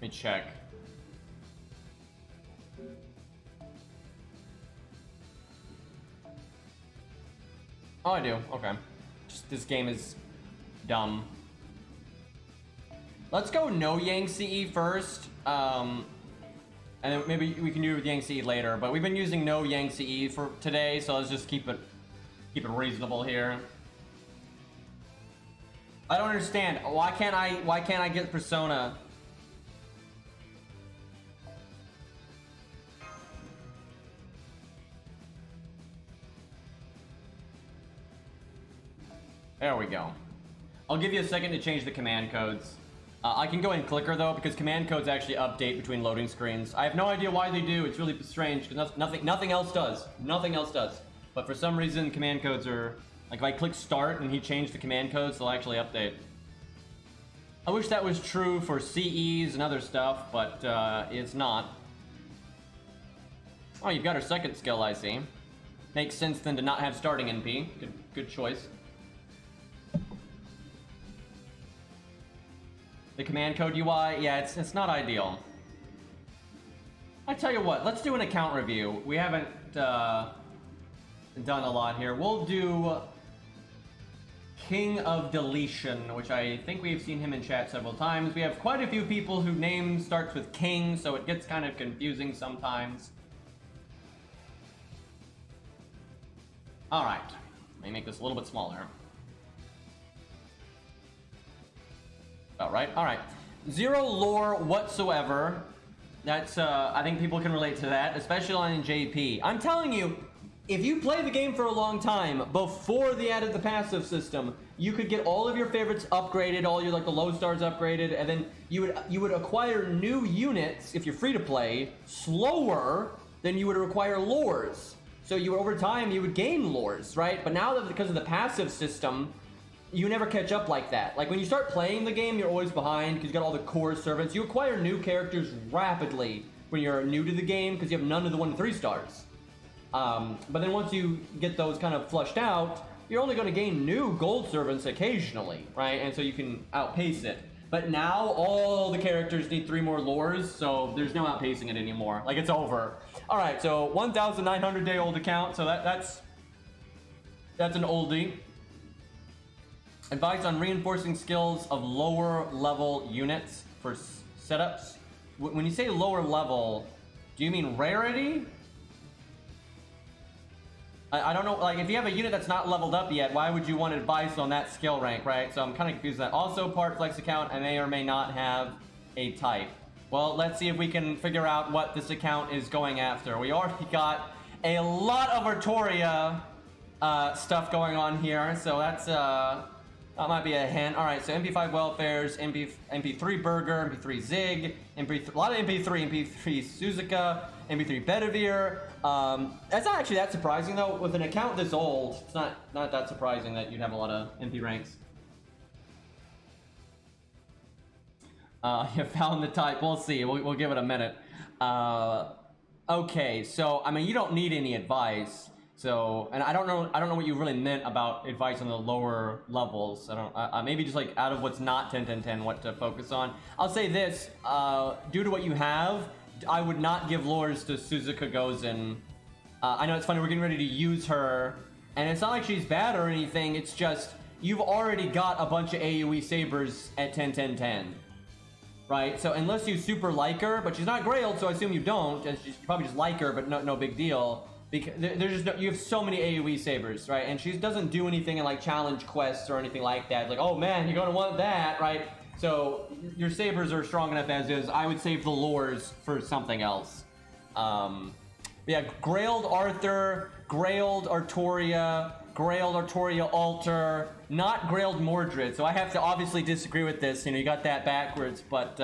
[SPEAKER 2] Let me check. Oh, I do. Okay. Just this game is dumb. Let's go no Yang CE first. And then maybe we can do it with Yang CE later. But we've been using no Yang CE for today, so let's just keep it reasonable here. I don't understand. Why can't I get Persona? There we go. I'll give you a second to change the command codes. I can go in clicker though, because command codes actually update between loading screens. I have no idea why they do. It's really strange because nothing else does. Nothing else does. But for some reason, command codes are like if I click start and he changed the command codes, they'll actually update. I wish that was true for CEs and other stuff, but it's not. Oh, you've got her second skill, I see. Makes sense then to not have starting NP. Good choice. The command code UI, yeah, it's not ideal. I tell you what, let's do an account review. We haven't done a lot here. We'll do KingOfDeletion, which I think we've seen him in chat several times. We have quite a few people whose name starts with King, so it gets kind of confusing sometimes. All right, let me make this a little bit smaller. About right. All right. Zero lore whatsoever. That's I think people can relate to that, especially on JP. I'm telling you, if you play the game for a long time before they added the passive system, you could get all of your favorites upgraded, all your like the low stars upgraded, and then you would acquire new units if you're free to play slower than you would acquire lores. So you over time you would gain lores, right? But now that because of the passive system, you never catch up like that. Like when you start playing the game, you're always behind because you got all the core servants. You acquire new characters rapidly when you're new to the game because you have none of the 1 to 3 stars. But then once you get those kind of flushed out, you're only going to gain new gold servants occasionally, right? And so you can outpace it. But now all the characters need 3 more lores, so there's no outpacing it anymore. Like it's over. All right, so 1,900 day old account. So that's an oldie. Advice on reinforcing skills of lower level units for setups. When you say lower level, do you mean rarity? I don't know, like if you have a unit that's not leveled up yet, why would you want advice on that skill rank, right? So I'm kind of confused with that. Also, part flex account, I may or may not have a type. Well, let's see if we can figure out what this account is going after. We already got a lot of Artoria stuff going on here, so that's that might be a hint. All right, so MP5 Welfares, MP3 Burger, MP3 Zig, a lot of MP3 Suzuka, MP3 Bedivere. That's not actually that surprising though. With an account this old, it's not that surprising that you'd have a lot of MP ranks. You found the type. We'll see. We'll give it a minute. Okay, so I mean, you don't need any advice. So, and I don't know what you really meant about advice on the lower levels. I don't. Maybe just like out of what's not 10, 10, 10, what to focus on. I'll say this: due to what you have, I would not give lures to Suzuka Gozen. I know it's funny. We're getting ready to use her, and it's not like she's bad or anything. It's just you've already got a bunch of AoE sabers at 10, 10, 10. Right, so unless you super like her, but she's not Grailed, so I assume you don't, and you probably just like her, but no big deal. Because there's just you have so many AoE sabers, right? And she doesn't do anything in like challenge quests or anything like that. Like, oh man, you're gonna want that, right? So your sabers are strong enough as is. I would save the lures for something else. Yeah, Grailed Arthur, Grailed Artoria, Grailed Artoria Alter, not Grailed Mordred. So I have to obviously disagree with this. You know, you got that backwards, but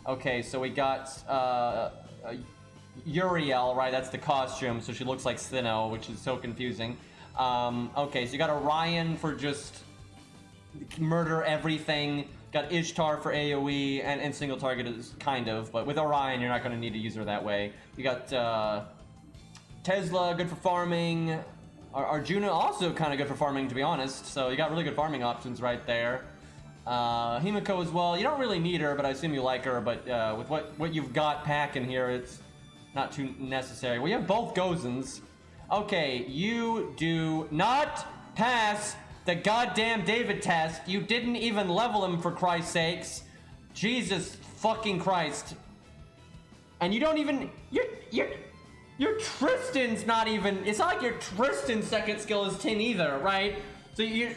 [SPEAKER 2] okay. So we got Uriel, right? That's the costume. So she looks like Sinnoh, which is so confusing. Okay, so you got Orion for just murder everything. Got Ishtar for AoE and single target is kind of, but with Orion you're not going to need to use her that way. You got Tesla, good for farming. Arjuna also kind of good for farming, to be honest. So you got really good farming options right there. Himiko as well. You don't really need her, but I assume you like her. But with what you've got packing here, it's not too necessary. Well, you have both Gozens. Okay, you do not pass the goddamn David test. You didn't even level him, for Christ's sakes. Jesus fucking Christ. And you don't even... Your Tristan's not even... It's not like your Tristan's second skill is 10 either, right? So you...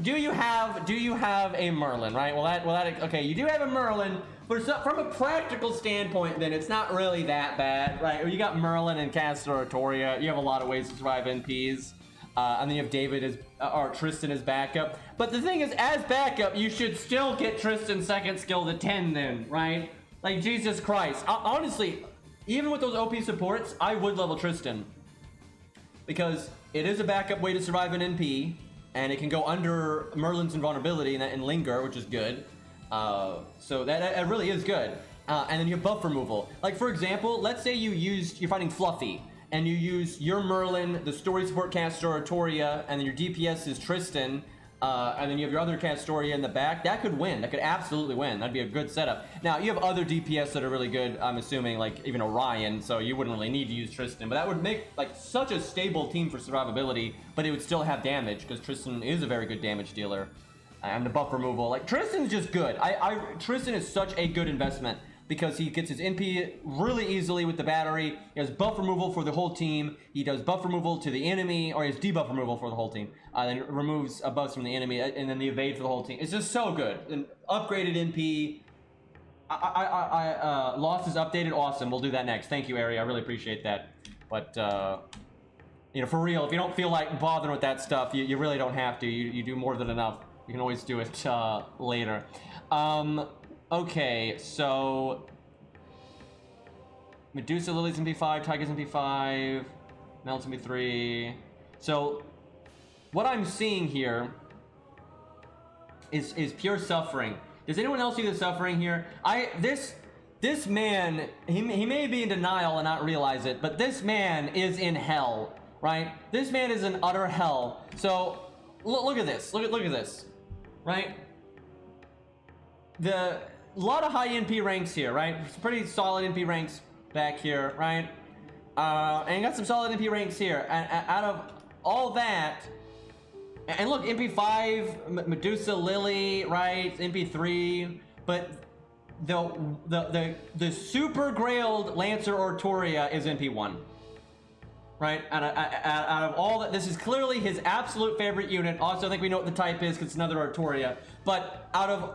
[SPEAKER 2] do you have a Merlin, right? Okay, you do have a Merlin. From a practical standpoint, then, it's not really that bad, right? You got Merlin and Castor Artoria. You have a lot of ways to survive NPs. And then you have David or Tristan as backup. But the thing is, as backup, you should still get Tristan's second skill to 10 then, right? Like, Jesus Christ. Honestly, even with those OP supports, I would level Tristan. Because it is a backup way to survive an NP, and it can go under Merlin's invulnerability and linger, which is good. So that really is good. And then you have buff removal. Like, for example, let's say you're fighting Fluffy, and you use your Merlin, the story support caster Artoria, and then your DPS is Tristan, and then you have your other Castoria in the back. That could win. That could absolutely win. That'd be a good setup. Now, you have other DPS that are really good, I'm assuming, like even Orion, so you wouldn't really need to use Tristan, but that would make like such a stable team for survivability, but it would still have damage, because Tristan is a very good damage dealer. And the buff removal. Like, Tristan's just good. Tristan is such a good investment, because he gets his NP really easily with the battery. He has buff removal for the whole team. He does buff removal to the enemy, or he has debuff removal for the whole team. Then removes buffs from the enemy, and then the evade for the whole team. It's just so good. An upgraded NP. Lost is updated. Awesome. We'll do that next. Thank you, Ari. I really appreciate that. But, you know, for real, if you don't feel like bothering with that stuff, you really don't have to. You do more than enough. You can always do it later. Okay, so Medusa Lily's MP5, Tiger's MP5, Melt's MP3. So what I'm seeing here is pure suffering. Does anyone else see the suffering here? This man, he may be in denial and not realize it, but this man is in hell, right? This man is in utter hell. So look at this. Look at this, right? A lot of high NP ranks here, right? Some pretty solid NP ranks back here, right? And you got some solid NP ranks here. And out of all that, and look, MP5, Medusa Lily, right? MP3, but the super grailed Lancer Artoria is MP1, right? Out of all that, this is clearly his absolute favorite unit. Also, I think we know what the type is because it's another Artoria. But out of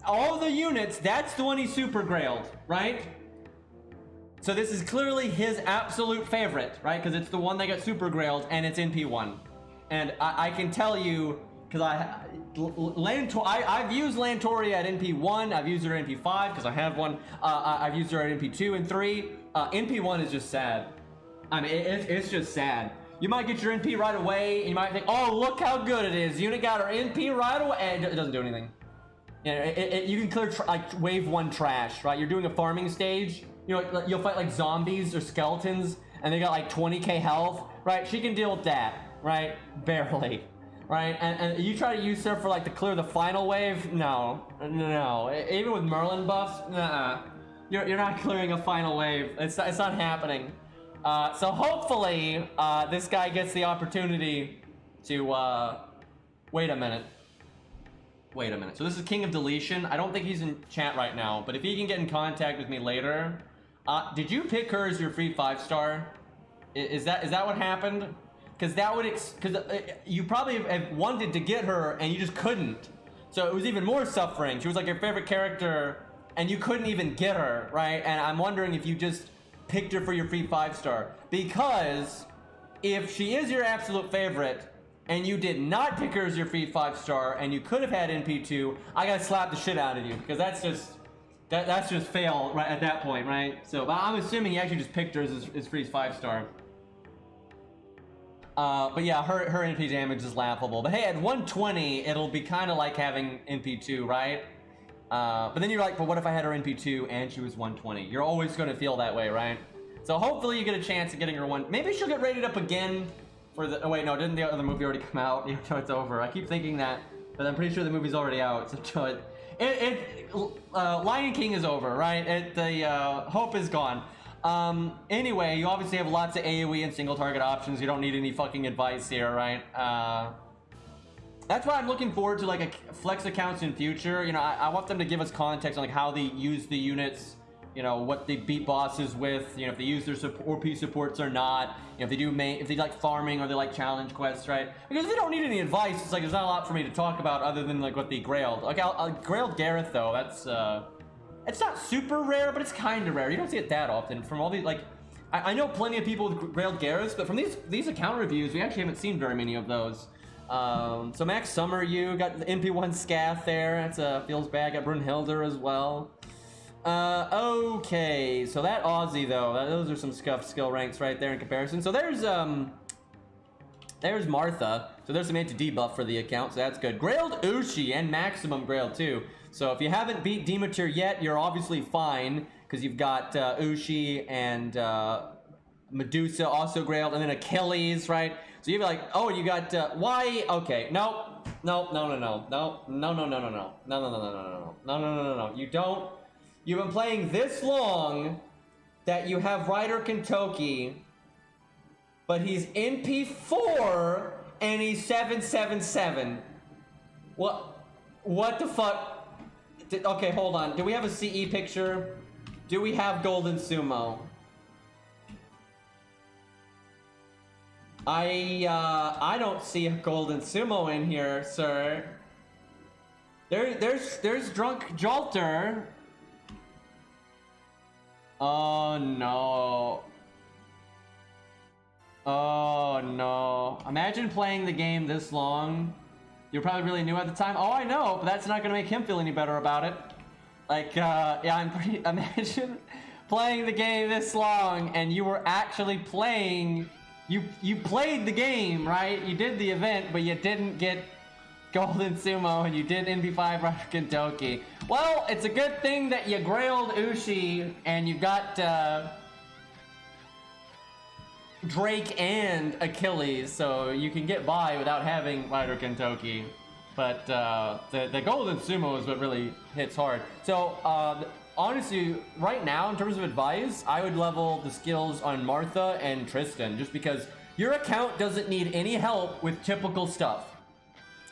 [SPEAKER 2] all the units, that's the one he's super grailed, right? So this is clearly his absolute favorite, right? Because it's the one that got super grailed and it's NP1. And I can tell you, because I've used Lantoria at NP1, I've used her at NP5 because I have one. I've used her at NP2 and 3. NP1 is just sad. I mean, it's just sad. You might get your NP right away, and you might think, oh, look how good it is. Unit got her NP right away. And it doesn't do anything. You know, you can clear like wave 1 trash, right? You're doing a farming stage. You know, you'll fight like zombies or skeletons, and they got like 20k health, right? She can deal with that, right? Barely, right? And you try to use her for like to clear the final wave? No. Even with Merlin buffs, nah. You're not clearing a final wave. It's not happening. So hopefully this guy gets the opportunity to wait a minute. So this is KingOfDeletion. I don't think he's in chat right now, but if he can get in contact with me later. Did you pick her as your free 5-star? Is that what happened? Because that would you probably have wanted to get her and you just couldn't. So it was even more suffering. She was like your favorite character and you couldn't even get her, right? And I'm wondering if you just picked her for your free 5-star. Because if she is your absolute favorite and you did not pick her as your free 5-star and you could have had NP2, I gotta slap the shit out of you, because that's just fail right at that point, right? So, but I'm assuming he actually just picked her as his free 5-star. But yeah, her NP damage is laughable. But hey, at 120, it'll be kind of like having NP2, right? But then you're like, but what if I had her NP2 and she was 120? You're always going to feel that way, right? So hopefully you get a chance of getting her one. Maybe she'll get rated up again for the. Oh wait, no, didn't the other movie already come out? So it's over. I keep thinking that, but I'm pretty sure the movie's already out. So Lion King is over, right? The hope is gone. Anyway, you obviously have lots of AoE and single target options. You don't need any fucking advice here, right? That's why I'm looking forward to like a flex accounts in future. You know, I want them to give us context on like how they use the units, you know, what they beat bosses with, you know, if they use their OP supports or not, you know, if they like farming or they like challenge quests, right? Because if they don't need any advice, it's like there's not a lot for me to talk about other than like what they grailed. Like grailed Gareth though, that's it's not super rare, but it's kind of rare. You don't see it that often from all these, like, I know plenty of people with grailed Gareths, but from these account reviews, we actually haven't seen very many of those. So Max Summer, you got the MP1 Scath there. That's feels bad. Got Brunhilde as well. Okay, so that Aussie though, those are some scuffed skill ranks right there in comparison. So there's Martha. So there's some anti-debuff for the account, so that's good. Grailed Ushi and Maximum Grail too. So if you haven't beat Demeter yet, you're obviously fine because you've got Ushi and Medusa also grailed, and then Achilles, right? So you'd be like, oh, you got why? Okay, no. You don't. You've been playing this long that you have Ryder Kentucky, but he's NP4 and he's 777. What the fuck? Okay, hold on. Do we have a CE picture? Do we have Golden Sumo? I don't see a Golden Sumo in here, sir. There's Drunk Jolter. Oh no. Oh no. Imagine playing the game this long. You're probably really new at the time. Oh, I know, but that's not gonna make him feel any better about it. Like, yeah, imagine playing the game this long and you were actually playing. You played the game, right? You did the event, but you didn't get Golden Sumo, and you did NP5 Ryder Kentucky. Well, it's a good thing that you grailed Ushi, and you got Drake and Achilles, so you can get by without having Ryder Kentucky. But the Golden Sumo is what really hits hard. So, honestly, right now, in terms of advice, I would level the skills on Martha and Tristan, just because your account doesn't need any help with typical stuff.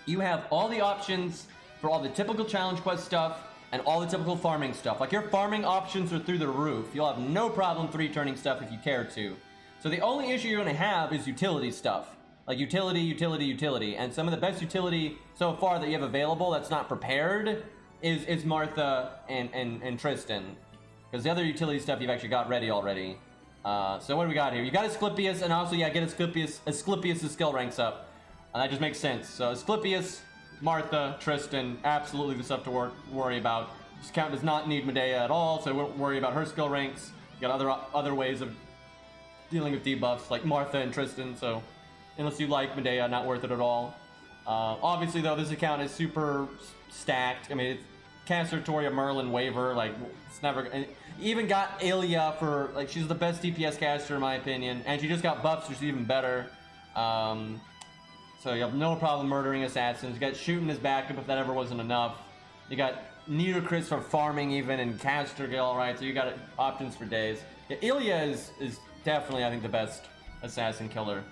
[SPEAKER 2] You have all the options for all the typical challenge quest stuff and all the typical farming stuff. Like, your farming options are through the roof. You'll have no problem 3-turning stuff if you care to. So the only issue you're going to have is utility stuff. Like utility. And some of the best utility so far that you have available that's not prepared is Martha and Tristan. Because the other utility stuff you've actually got ready already. So what do we got here? You got Asclepius, and also, yeah, get Asclepius' skill ranks up. That just makes sense. So Asclepius, Martha, Tristan, absolutely the stuff to worry about. This account does not need Medea at all, so don't worry about her skill ranks. You got other ways of dealing with debuffs, like Martha and Tristan, so unless you like Medea, not worth it at all. Obviously, though, this account is super stacked. I mean, Caster, Toria, Merlin, Waver, like, it's never... And even got Ilya for, like, she's the best DPS caster in my opinion, and she just got buffs, which is even better. So you have no problem murdering assassins. You got shooting as backup if that ever wasn't enough. You got Nitocris for farming even, and Caster Gill, right? So you got options for days. Yeah, Ilya is definitely, I think, the best assassin killer.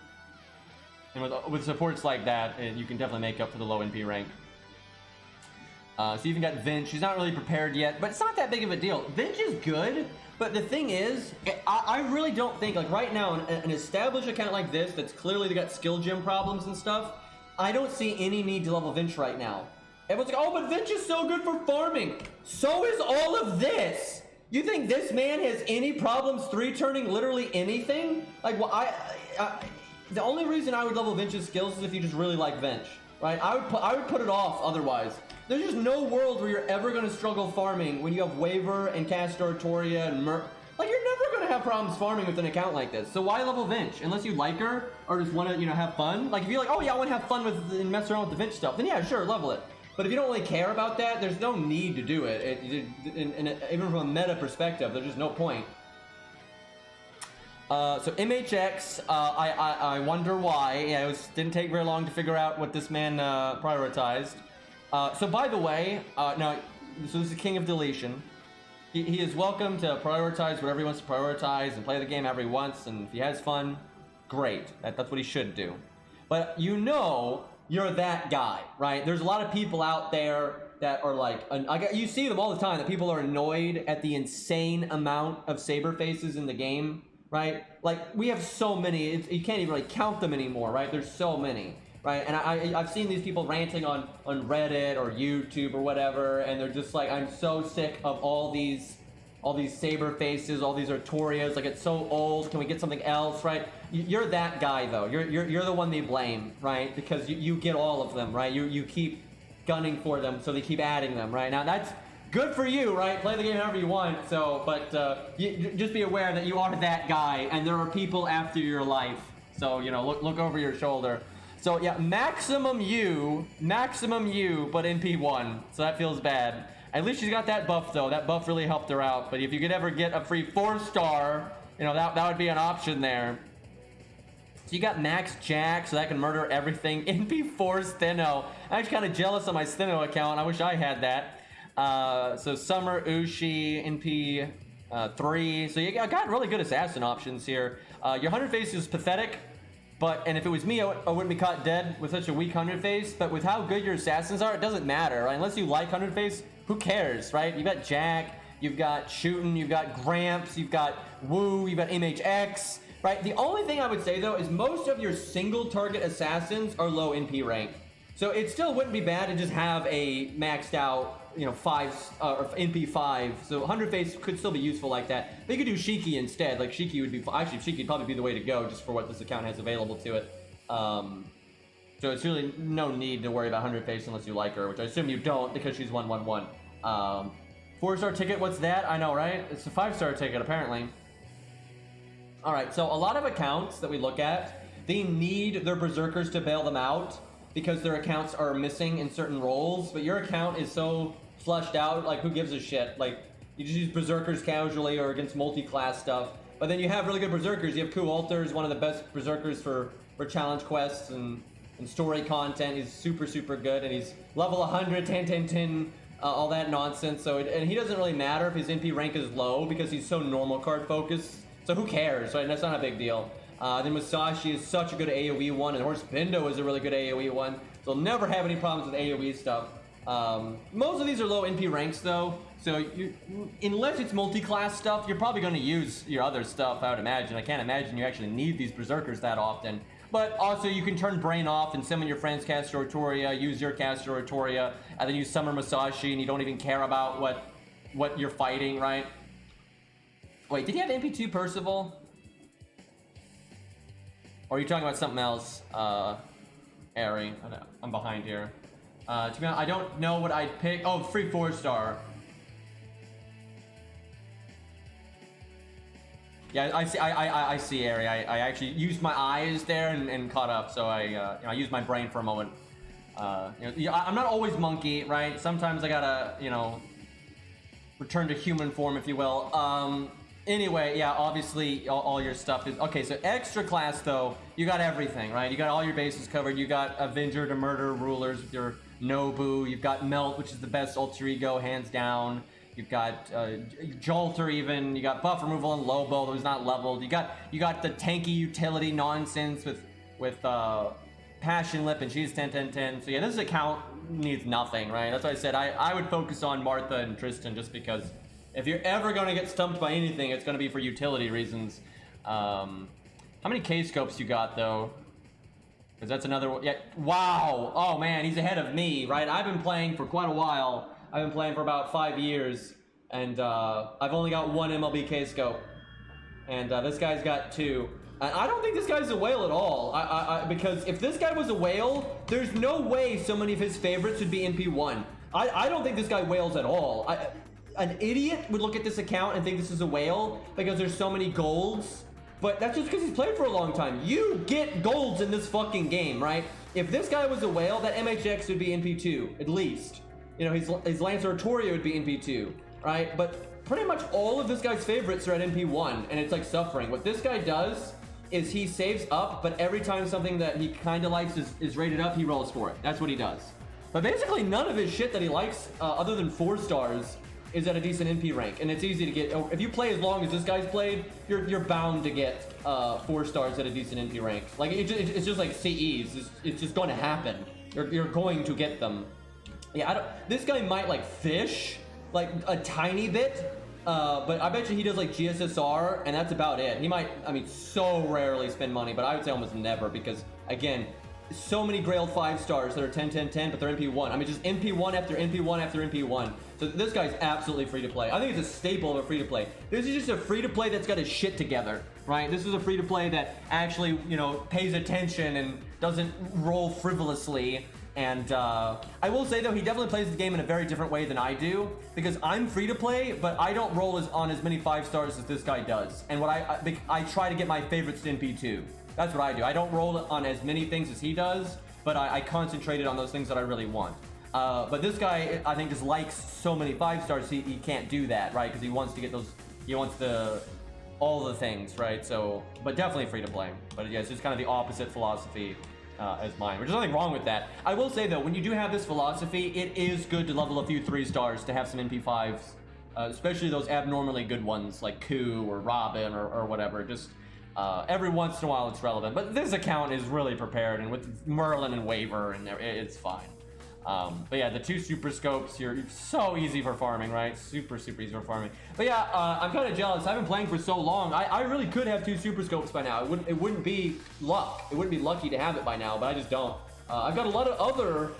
[SPEAKER 2] And with supports like that, you can definitely make up for the low NP rank. So you even got Vince. She's not really prepared yet, but it's not that big of a deal. Vince is good, but the thing is, I really don't think, like right now, an established account like this that's clearly got skill gem problems and stuff, I don't see any need to level Vince right now. Everyone's like, oh, but Vince is so good for farming. So is all of this. You think this man has any problems 3-turning literally anything? Like, well, the only reason I would level Vince's skills is if you just really like Vince, right? I would put it off otherwise. There's just no world where you're ever going to struggle farming when you have Waver and Castor, Toria, and like, you're never going to have problems farming with an account like this. So why level Vince? Unless you like her or just want to, you know, have fun. Like, if you're like, oh yeah, I want to have fun with and mess around with the Vince stuff, then yeah, sure, level it. But if you don't really care about that, there's no need to do it. Even from a meta perspective, there's just no point. So MHX, I wonder why. Yeah, didn't take very long to figure out what this man prioritized. So by the way, now, so this is KingOfDeletion. He is welcome to prioritize whatever he wants to prioritize and play the game however he wants, and if he has fun, great. That's what he should do. But you know you're that guy, right? There's a lot of people out there that are like, you see them all the time, that people are annoyed at the insane amount of saber faces in the game, right? Like, we have so many, you can't even really count them anymore, right? There's so many, right? And I've seen these people ranting on Reddit or YouTube or whatever, and they're just like, I'm so sick of all these saber faces, all these Artorias, like, it's so old, can we get something else, right? You're that guy though, you're the one they blame, right? Because you get all of them, right? You keep gunning for them, so they keep adding them, right? Now that's good for you, right? Play the game however you want, so, but just be aware that you are that guy, and there are people after your life, so, you know, look over your shoulder. So yeah, maximum U, but NP1, so that feels bad. At least she's got that buff though. That buff really helped her out. But if you could ever get a free 4-star, you know, that would be an option there. So you got Max Jack, so that can murder everything. NP4 Steno. I'm actually kind of jealous of my Steno account. I wish I had that. So Summer, Ushi, NP3. So you got really good assassin options here. Your 100 face is pathetic. And if it was me, I wouldn't be caught dead with such a weak 100 face. But with how good your assassins are, it doesn't matter, right? Unless you like 100 face, who cares, right? You've got Jack, you've got Shootin', you've got Gramps, you've got Woo, you've got MHX, right? The only thing I would say, though, is most of your single target assassins are low NP rank. So it still wouldn't be bad to just have a maxed out, you know, 5 or NP5. So 100 face could still be useful like that. They could do Shiki instead. Like, Shiki would be, actually, Shiki would probably be the way to go just for what this account has available to it. So it's really no need to worry about 100 face unless you like her, which I assume you don't because she's 111. 4-star ticket, what's that? I know, right? It's a 5-star ticket, apparently. Alright, so a lot of accounts that we look at, they need their berserkers to bail them out because their accounts are missing in certain roles, but your account is so flushed out, like, who gives a shit? Like, you just use berserkers casually or against multi-class stuff, but then you have really good berserkers. You have Ku Alter, one of the best berserkers for challenge quests and story content. He's super good, and he's level 100, 10, all that nonsense. So and he doesn't really matter if his NP rank is low because he's so normal card focused. So who cares, right? That's not a big deal. Then Musashi is such a good AoE one, and Horse Bindo is a really good AoE one. So he'll never have any problems with AoE stuff. Most of these are low NP ranks though, so unless it's multi-class stuff, you're probably going to use your other stuff, I would imagine. I can't imagine you actually need these berserkers that often. But also you can turn Brain off and summon your friend's Caster Artoria, use your Caster Artoria, and then you summon Musashi and you don't even care about what you're fighting, right? Wait, did he have NP2 Percival? Or are you talking about something else, Ari? I'm behind here. To be honest, I don't know what I'd pick. Oh, free 4-star. Yeah, I see, Ari. I actually used my eyes there and caught up, so I used my brain for a moment. I'm not always monkey, right? Sometimes I gotta, return to human form, if you will. Anyway, yeah, obviously all your stuff is okay. So extra class though, you got everything, right? You got all your bases covered. You got Avenger to murder rulers with your Nobu. You've got Melt, which is the best alter ego hands down. You've got Jolter even. You got buff removal and Lobo that was not leveled. You got the tanky utility nonsense with Passion Lip and she's 10-10-10. So yeah, this account needs nothing, right? That's why I said I would focus on Martha and Tristan just because if you're ever going to get stumped by anything, it's going to be for utility reasons. How many K-scopes you got, though? Because that's another one. Yeah, wow. Oh, man, he's ahead of me, right? I've been playing for quite a while. I've been playing for about 5 years, and I've only got one MLB K-scope. And this guy's got 2. I don't think this guy's a whale at all. Because if this guy was a whale, there's no way so many of his favorites would be NP1. I don't think this guy whales at all. An idiot would look at this account and think this is a whale because there's so many golds, but that's just because he's played for a long time. You get golds in this fucking game, right? If this guy was a whale, that MHX would be NP2 at least. His Lancer Artoria would be NP2, right? But pretty much all of this guy's favorites are at NP1, and it's like suffering. What this guy does is he saves up, but every time something that he kind of likes is rated up, he rolls for it. That's what he does. But basically none of his shit that he likes, other than 4 stars, is at a decent NP rank, and it's easy to get. If you play as long as this guy's played, you're bound to get 4 stars at a decent NP rank. Like it's just like CEs. It's just going to happen. You're going to get them. Yeah, this guy might like fish like a tiny bit, but I bet you he does like GSSR, and that's about it. He might, so rarely spend money, but I would say almost never because again, so many Grail 5 stars that are 10-10-10, but they're NP1. Just NP1 after NP1 after NP1. So this guy's absolutely free to play. I think it's a staple of a free to play. This is just a free to play that's got his shit together, right? This is a free to play that actually, pays attention and doesn't roll frivolously. And I will say though, he definitely plays the game in a very different way than I do because I'm free to play, but I don't roll on as many 5 stars as this guy does. And what I try to get my favorites to NP2. That's what I do. I don't roll on as many things as he does, but I concentrated on those things that I really want. But this guy, I think, just likes so many 5 stars, he can't do that, right? Because he wants to get those, he wants all the things, right? So, but definitely free to play. But yeah, it's just kind of the opposite philosophy as mine, which is nothing wrong with that. I will say though, when you do have this philosophy, it is good to level a few 3 stars to have some NP5s, especially those abnormally good ones like Ku or Robin or whatever. Just every once in a while it's relevant, but this account is really prepared, and with Merlin and Waver, and it's fine. But yeah, the 2 super scopes, you're so easy for farming, right? Super easy for farming. But yeah, I'm kind of jealous. I've been playing for so long. I really could have 2 super scopes by now. It wouldn't be luck. It wouldn't be lucky to have it by now, but I just don't. I've got a lot of other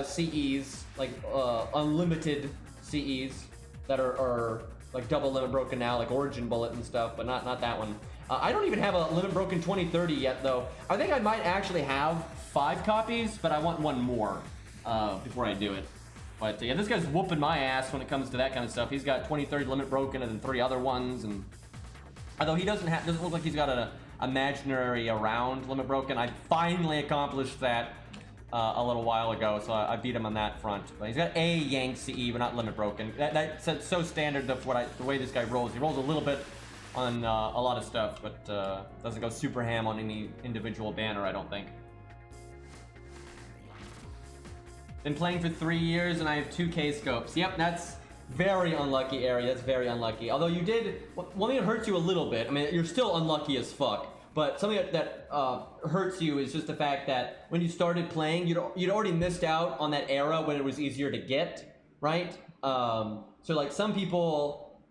[SPEAKER 2] CEs, like unlimited CEs that are like double limit broken now, like Origin Bullet and stuff, but not that one. I don't even have a limit broken 2030 yet though. I think I might actually have 5 copies, but I want 1 more before I do it. But yeah, this guy's whooping my ass when it comes to that kind of stuff. He's got 2030 limit broken and then 3 other ones, and although he doesn't look like he's got an imaginary around limit broken. I finally accomplished that a little while ago, so I beat him on that front. But he's got a Yank CE, but not limit broken. That's so standard of the way this guy rolls. He rolls a little bit on a lot of stuff, but doesn't go super ham on any individual banner, I don't think. Been playing for 3 years and I have 2 K-scopes. Yep, that's very unlucky, Ari. That's very unlucky. Although you did, one thing that hurts you a little bit, you're still unlucky as fuck, but something that hurts you is just the fact that when you started playing, you'd already missed out on that era when it was easier to get, right? So like some people,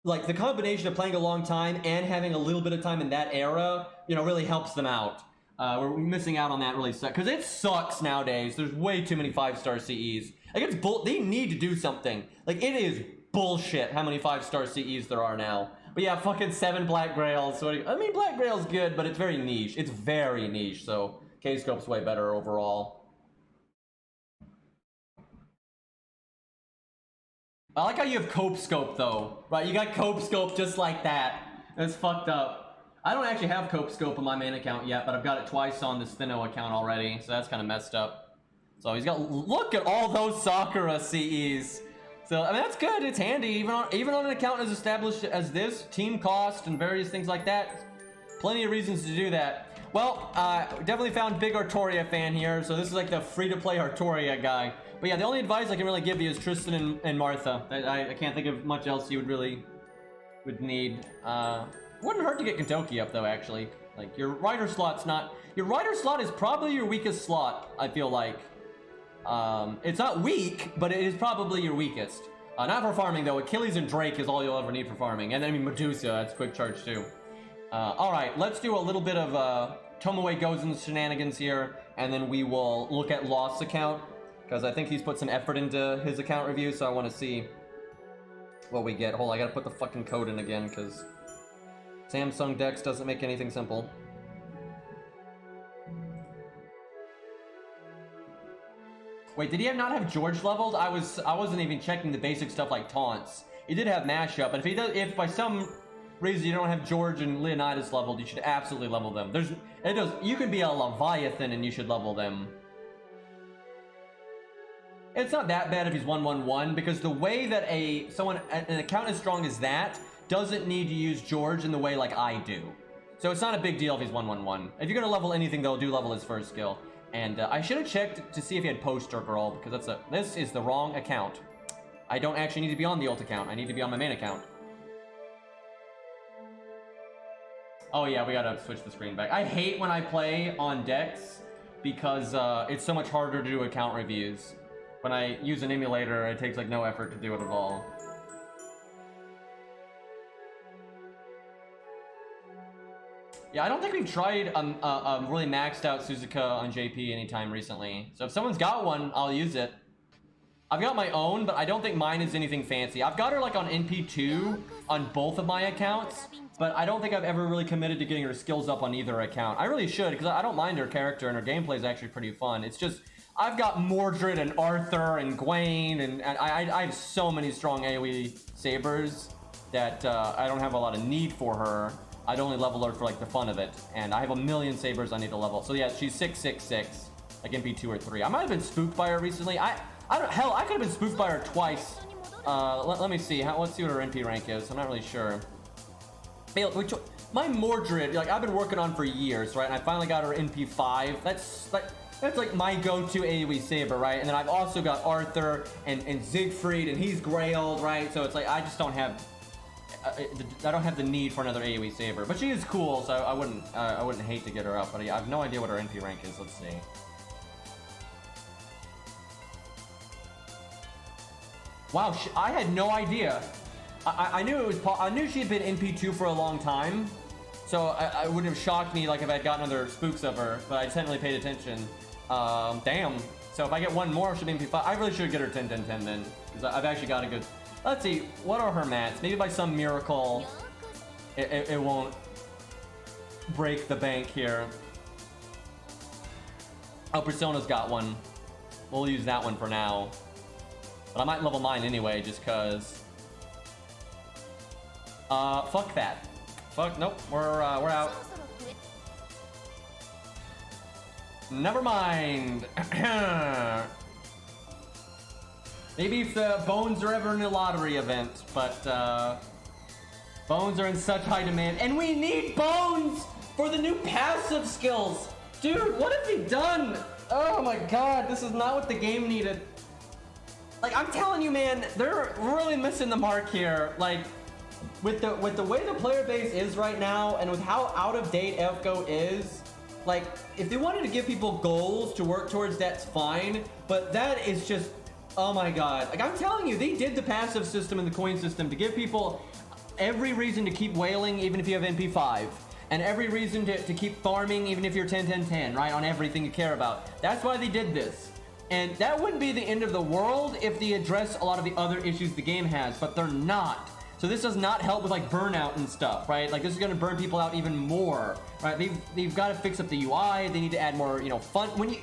[SPEAKER 2] like the combination of playing a long time and having a little bit of time in that era, really helps them out. We're missing out on that really sucks, because it sucks nowadays. There's way too many 5-star CEs. Like they need to do something. Like it is bullshit how many 5-star CEs there are now. But yeah, fucking 7 Black Grails. Black Grail's good, but it's very niche. It's very niche, so K-Scope's way better overall. I like how you have Cope Scope though, right? You got Cope Scope just like that. That's fucked up. I don't actually have Cope Scope on my main account yet, but I've got it twice on this Thinno account already, so that's kind of messed up. So he's got, look at all those Sakura CEs. So, I mean, that's good. It's handy. Even on an account as established as this, team cost and various things like that. Plenty of reasons to do that. Well, definitely found big Artoria fan here. So this is like the free-to-play Artoria guy. But yeah, the only advice I can really give you is Tristan and Martha. I can't think of much else you would need. Wouldn't hurt to get Kentucky up though, actually. Like your rider slot's not, your rider slot is probably your weakest slot, I feel like. It's not weak, but it is probably your weakest. Not for farming though. Achilles and Drake is all you'll ever need for farming. And then I mean Medusa, that's quick charge too. Alright, let's do a little bit of Tomoe Gozen's shenanigans here, and then we will look at Lost's account, because I think he's put some effort into his account review, so I want to see what we get. Hold on, I gotta put the fucking code in again, because Samsung Dex doesn't make anything simple. Wait, did he not have George leveled? I wasn't even checking the basic stuff like taunts. He did have mashup, and if by some reason you don't have George and Leonidas leveled, you should absolutely level them. You can be a Leviathan and you should level them. It's not that bad if he's 1-1-1, because the way that an account as strong as that doesn't need to use George in the way like I do. So it's not a big deal if he's 1-1-1. If you're gonna level anything though, do level his first skill. And I should have checked to see if he had Poster Girl, because this is the wrong account. I don't actually need to be on the ult account. I need to be on my main account. Oh yeah, we gotta switch the screen back. I hate when I play on Dex, because it's so much harder to do account reviews. When I use an emulator, it takes like no effort to do it at all. Yeah, I don't think we've tried really maxed out Suzuka on JP anytime recently. So if someone's got one, I'll use it. I've got my own, but I don't think mine is anything fancy. I've got her like on NP2 on both of my accounts, but I don't think I've ever really committed to getting her skills up on either account. I really should, because I don't mind her character and her gameplay is actually pretty fun. It's just, I've got Mordred and Arthur and Gwaine, and I have so many strong AoE sabers that I don't have a lot of need for her. I'd only level her for like the fun of it, and I have a million sabers I need to level. So yeah, she's 666, like MP2 or 3. I might have been spooked by her recently. Hell, I could have been spooked by her twice. Let me see. Let's see what her MP rank is. I'm not really sure. My Mordred, like I've been working on for years, right? And I finally got her MP5. That's like my go-to AoE saber, right? And then I've also got Arthur and Siegfried, and he's Grailed, right? So it's like I just don't have. I don't have the need for another AoE saber, but she is cool, so I wouldn't hate to get her up. But I have no idea what her NP rank is. Let's see. Wow, I had no idea. I knew I knew she had been NP2 for a long time, so I wouldn't have shocked me like if I'd gotten other spooks of her, but I just hadn't really paid attention. Damn. So if I get one more, she'll be NP5. I really should get her 10-10-10 then, because I've actually got a good. Let's see, what are her mats? Maybe by some miracle, it won't break the bank here. Oh, Persona's got one. We'll use that one for now. But I might level mine anyway, just cause. Fuck that. Fuck, nope, we're out. Never mind. Maybe if the bones are ever in a lottery event, but bones are in such high demand, and we need bones for the new passive skills. Dude, what have we done? Oh my god, this is not what the game needed. Like, I'm telling you, man, they're really missing the mark here. Like, with the way the player base is right now, and with how out of date FGO is, like, if they wanted to give people goals to work towards, that's fine. But that is just, oh my god. Like, I'm telling you, they did the passive system and the coin system to give people every reason to keep whaling, even if you have NP5. And every reason to keep farming, even if you're 10-10-10, right? On everything you care about. That's why they did this. And that wouldn't be the end of the world if they address a lot of the other issues the game has, but they're not. So this does not help with like burnout and stuff, right? Like this is gonna burn people out even more, right? They've got to fix up the UI. They need to add more, fun. When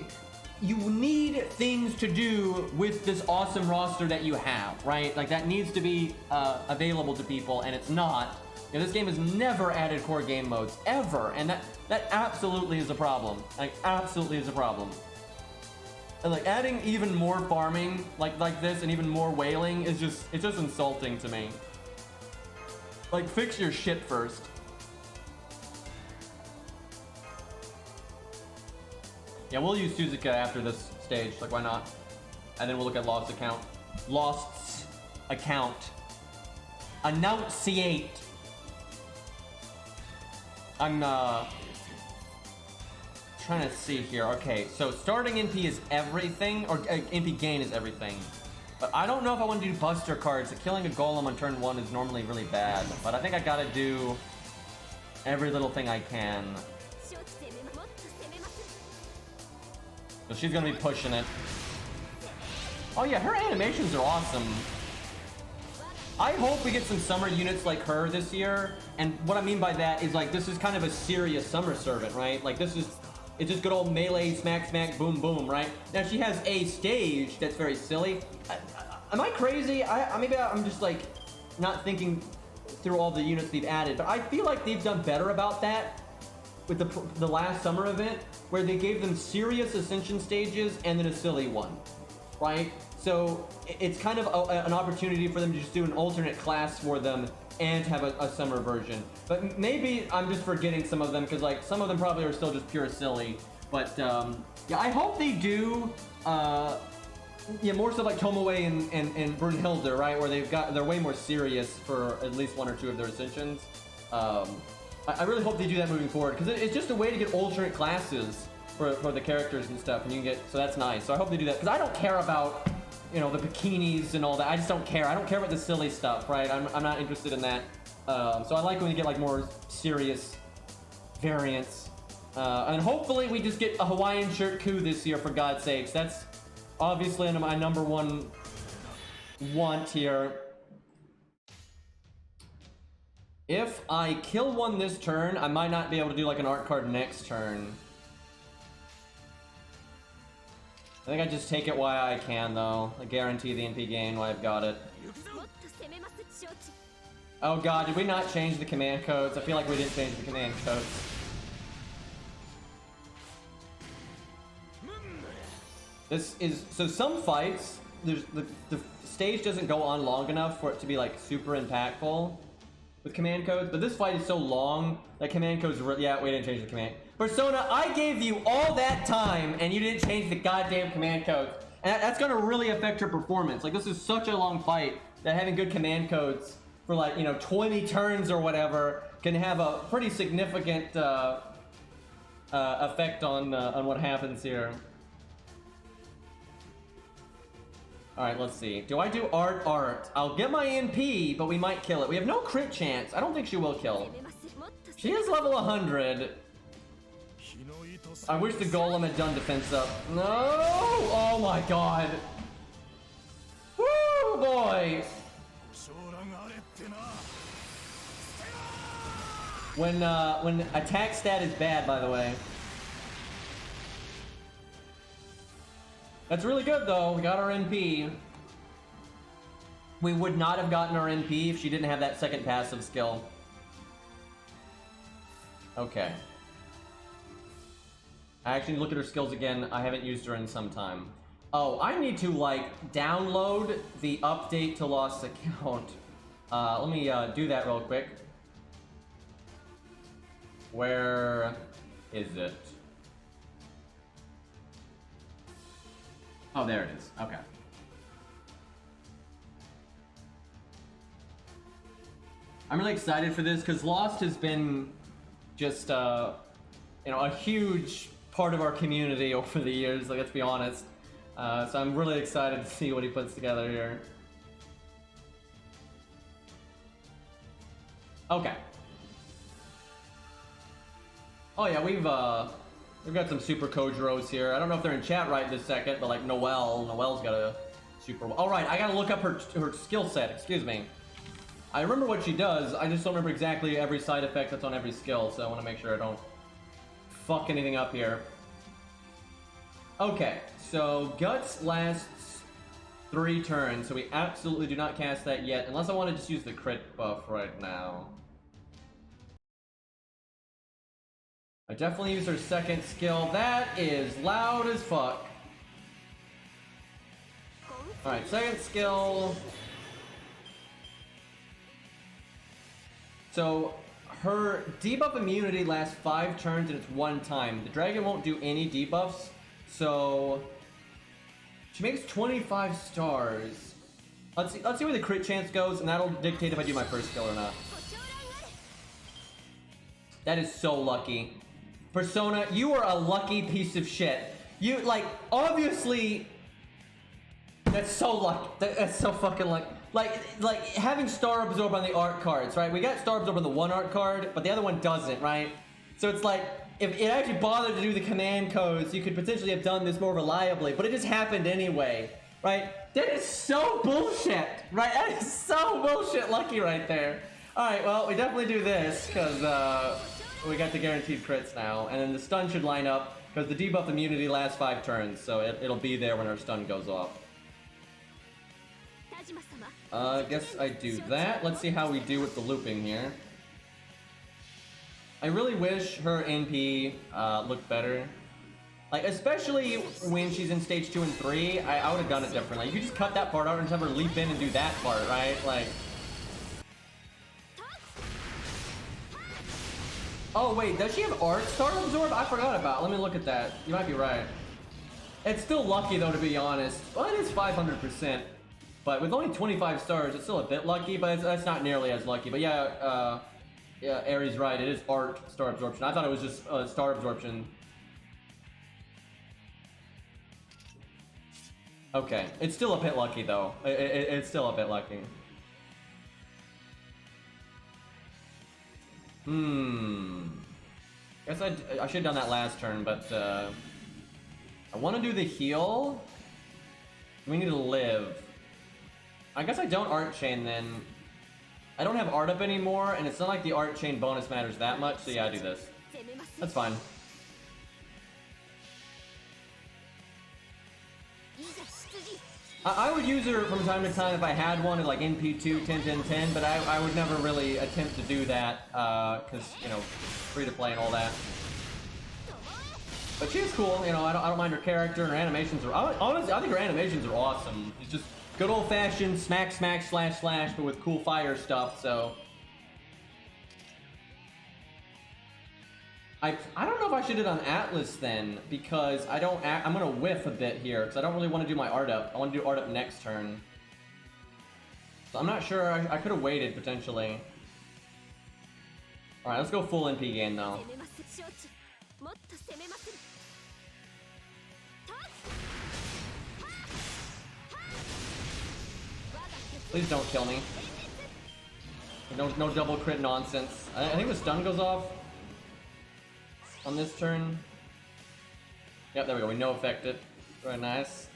[SPEAKER 2] you need things to do with this awesome roster that you have, right? Like that needs to be available to people, and it's not. This game has never added core game modes ever, and that absolutely is a problem. Like absolutely is a problem. And like adding even more farming like this and even more wailing is just, it's just insulting to me. Like, fix your shit first. Yeah, we'll use Suzuka after this stage, like why not? And then we'll look at Lost's account. Lost's account. Annunciate. I'm trying to see here. Okay, so starting NP is everything, or NP gain is everything. But I don't know if I want to do Buster cards. Killing a golem on turn 1 is normally really bad. But I think I gotta do every little thing I can. So she's gonna be pushing it. Oh yeah, her animations are awesome. I hope we get some summer units like her this year. And what I mean by that is like, this is kind of a serious summer servant, right? Like this is, it's just good old melee, smack, smack, boom, boom, right? Now she has a stage that's very silly. Am I crazy? Maybe I'm just like not thinking through all the units they've added, but I feel like they've done better about that with the last summer event, where they gave them serious ascension stages and then a silly one, right? So it's kind of an opportunity for them to just do an alternate class for them and have a summer version. But maybe I'm just forgetting some of them, because like some of them probably are still just pure silly. But yeah, I hope they do yeah, more stuff like Tomoe and Brunhilde, right, where they're way more serious for at least 1 or 2 of their ascensions. I really hope they do that moving forward, because it's just a way to get alternate classes for the characters and stuff, and you can get, so that's nice. So I hope they do that, because I don't care about, you know, the bikinis and all that. I just don't care. I don't care about the silly stuff, right? I'm not interested in that. So I like when you get like more serious variants. And hopefully we just get a Hawaiian shirt coup this year, for God's sakes. That's obviously my number one want here. If I kill one this turn, I might not be able to do like an art card next turn. I think I just take it while I can, though. I guarantee the NP gain while I've got it. Oh god, did we not change the command codes? I feel like we didn't change the command codes. This is, so some fights, there's the stage doesn't go on long enough for it to be like super impactful with command codes, but this fight is so long that command codes, yeah, we didn't change the command. Persona, I gave you all that time and you didn't change the goddamn command codes. And that's gonna really affect your performance. Like, this is such a long fight that having good command codes for like, you know, 20 turns or whatever can have a pretty significant effect on what happens here. All right, let's see. Do I do art? I'll get my NP, but we might kill it. We have no crit chance. I don't think she will kill. She is level 100. I wish the golem had done defense up. No! Oh my god. Woo, boy! When attack stat is bad, by the way. That's really good, though. We got our NP. We would not have gotten our NP if she didn't have that second passive skill. Okay. I actually look at her skills again. I haven't used her in some time. Oh, I need to, like, download the update to Lost's account. Let me do that real quick. Where is it? Oh, there it is. Okay. I'm really excited for this because Lost has been just, you know, a huge part of our community over the years. Like, let's be honest. So I'm really excited to see what he puts together here. Okay. Oh yeah, we've got some super Kojiros here. I don't know if they're in chat right this second, but like Noelle's got a super. All right, I gotta look up her skill set. Excuse me. I remember what she does. I just don't remember exactly every side effect that's on every skill. So I want to make sure I don't fuck anything up here. Okay, so Guts lasts 3 turns, so we absolutely do not cast that yet, unless I want to just use the crit buff right now. I definitely use her second skill. That is loud as fuck. Alright, second skill. So, her debuff immunity lasts 5 turns and it's 1 time. The dragon won't do any debuffs, so she makes 25 stars. Let's see where the crit chance goes, and that'll dictate if I do my first skill or not. That is so lucky. Persona, you are a lucky piece of shit. You, like, obviously, that's so lucky. That's so fucking lucky. Like having Star Absorb on the art cards, right? We got Star Absorb on the one art card, but the other one doesn't, right? So it's like, if it actually bothered to do the command codes, you could potentially have done this more reliably, but it just happened anyway, right? That is so bullshit, right? That is so bullshit lucky right there. Alright, well, we definitely do this, because we got the guaranteed crits now, and then the stun should line up, because the debuff immunity lasts 5 turns, so it'll be there when our stun goes off. I guess I do that. Let's see how we do with the looping here. I really wish her NP looked better. Like, especially when she's in stage 2 and 3, I would have done it differently. You could just cut that part out and have her leap in and do that part, right? Like... Oh wait, does she have Art Star Absorb? I forgot about it. Let me look at that. You might be right. It's still lucky though, to be honest. Well, it is 500%. But with only 25 stars, it's still a bit lucky, but that's not nearly as lucky. But yeah, yeah, Aries right. It is Art Star Absorption. I thought it was just Star Absorption. Okay, it's still a bit lucky though. It's still a bit lucky. Guess I should have done that last turn, but I want to do the heal. We need to live. I guess I don't art chain then. I don't have art up anymore, and it's not like the art chain bonus matters that much, so yeah, I do this. That's fine. I would use her from time to time if I had one at like NP2, 10, 10, 10, but I would never really attempt to do that, because, you know, free to play and all that. But she's cool, you know, I don't mind her character, and her animations are, honestly, I think her animations are awesome. It's just good old-fashioned smack, smack, slash, slash, but with cool fire stuff, so... I don't know if I should do it on Atlas then, because I'm gonna whiff a bit here, because I don't really want to do my art up. I want to do art up next turn. So I'm not sure, I could have waited, potentially. Alright, let's go full NP gain, though. Please don't kill me. No double crit nonsense. I think the stun goes off on this turn. Yep, there we go. We no affect it. Very nice.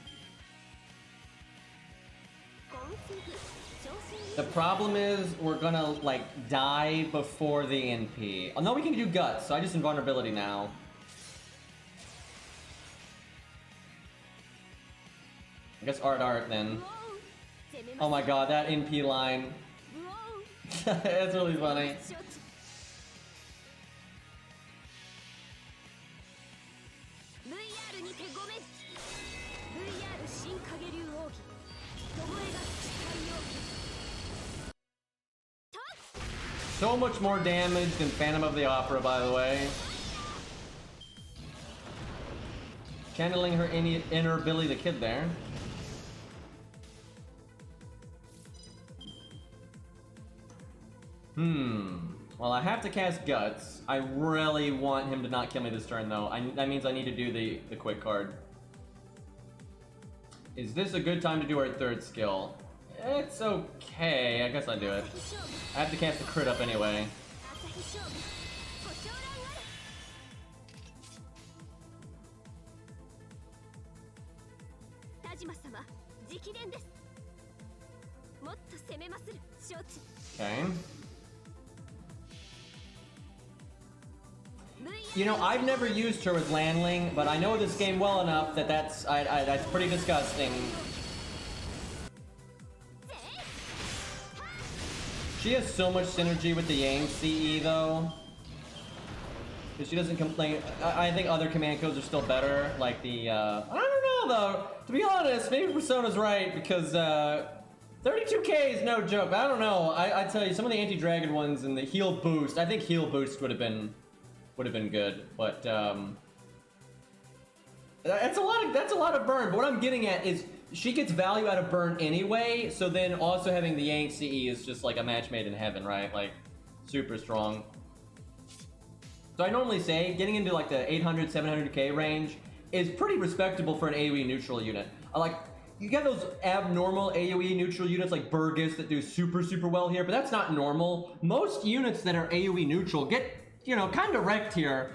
[SPEAKER 2] The problem is we're gonna like die before the NP. Oh no, we can do guts, so I just invulnerability now. I guess art then. Oh my god, that NP line. That's really funny. So much more damage than Phantom of the Opera, by the way. Channeling her inner Billy the Kid there. Well, I have to cast Guts. I really want him to not kill me this turn, though. That means I need to do the quick card. Is this a good time to do our third skill? It's okay. I guess I'll do it. I have to cast the crit up anyway. Okay. You know, I've never used her with Landling, but I know this game well enough that that's pretty disgusting. She has so much synergy with the Yang CE though. Because she doesn't complain. I think other command codes are still better, like the, I don't know though. to be honest, maybe Persona's right because 32k is no joke. I don't know. I tell you, some of the anti-dragon ones and the heal boost. I think heal boost would have been good, but that's a lot of burn. But what I'm getting at is she gets value out of burn anyway. So then also having the Yank CE is just like a match made in heaven, right? Like super strong. So I normally say getting into like the 800, 700k range is pretty respectable for an AoE neutral unit. You get those abnormal AoE neutral units like Burgess that do super well here, but that's not normal. Most units that are AoE neutral get, you know, kind of wrecked here.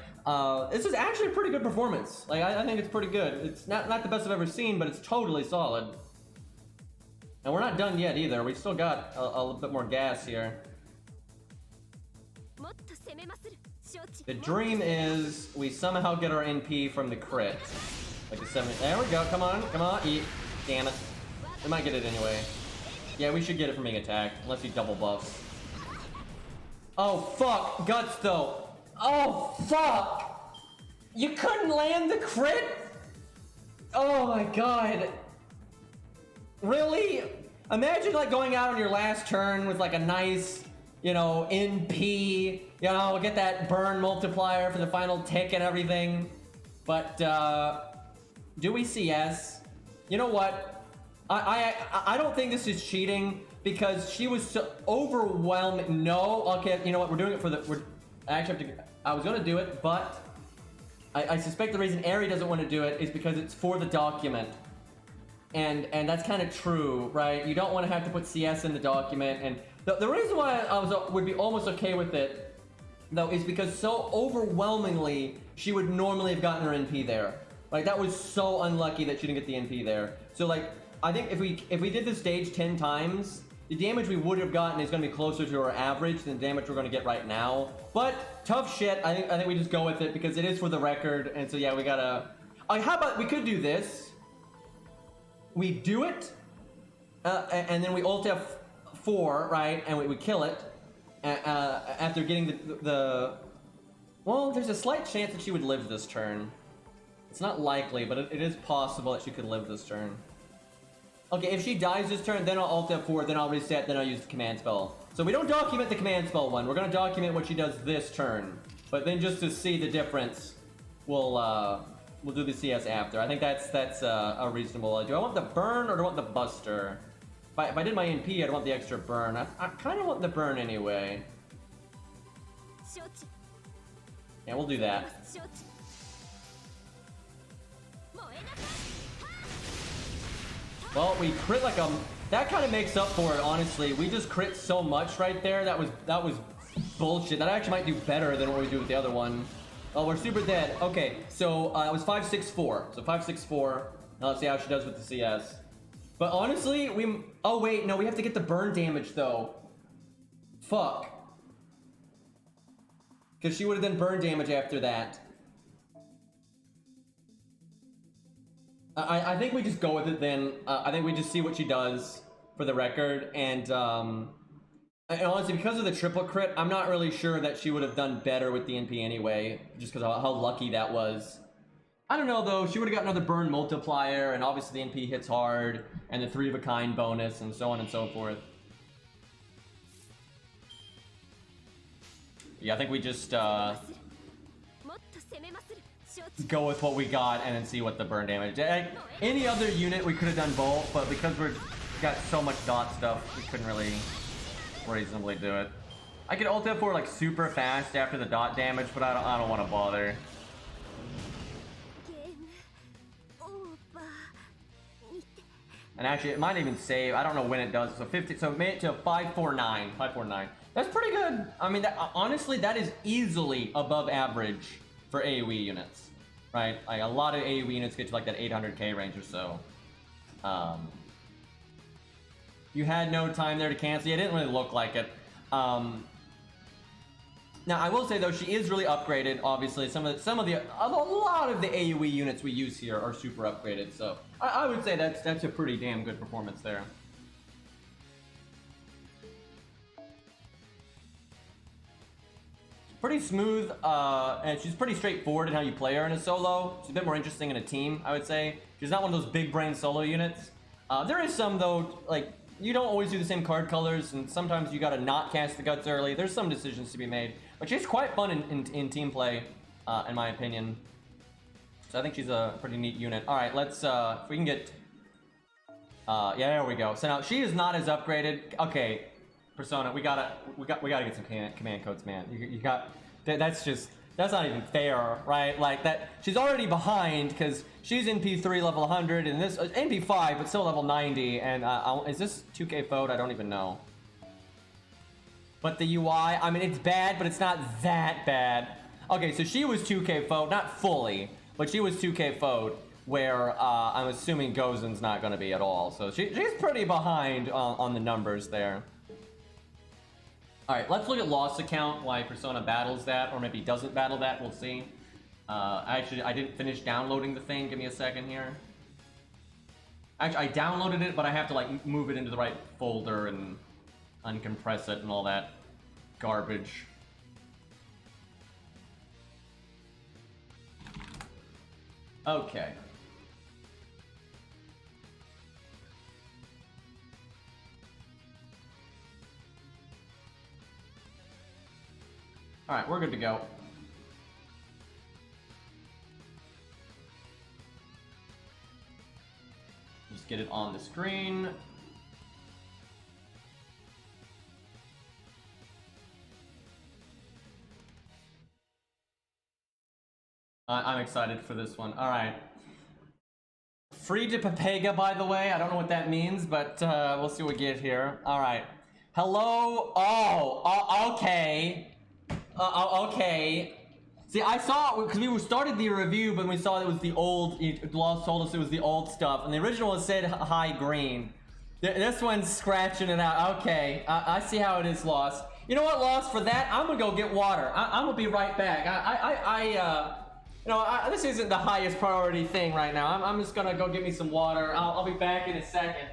[SPEAKER 2] This is actually a pretty good performance. Like, I think it's pretty good. It's not the best I've ever seen, but it's totally solid. And we're not done yet either. We still got a little bit more gas here. The dream is we somehow get our NP from the crit. Like a 7. There we go. Come on. Eat. Damn it. We might get it anyway. Yeah, we should get it from being attacked. Unless he double buffs. Oh, fuck. Guts, though. Oh, fuck. You couldn't land the crit? Oh, my God. Really? Imagine, like, going out on your last turn with, like, a nice, you know, NP. You know, get that burn multiplier for the final tick and everything. But, do we CS? You know what? I don't think this is cheating because she was so overwhelming. No, okay, you know what? We're doing it for the. I actually have to. I was gonna do it, but I suspect the reason Ari doesn't want to do it is because it's for the document, and that's kind of true, right? You don't want to have to put CS in the document, and the reason why I would be almost okay with it, though, is because so overwhelmingly she would normally have gotten her NP there. Like, that was so unlucky that she didn't get the NP there. So, like, I think if we did this stage 10 times, the damage we would have gotten is going to be closer to our average than the damage we're going to get right now. But tough shit. I think we just go with it because it is for the record. And so, yeah, we gotta. How about we could do this? We do it, and then we ult F4, right? And we kill it after getting the. Well, there's a slight chance that she would live this turn. It's not likely, but it is possible that she could live this turn. Okay, if she dies this turn, then I'll alt F4, then I'll reset, then I'll use the command spell. So we don't document the command spell one. We're going to document what she does this turn. But then just to see the difference, we'll do the CS after. I think that's a reasonable. Do I want the burn or do I want the buster? If I did my NP, I'd want the extra burn. I kind of want the burn anyway. Yeah, we'll do that. Well, we crit like that kind of makes up for it, honestly. We just crit so much right there. That was bullshit. That actually might do better than what we do with the other one. Oh, we're super dead. Okay, so it was 564. So 564. Now let's see how she does with the CS. But honestly, oh wait, no, we have to get the burn damage though. Fuck. Because she would have done burn damage after that. I think we just go with it then. I think we just see what she does for the record. And honestly, because of the triple crit, I'm not really sure that she would have done better with the NP anyway, just because of how lucky that was. I don't know though, she would have got another burn multiplier, and obviously the NP hits hard, and the 3 of a kind bonus, and so on and so forth. Yeah, I think we just go with what we got and then see what the burn damage. Any other unit we could have done both, but because we've got so much dot stuff, we couldn't really reasonably do it. I could ult F4 like super fast after the dot damage, but I don't want to bother. And actually, it might even save. I don't know when it does. So 50. So made it to 549. 549. That's pretty good. I mean, honestly, that is easily above average for AoE units, right? Like a lot of AoE units get to like that 800k range or so. You had no time there to cancel. Yeah, it didn't really look like it. Now I will say though, she is really upgraded. Obviously, a lot of the AoE units we use here are super upgraded. So I would say that's a pretty damn good performance there. Pretty smooth, and she's pretty straightforward in how you play her in a solo. She's a bit more interesting in a team, I would say. She's not one of those big brain solo units. There is some though, like you don't always do the same card colors, and sometimes you gotta not cast the guts early. There's some decisions to be made, but she's quite fun in team play, in my opinion. So I think she's a pretty neat unit. All right, let's if we can get. Yeah, there we go. So now she is not as upgraded. Okay, Persona, we gotta get some command codes, man. You got that's not even fair, right? Like that, she's already behind because she's NP3 level 100 and this NP5, but still level 90. And is this 2K Fode? I don't even know. But the UI, I mean, it's bad, but it's not that bad. Okay, so she was 2K Fode, not fully, but she was 2K Fode, where I'm assuming Gozen's not going to be at all. So she's pretty behind on the numbers there. All right, let's look at Lost account, why Persona battles that, or maybe doesn't battle that, we'll see. Actually, I didn't finish downloading the thing, give me a second here. Actually, I downloaded it, but I have to like move it into the right folder and uncompress it and all that garbage. Okay. All right, we're good to go. Just get it on the screen. I'm excited for this one. All right. Free to Pepega, by the way. I don't know what that means, but we'll see what we get here. All right. Hello. Oh, okay. Okay. See, I saw, because we started the review, but we saw it was the old, Lost told us it was the old stuff, and the original said high green. This one's scratching it out. Okay, I see how it is, Lost. You know what, Lost, for that, I'm gonna go get water. I'm gonna be right back. This isn't the highest priority thing right now. I'm just gonna go get me some water. I'll be back in a second.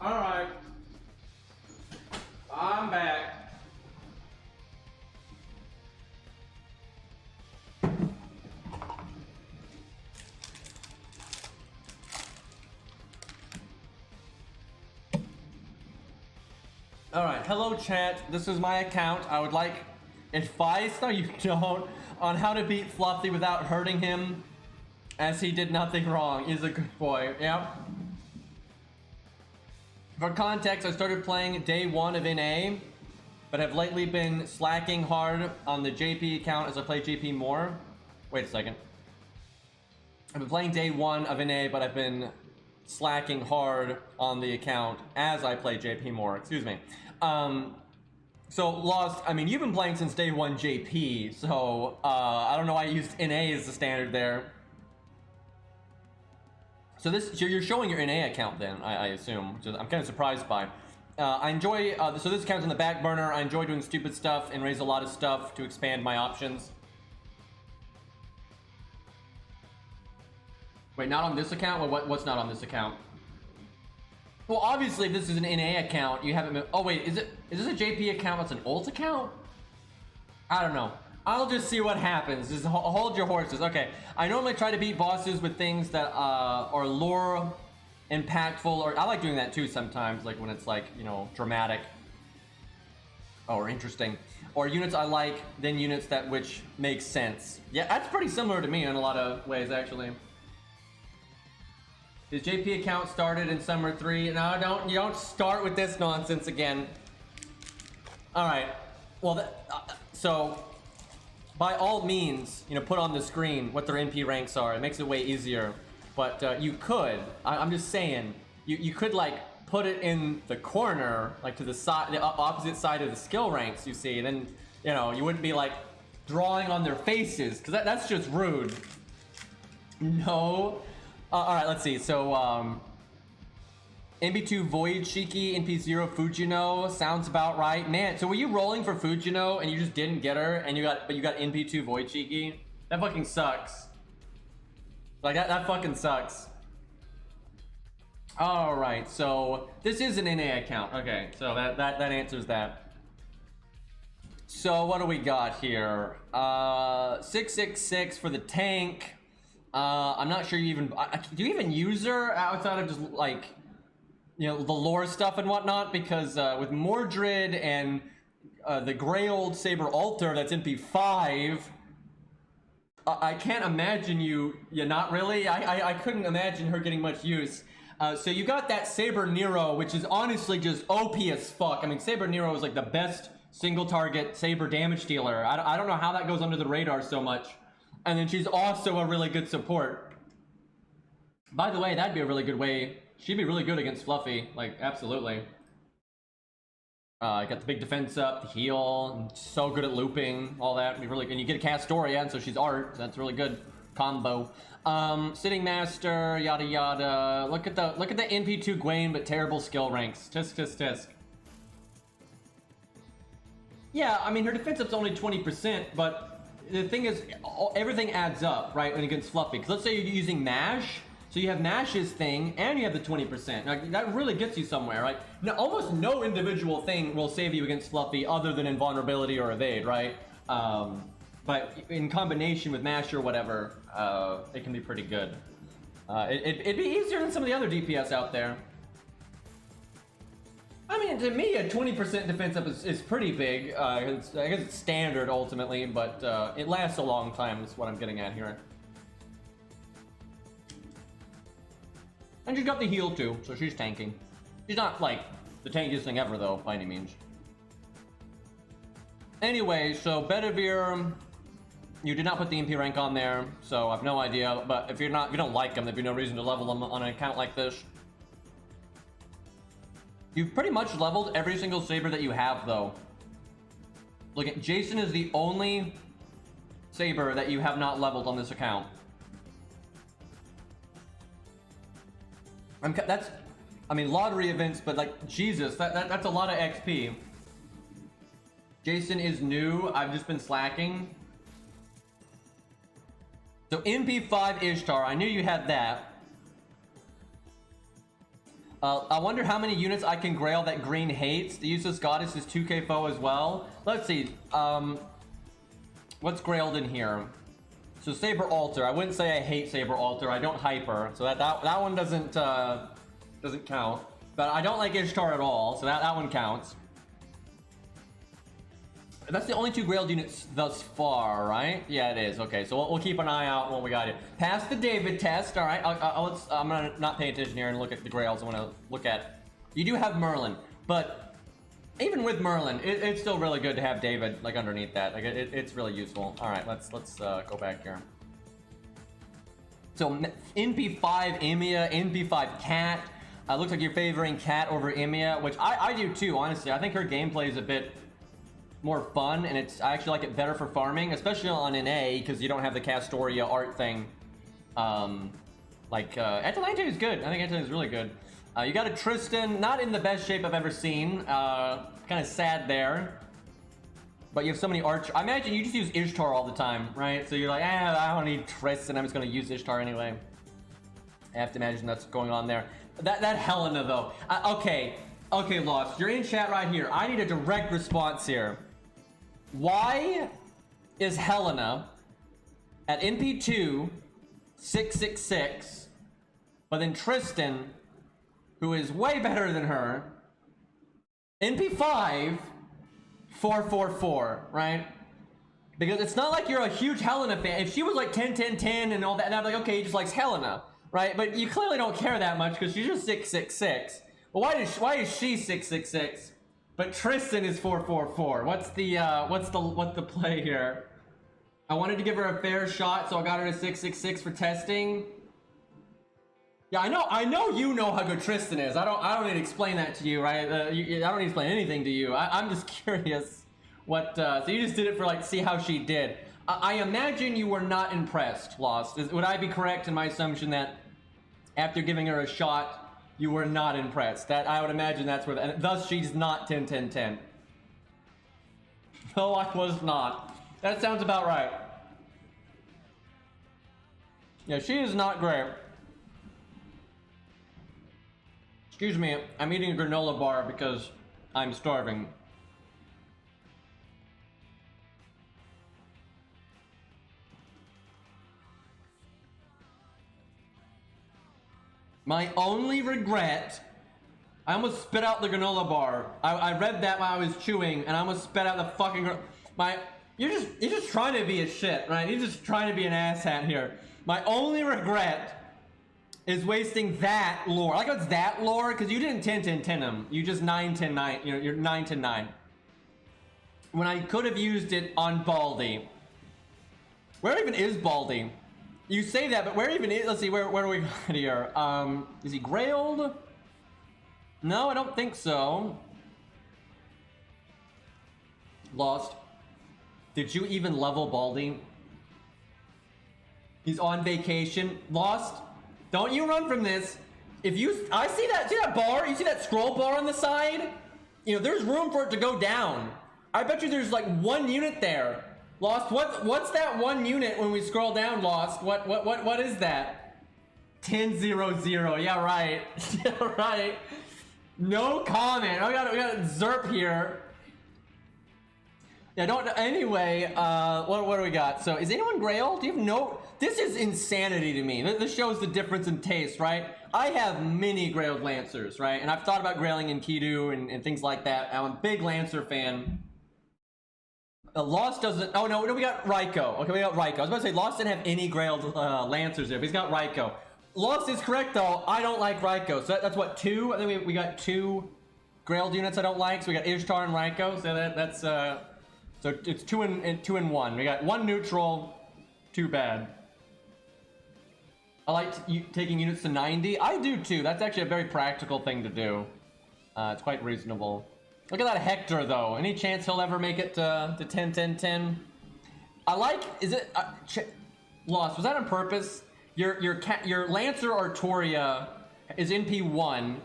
[SPEAKER 2] All right, I'm back. All right, hello chat. This is my account. I would like advice, no you don't, on how to beat Fluffy without hurting him, as he did nothing wrong. He's a good boy. Yep. For context, I started playing day 1 of NA, but have lately been slacking hard on the JP account as I play JP more. Wait a second. I've been playing day 1 of NA, but I've been slacking hard on the account as I play JP more. Excuse me. So Lost, I mean, you've been playing since day 1 JP, so I don't know why you used NA as the standard there. So you're showing your NA account then, I assume, which I'm kind of surprised by. I enjoy, so this account's on the back burner. I enjoy doing stupid stuff and raise a lot of stuff to expand my options. Wait, not on this account? Well, what's not on this account? Well, obviously, if this is an NA account, you haven't been... Oh, wait, is this a JP account that's an ult account? I don't know. I'll just see what happens. Just hold your horses. Okay, I normally try to beat bosses with things that are lore impactful, or I like doing that too sometimes, like when it's like, you know, dramatic or interesting. Or units I like, then units that which make sense. Yeah, that's pretty similar to me in a lot of ways, actually. His JP account started in Summer 3. No, you don't start with this nonsense again. Alright. Well, so, by all means, you know, put on the screen what their NP ranks are. It makes it way easier. But you could, I'm just saying, you could, like, put it in the corner, like to the side, the opposite side of the skill ranks, you see. And then, you know, you wouldn't be, like, drawing on their faces, because that's just rude. No. Alright, let's see. So, NP2 Void Shiki, NP0 Fujino, sounds about right. Man, so were you rolling for Fujino and you just didn't get her, and you got NP2 Void Shiki? That fucking sucks. Like, that fucking sucks. Alright, so this is an NA account. Okay, so that answers that. So what do we got here? 666 for the tank. I'm not sure you even... do you even use her outside of just, like, you know, the lore stuff and whatnot? Because with Mordred and the Grail Saber Altar that's NP5... I can't imagine you not really. I couldn't imagine her getting much use. So you got that Saber Nero, which is honestly just OP as fuck. I mean, Saber Nero is like the best single target Saber damage dealer. I don't know how that goes under the radar so much. And then she's also a really good support. By the way, that'd be a really good way. She'd be really good against Fluffy, like, absolutely. Got the big defense up, the heal, and so good at looping, all that. Be really good. And you get a Castoria, and so she's art. So that's a really good combo. Sitting Master, yada yada. Look at the NP2 Gwaine, but terrible skill ranks. Tisk. Yeah, I mean her defense up's only 20%, but the thing is, everything adds up, right? When against Fluffy, because let's say you're using Mash. So you have Mash's thing, and you have the 20%. Now, that really gets you somewhere, right? Now, almost no individual thing will save you against Fluffy other than invulnerability or evade, right? But in combination with Mash or whatever, it can be pretty good. It'd be easier than some of the other DPS out there. I mean, to me, a 20% defense up is pretty big. I guess it's standard, ultimately, but it lasts a long time is what I'm getting at here. And she's got the heal too, so she's tanking. She's not like the tankiest thing ever though, by any means. Anyway, so Bedivere, you did not put the MP rank on there, so I have no idea. But if you don't like them, there'd be no reason to level them on an account like this. You've pretty much leveled every single Saber that you have though. Look at Jason is the only Saber that you have not leveled on this account. I mean, lottery events, but like, Jesus, that's a lot of XP. Jason is new. I've just been slacking. So NP5 Ishtar, I knew you had that. I wonder how many units I can grail that green hates. The useless goddess is 2k foe as well. Let's see. What's grailed in here? So Saber Altar, I wouldn't say I hate Saber Altar. I don't hyper, so that one doesn't count. But I don't like Ishtar at all, so that one counts. That's the only two grailed units thus far, right? Yeah, it is. Okay, so we'll keep an eye out on what we got here. Pass the David test. All right, I'm gonna not pay attention here and look at the grails. I want to look at. You do have Merlin, but even with Merlin, it's still really good to have David like underneath that. Like it's really useful. All right, let's go back here. So NP5 Emiya, NP5 Cat. Looks like you're favoring Cat over Emiya, which I do too. Honestly, I think her gameplay is a bit more fun, and I actually like it better for farming, especially on NA because you don't have the Castoria art thing. Atalanta is good. I think Atalanta is really good. You got a Tristan, not in the best shape I've ever seen. Kind of sad there. But you have so many archers. I imagine you just use Ishtar all the time, right? So you're like, I don't need Tristan. I'm just going to use Ishtar anyway. I have to imagine that's going on there. That Helena though. Okay, Lost. You're in chat right here. I need a direct response here. Why is Helena at NP2 666, but then Tristan, who is way better than her, NP5 444, right? Because it's not like you're a huge Helena fan. If she was like 10 10 10 and all that, and I'm like, okay, he just likes Helena, right? But you clearly don't care that much because she's just 666. But why is she 666? But Tristan is 444. What's the play here? I wanted to give her a fair shot, so I got her to 666 for testing. Yeah, I know you know how good Tristan is. I don't need to explain that to you, right? I don't need to explain anything to you. I'm just curious what. So you just did it for like see how she did. I imagine you were not impressed, Lost. Would I be correct in my assumption that after giving her a shot, you were not impressed? That I would imagine that's where. And thus, she's not 10 10 10. No, I was not. That sounds about right. Yeah, she is not great. Excuse me, I'm eating a granola bar because I'm starving. My only regret, I almost spit out the granola bar. I read that while I was chewing, and I almost spit out the fucking you're just trying to be a shit, right? You're just trying to be an asshat here. My only regret is wasting that lore. I like how it's that lore because you didn't 10 10 10 him. You just 9 10 9. You know, you're 9 10 9. When I could have used it on Baldy. Where even is Baldy? You say that, but where even is? Let's see. Where do we got here? Is he grailed? No, I don't think so. Lost. Did you even level Baldy? He's on vacation. Lost. Don't you run from this. I see that bar, you see that scroll bar on the side? You know, there's room for it to go down. I bet you there's like one unit there. Lost, what's that one unit when we scroll down, Lost? What is that? 10-0-0, yeah right. Yeah right. No comment. We got Zerp here. Yeah, anyway, what do we got? So, is anyone Grail? Do you have no... This is insanity to me. This shows the difference in taste, right? I have many Grailed Lancers, right? And I've thought about grailing in Kidu and things like that. I'm a big Lancer fan. Lost doesn't... Oh, no, we got Raiko. Okay, we got Raiko. I was about to say, Lost didn't have any Grailed Lancers there, but he's got Raiko. Lost is correct, though. I don't like Raiko. So that's what, 2? I think we got 2 Grailed units I don't like. So we got Ishtar and Raiko. So that's... So it's 2 and 1. We got 1 neutral, 2 bad. I like taking units to 90. I do too. That's actually a very practical thing to do. It's quite reasonable. Look at that Hector though. Any chance he'll ever make it to 10 10 10? I like. Is it Lost? Was that on purpose? Your Lancer Artoria is NP1,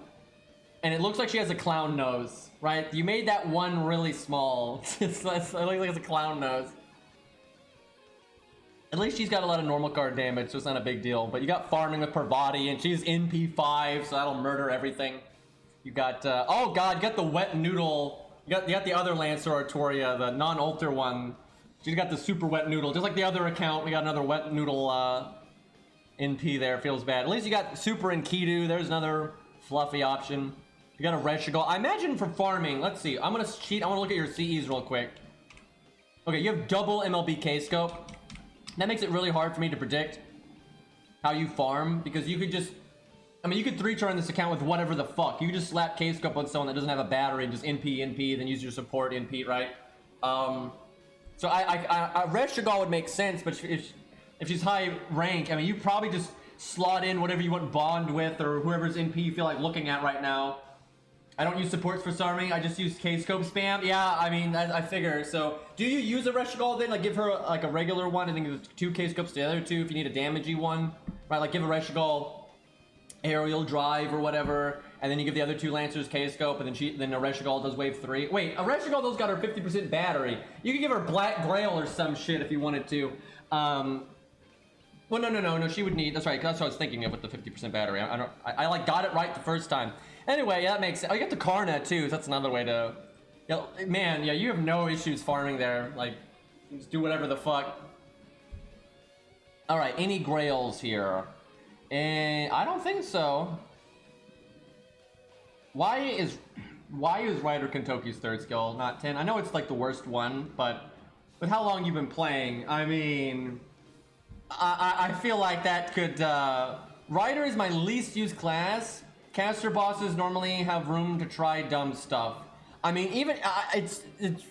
[SPEAKER 2] and it looks like she has a clown nose. Right? You made that one really small. It looks like it's a clown nose. At least she's got a lot of normal card damage, so it's not a big deal. But you got farming with Parvati, and she's NP5, so that'll murder everything. You got, oh god, you got the wet noodle. You got the other Lancer Artoria, the non-alter one. She's got the super wet noodle. Just like the other account, we got another wet noodle NP there. Feels bad. At least you got super and Kidu. There's another fluffy option. You got a Reshigal. I imagine for farming, let's see. I'm gonna cheat. I wanna look at your CEs real quick. Okay, you have double MLB K-scope. That makes it really hard for me to predict how you farm, because you could just, I mean, you could 3-turn this account with whatever the fuck. You could just slap K-scope on someone that doesn't have a battery and just NP, then use your support NP, right? So I Reshigal would make sense, but if she's high rank, I mean, you probably just slot in whatever you want bond with or whoever's NP you feel like looking at right now. I don't use supports for farming. I just use K-scope spam. Yeah, I mean, I figure. So, do you use a Reshigal then? Like, give her like a regular one and then give 2 K-scopes to the other 2 if you need a damagey one, right? Like, give a Reshigal aerial drive or whatever, and then you give the other 2 Lancers K-scope, and then a Reshigal does wave 3. Wait, a Reshigal though got her 50% battery. You could give her Black Grail or some shit if you wanted to. Well, no. She would need. That's right. That's what I was thinking of with the 50% battery. I like got it right the first time. Anyway, yeah, that makes sense. Oh, you got the Karna too. So that's another way to. Man, yeah, you have no issues farming there. Like, just do whatever the fuck. All right, any grails here? And I don't think so. Why is Ryder Kentoki's third skill not 10? I know it's like the worst one, but with how long you've been playing, I mean, I feel like that could. Ryder is my least used class. Caster bosses normally have room to try dumb stuff. I mean, even it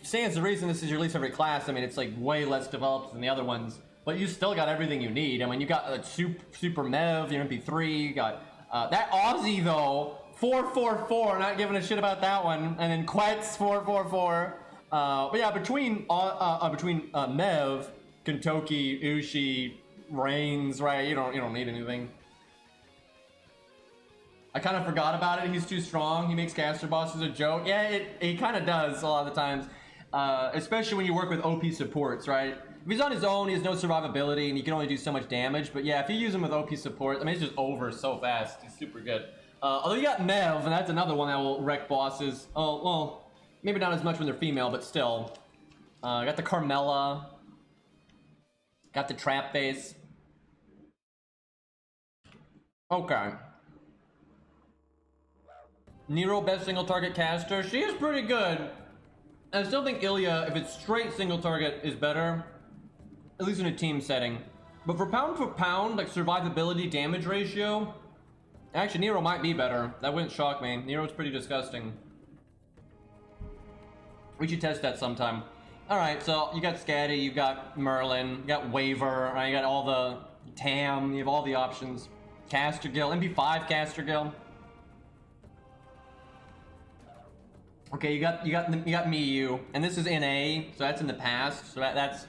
[SPEAKER 2] stands to reason this is your least favorite class. I mean, it's like way less developed than the other ones, but you still got everything you need. I mean, you got a super Mev, your MP3, you got that Aussie though, 444. Not giving a shit about that one, and then Quetz 444. But yeah, between Mev, Kentoki, Ushi, Reigns, right? You don't need anything. I kind of forgot about it. He's too strong. He makes caster bosses a joke. Yeah, he kind of does a lot of the times. Especially when you work with OP supports, right? If he's on his own, he has no survivability, and he can only do so much damage. But yeah, if you use him with OP support, I mean, it's just over so fast. He's super good. Although you got Mev, and that's another one that will wreck bosses. Oh, well, maybe not as much when they're female, but still. Got the Carmella. Got the Trap Base. Okay. Nero, best single target caster. She is pretty good. I still think Ilya, if it's straight single target, is better. At least in a team setting. But for pound, like survivability damage ratio, actually Nero might be better. That wouldn't shock me. Nero's pretty disgusting. We should test that sometime. Alright, so you got Scatty, you got Merlin, you got Waver, right? You got all the Tam, you have all the options. Caster Guild, MP5 Caster Guild. Okay, you got Miyu, and this is NA, so that's in the past. So that's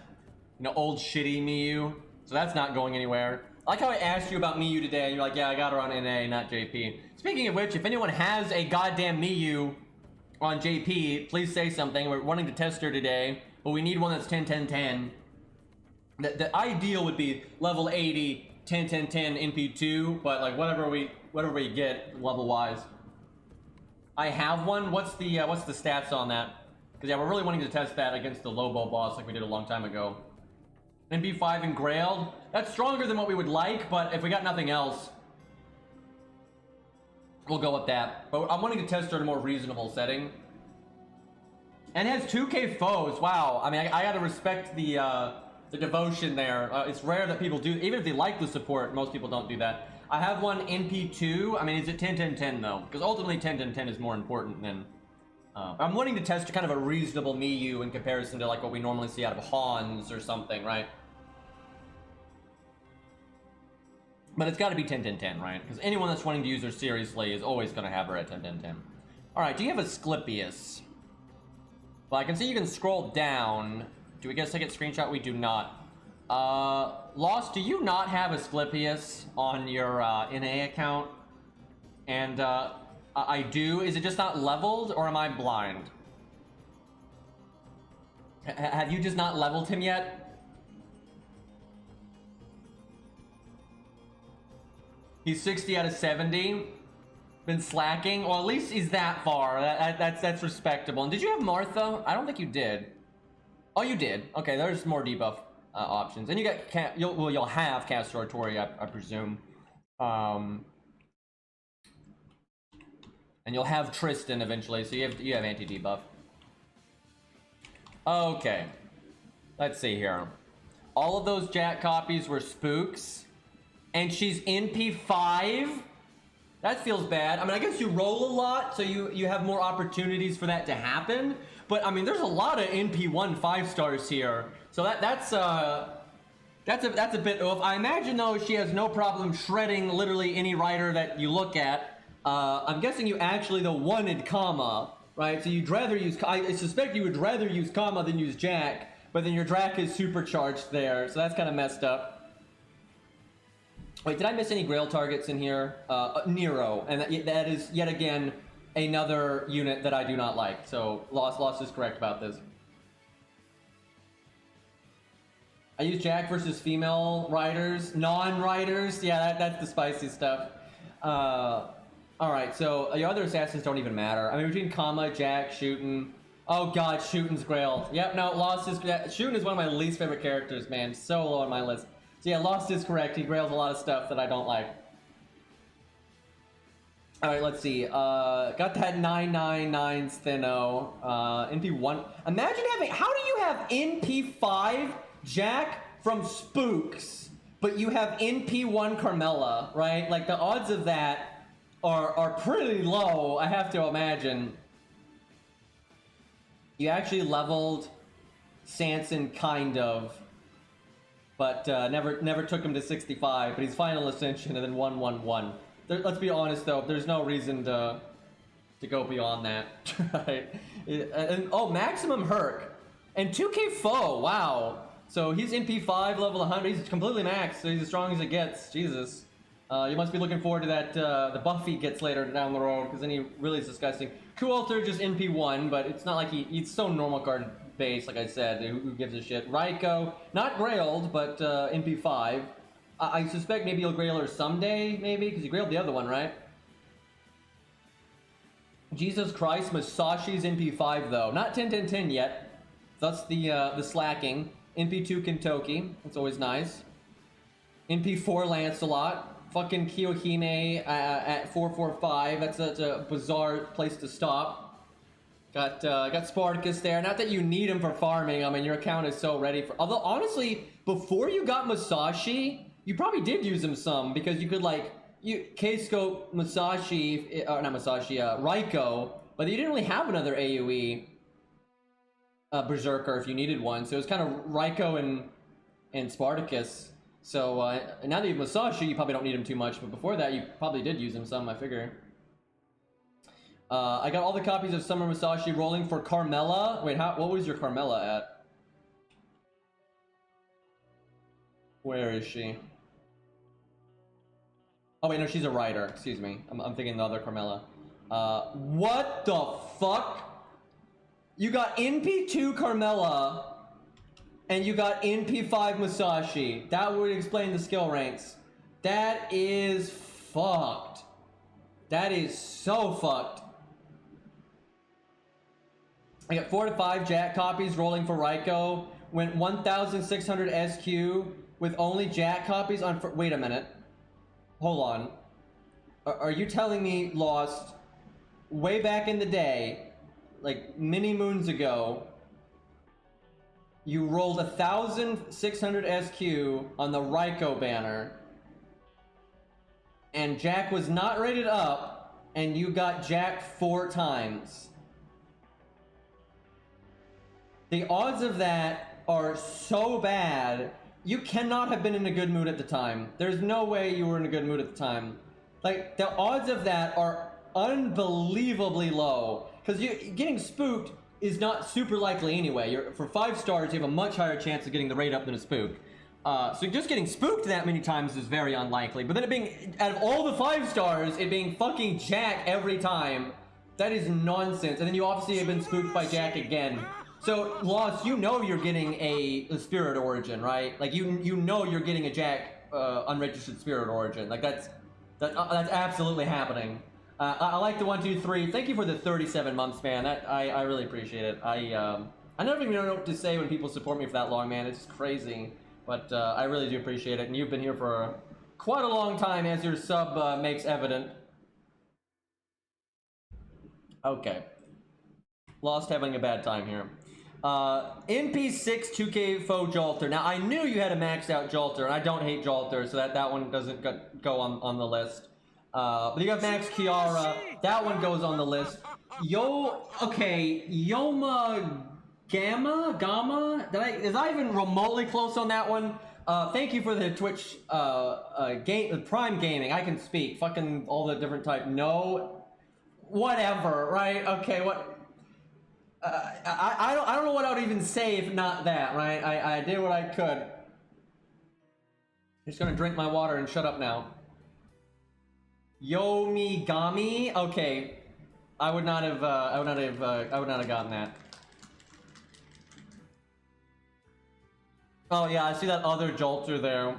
[SPEAKER 2] old shitty Miyu. So that's not going anywhere. I like how I asked you about Miyu today, and you're like, yeah, I got her on NA, not JP. Speaking of which, if anyone has a goddamn Miyu on JP, please say something. We're wanting to test her today, but we need one that's 10-10-10. The ideal would be level 80, 10-10-10 NP2, but like whatever we get level wise. I have one. What's the stats on that? Because yeah, we're really wanting to test that against the Lobo boss like we did a long time ago. NP5 and Grail. That's stronger than what we would like, but if we got nothing else, we'll go with that. But I'm wanting to test her in a more reasonable setting. And it has 2k foes. Wow. I mean, I gotta respect the devotion there. It's rare that people do, even if they like the support, most people don't do that. I have one NP2. I mean, is it 10-10-10 though? Because ultimately 10-10-10 is more important than... I'm wanting to test kind of a reasonable Miyu in comparison to like what we normally see out of Hans or something, right? But it's got to be 10-10-10, right? Because anyone that's wanting to use her seriously is always going to have her at 10-10-10. Alright, do you have Asclepius? Well, I can see you can scroll down. Do we get a second screenshot? We do not. Lost, do you not have Asclepius on your NA account? And I do. Is it just not leveled, or am I blind? Have you just not leveled him yet? He's 60 out of 70. Been slacking. Well, at least he's that far. That's respectable. And did you have Martha? I don't think you did. Oh, you did. Okay, there's more debuff options. And you got you'll have Castor Tori, I presume. And you'll have Tristan eventually, so you have anti-debuff. Okay. Let's see here. All of those Jack copies were spooks. And she's NP5? That feels bad. I mean, I guess you roll a lot, so you have more opportunities for that to happen. But I mean, there's a lot of NP1 5-stars here. So that's a bit off. I imagine though she has no problem shredding literally any rider that you look at. I'm guessing you actually though wanted Kama, right? So you'd rather use, I suspect you would rather use Kama than use Jack, but then your Drac is supercharged there, so that's kind of messed up. Wait, did I miss any Grail targets in here? Nero, and that is yet again another unit that I do not like. So Lost is correct about this. I use Jack versus female riders, non-riders. Yeah, that's the spicy stuff. Alright, so your other assassins don't even matter. I mean, between Kama, Jack, Shootin'. Oh god, Shootin's Grail. Yep, no, Lost is... Shootin' is one of my least favorite characters, man. So low on my list. So yeah, Lost is correct. He grails a lot of stuff that I don't like. Alright, let's see. Got that 999 Steno. NP1. Imagine having... How do you have NP5 Jack from Spooks, but you have NP1 Carmella, right? Like, the odds of that are pretty low, I have to imagine. You actually leveled Sanson, kind of, but never took him to 65, but he's Final Ascension and then 111. Let's be honest though, there's no reason to go beyond that, right? And oh, Maximum Herc and 2K Foe, wow. So he's NP5, level 100, he's completely maxed, so he's as strong as it gets, Jesus. You must be looking forward to that, the buff he gets later down the road, because then he really is disgusting. Coolter just NP1, but it's not like he's so normal card based, like I said, who gives a shit. Raiko, not grailed, but NP5. I suspect maybe he'll grail her someday, maybe, because he grailed the other one, right? Jesus Christ, Masashi's NP5 though. Not 10-10-10 yet. That's the slacking. NP2 Kentoki, that's always nice. NP4 Lancelot. Fucking Kiyohime at 445. That's a bizarre place to stop. Got Spartacus there. Not that you need him for farming. I mean, your account is so ready for. Although honestly, before you got Masashi, you probably did use him some because you could like K-scope Masashi, or not Masashi, Raiko, but you didn't really have another AoE Berserker if you needed one. So it was kind of Raiko and Spartacus. So, now that you have Masashi, you probably don't need him too much, but before that, you probably did use him some, I figure. I got all the copies of Summer Masashi rolling for Carmella. Wait, what was your Carmella at? Where is she? Oh, wait, no, she's a writer. Excuse me. I'm thinking the other Carmella. What the fuck? You got NP2 Carmella... and you got NP5 Masashi. That would explain the skill ranks. That is fucked. That is so fucked. I got 4 to 5 Jack copies rolling for Raiko. Went 1,600 SQ with only Jack copies on... Wait a minute. Hold on. Are you telling me, Lost, way back in the day, like many moons ago, you rolled 1,600 SQ on the Raiko banner, and Jack was not rated up, and you got Jack 4 times. The odds of that are so bad, you cannot have been in a good mood at the time. There's no way you were in a good mood at the time. Like, the odds of that are unbelievably low, because getting spooked is not super likely anyway. For 5 stars, you have a much higher chance of getting the rate up than a spook. So just getting spooked that many times is very unlikely. But then it being, out of all the 5 stars, it being fucking Jack every time, that is nonsense. And then you obviously have been spooked by Jack again. So, Lost, you know you're getting a Spirit Origin, right? Like, you know you're getting a Jack unregistered Spirit Origin. Like, that's absolutely happening. I like the 1, 2, 3. Thank you for the 37 months, man. I really appreciate it. I never even know what to say when people support me for that long, man. It's just crazy. But I really do appreciate it. And you've been here for quite a long time, as your sub makes evident. Okay. Lost having a bad time here. NP6 2K Foe Jolter. Now, I knew you had a maxed out Jolter, and I don't hate Jolter, so that one doesn't go on the list. But you got Max Kiara. That one goes on the list. Yoma Gamma? Is I even remotely close on that one? Thank you for the Twitch Prime Gaming. I can speak. Fucking all the different type. No, whatever. Right? Okay. What? I don't know what I would even say if not that. Right? I did what I could. I'm just gonna drink my water and shut up now. Yomigami. Okay, I would not have gotten that. Oh yeah, I see that other Jolter there.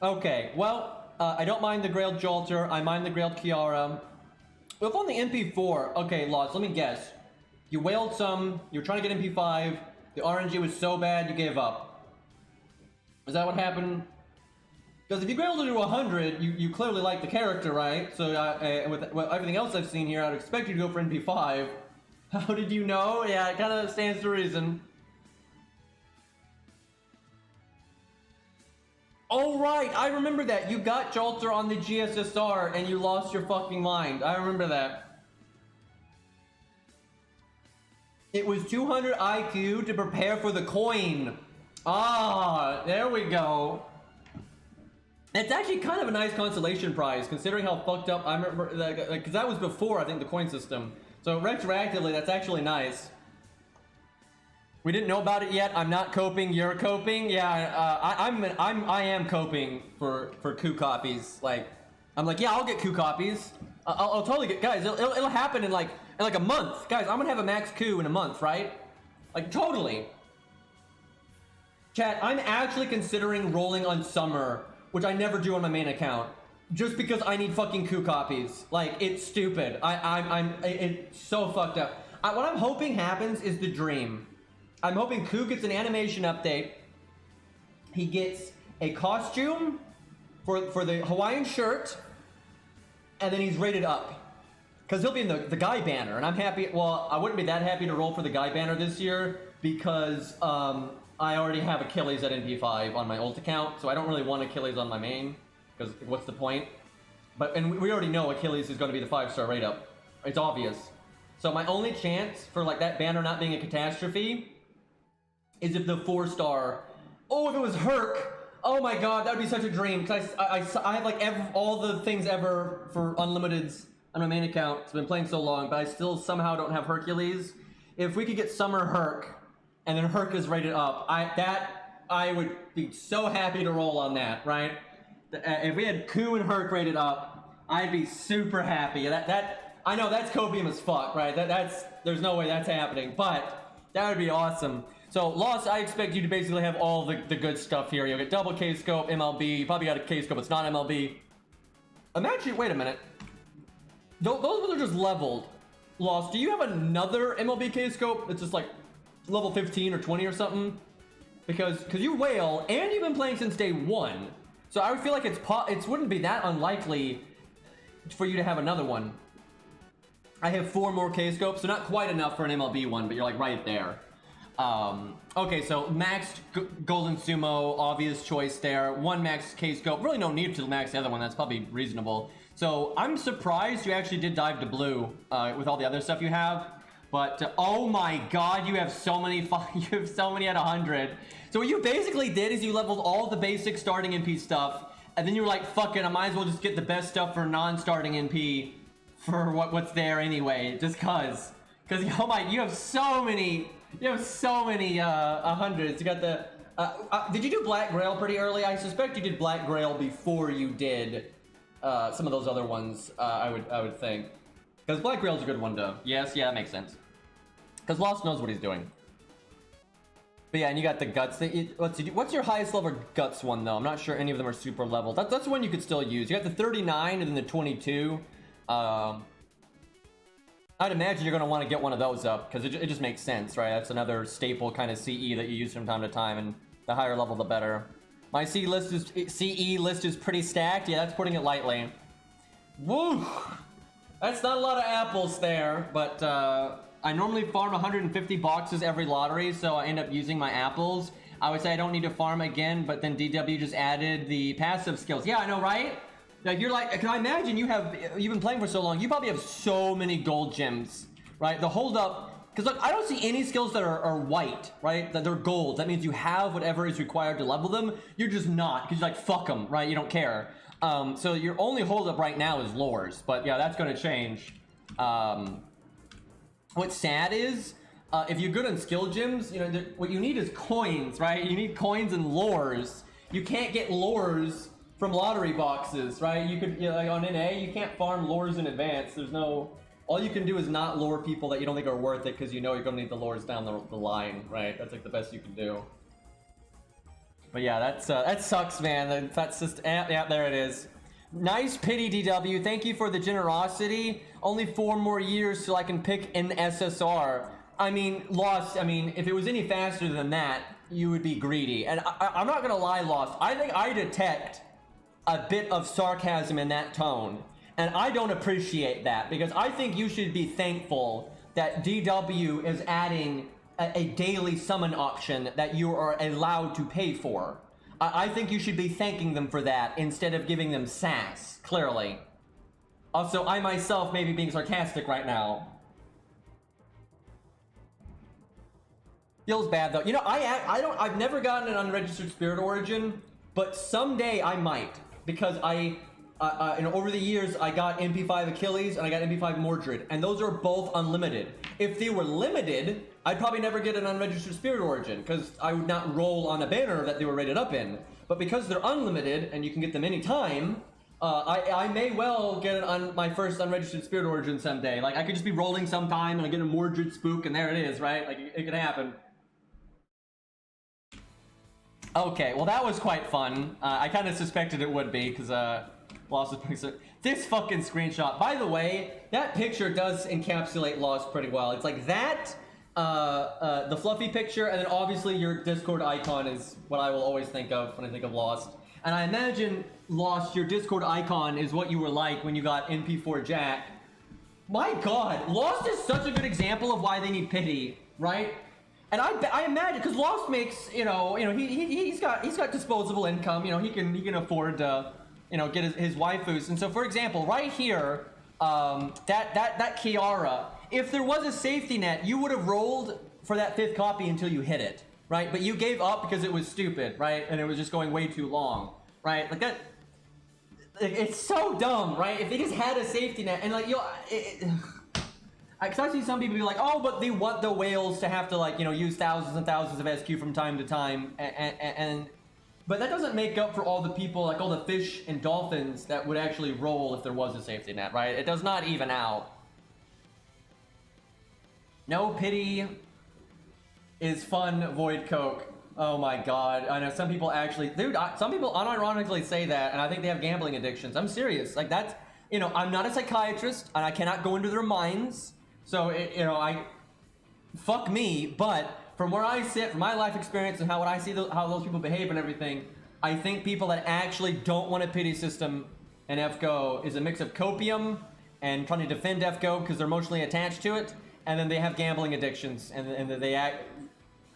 [SPEAKER 2] Okay, well, I don't mind the Grail Jolter. I mind the Grail Kiara. If on the MP4, okay, Lost, let me guess. You wailed some, you were trying to get MP5, the RNG was so bad you gave up. Is that what happened? Because if you grailed to 100, you clearly like the character, right? So with everything else I've seen here, I'd expect you to go for MP5. How did you know? Yeah, it kind of stands to reason. Oh right, I remember that. You got Jolter on the GSSR and you lost your fucking mind. I remember that. It was 200 IQ to prepare for the coin. Ah, there we go. It's actually kind of a nice consolation prize, considering how fucked up I remember, because that was before, I think, the coin system. So retroactively, that's actually nice. We didn't know about it yet. I'm not coping. You're coping. Yeah, I am coping for coup copies. Like, I'm like, yeah, I'll get coup copies. I'll totally get, guys. It'll happen in like a month, guys. I'm gonna have a max coup in a month, right? Like totally. Chat, I'm actually considering rolling on Summer, which I never do on my main account, just because I need fucking coup copies. Like, it's stupid. It's so fucked up. What I'm hoping happens is the dream. I'm hoping Coup gets an animation update. He gets a costume for the Hawaiian shirt, and then he's rated up. Because he'll be in the guy banner, and I'm happy. Well, I wouldn't be that happy to roll for the guy banner this year because I already have Achilles at NP5 on my ult account, so I don't really want Achilles on my main, because what's the point? And we already know Achilles is going to be the 5-star rate up. It's obvious. So my only chance for like that banner not being a catastrophe is if the 4-star. Oh, if it was Herc. Oh my god, that would be such a dream. Because I have like all the things ever for Unlimiteds on my main account. It's been playing so long, but I still somehow don't have Hercules. If we could get Summer Herc, and then Herc is rated up, I would be so happy to roll on that, right? If we had Coup and Herc rated up, I'd be super happy. I know that's copium as fuck, right? There's no way that's happening, but that would be awesome. So, Lost, I expect you to basically have all the good stuff here. You'll get double K-Scope, MLB, you probably got a K-Scope, it's not MLB. Imagine, wait a minute. Those ones are just leveled. Lost, do you have another MLB K-Scope that's just like level 15 or 20 or something? Because you whale, and you've been playing since day 1. So I would feel like it wouldn't be that unlikely for you to have another one. I have 4 more K-Scopes, so not quite enough for an MLB one, but you're like right there. Okay, so maxed Golden Sumo, obvious choice there. 1 max K-Scope, really no need to max the other one, that's probably reasonable. So I'm surprised you actually did dive to blue with all the other stuff you have. But oh my god, you have so many at 100. So what you basically did is you leveled all the basic starting NP stuff, and then you were like, fuck it, I might as well just get the best stuff for non-starting NP for what's there anyway, just cause. Cause oh my, you have so many 100s. You got the did you do Black Grail pretty early? I suspect you did Black Grail before you did some of those other ones. I would think. Because Black Grail's a good one to... Yes, yeah, that makes sense. Because Lost knows what he's doing. But yeah, and you got the Guts. Let's see, what's your highest level Guts one, though? I'm not sure any of them are super leveled. That's one you could still use. You got the 39 and then the 22. I'd imagine you're going to want to get one of those up, because it just makes sense, right? That's another staple kind of CE that you use from time to time, and the higher level, the better. My CE list is pretty stacked. Yeah, that's putting it lightly. Woo! That's not a lot of apples there, but I normally farm 150 boxes every lottery, so I end up using my apples. I would say I don't need to farm again, but then DW just added the passive skills. Yeah, I know, right? Like, you're like, can I imagine you've been playing for so long, you probably have so many gold gems, right? The hold up, because look, I don't see any skills that are white, right? That they're gold. That means you have whatever is required to level them. You're just not, because you're like, fuck them, right? You don't care. So your only holdup right now is lores, but yeah, that's going to change. What's sad is, if you're good on skill gems, you know, what you need is coins, right? You need coins and lores. You can't get lores from lottery boxes, right? You could, you know, like on NA, you can't farm lores in advance. There's no all you can do is not lure people that you don't think are worth it because you know you're gonna need the lures down the line, right? That's like the best you can do. But yeah, that sucks, man. That's just yeah, there it is. Nice pity, DW. Thank you for the generosity. Only 4 more years till I can pick an SSR. I mean, Lost. I mean, if it was any faster than that, you would be greedy. And I'm not gonna lie, Lost. I think I detect a bit of sarcasm in that tone. And I don't appreciate that, because I think you should be thankful that DW is adding a daily summon option that you are allowed to pay for. I think you should be thanking them for that instead of giving them sass, clearly. Also, I myself may be being sarcastic right now. Feels bad though. You know, I've never gotten an unregistered Spirit Origin, but someday I might, because you know, over the years, I got MP5 Achilles and I got MP5 Mordred, and those are both unlimited. If they were limited, I'd probably never get an unregistered Spirit Origin, because I would not roll on a banner that they were rated up in. But because they're unlimited, and you can get them anytime, I may well get my first unregistered Spirit Origin someday. Like, I could just be rolling sometime, and I get a Mordred Spook, and there it is, right? Like, it could happen. Okay, well that was quite fun. I kind of suspected it would be, because, Lost this fucking screenshot. By the way, that picture does encapsulate Lost pretty well. It's like that, the fluffy picture, and then obviously your Discord icon is what I will always think of when I think of Lost. And I imagine, Lost, your Discord icon is what you were like when you got MP4 Jack. My god, Lost is such a good example of why they need pity, right? And I imagine, because Lost makes, you know, he's got disposable income, you know, he can afford to, you know, get his waifus. And so, for example, right here, that Kiara, if there was a safety net, you would have rolled for that 5th copy until you hit it, right? But you gave up because it was stupid, right? And it was just going way too long, right? Like that, it's so dumb, right? If they just had a safety net, and like, because I see some people be like, oh, but they want the whales to have to, like, you know, use thousands and thousands of SQ from time to time, but that doesn't make up for all the people, like all the fish and dolphins that would actually roll if there was a safety net, right? It does not even out. No pity is fun, Void Coke. Oh my god. I know some people actually, dude, some people unironically say that, and I think they have gambling addictions. I'm serious. Like, that's, you know, I'm not a psychiatrist, and I cannot go into their minds. So, you know, fuck me, but from where I sit, from my life experience and how I see how those people behave and everything, I think people that actually don't want a pity system in FGO is a mix of copium and trying to defend FGO because they're emotionally attached to it, and then they have gambling addictions, and they act.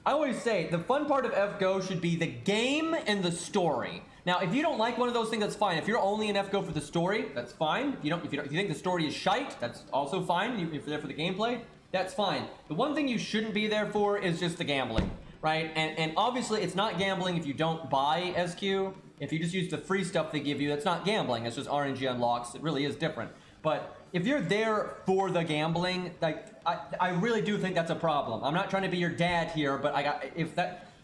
[SPEAKER 2] I always say the fun part of FGO should be the game and the story. Now, if you don't like one of those things, that's fine. If you're only in FGO for the story, that's fine. If you think the story is shite, that's also fine. If you're there for the gameplay, that's fine. The one thing you shouldn't be there for is just the gambling, right? And obviously, it's not gambling if you don't buy SQ. If you just use the free stuff they give you, that's not gambling. It's just RNG unlocks. It really is different. But if you're there for the gambling, like, I really do think that's a problem. I'm not trying to be your dad here, but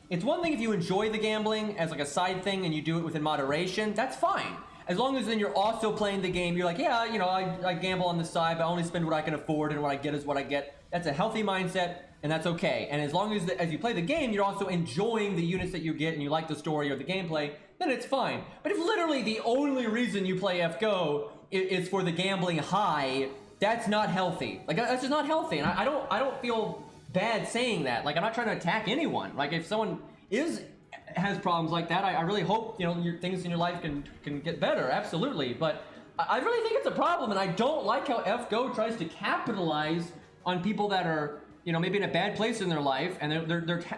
[SPEAKER 2] it's one thing if you enjoy the gambling as like a side thing and you do it within moderation, that's fine. As long as then you're also playing the game, you're like, yeah, you know, I gamble on the side, but I only spend what I can afford, and what I get is what I get. That's a healthy mindset, and that's okay. And as long as you play the game, you're also enjoying the units that you get, and you like the story or the gameplay, then it's fine. But if literally the only reason you play FGO is for the gambling high, that's not healthy. Like, that's just not healthy, and I don't feel bad saying that. Like, I'm not trying to attack anyone. Like, if someone has problems like that, I really hope, you know, things in your life can get better, absolutely. But I really think it's a problem, and I don't like how FGO tries to capitalize on people that are, you know, maybe in a bad place in their life, and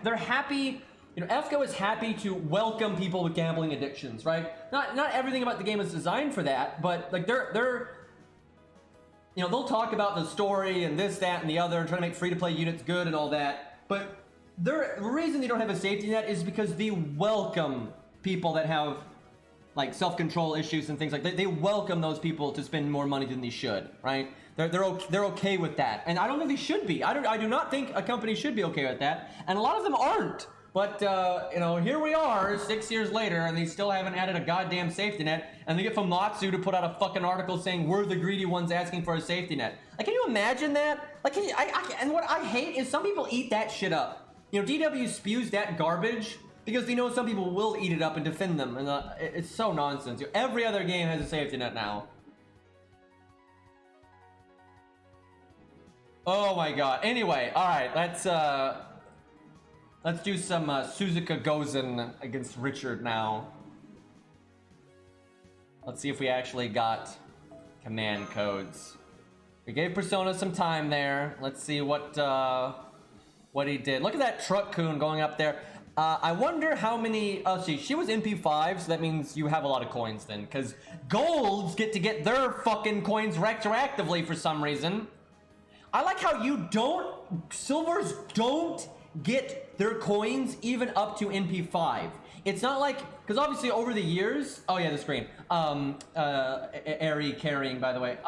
[SPEAKER 2] they're happy. You know, FGO is happy to welcome people with gambling addictions, right? Not everything about the game is designed for that, but like they're you know, they'll talk about the story and this, that, and the other, and try to make free-to-play units good and all that. But the reason they don't have a safety net is because they welcome people that have, like, self-control issues and things like that. They welcome those people to spend more money than they should, right? They're okay with that, and I don't think they should be. I do not think a company should be okay with that, and a lot of them aren't. But, you know, here we are 6 years later, and they still haven't added a goddamn safety net, and they get Famitsu to put out a fucking article saying we're the greedy ones asking for a safety net. Like, can you imagine that? Like, and what I hate is some people eat that shit up. You know, DW spews that garbage because they know some people will eat it up and defend them, and it's so nonsense. Every other game has a safety net now. Oh my god. Anyway, alright, let's do some Suzuka Gozen against Richard now. Let's see if we actually got command codes. We gave Persona some time there. Let's see what he did. Look at that truck coon going up there. I wonder how many... Oh, see, she was NP5, so that means you have a lot of coins then. Because golds get to get their fucking coins retroactively for some reason. I like how silvers don't get their coins even up to NP5. It's not like, because obviously over the years, oh yeah, the screen, Airy carrying, by the way,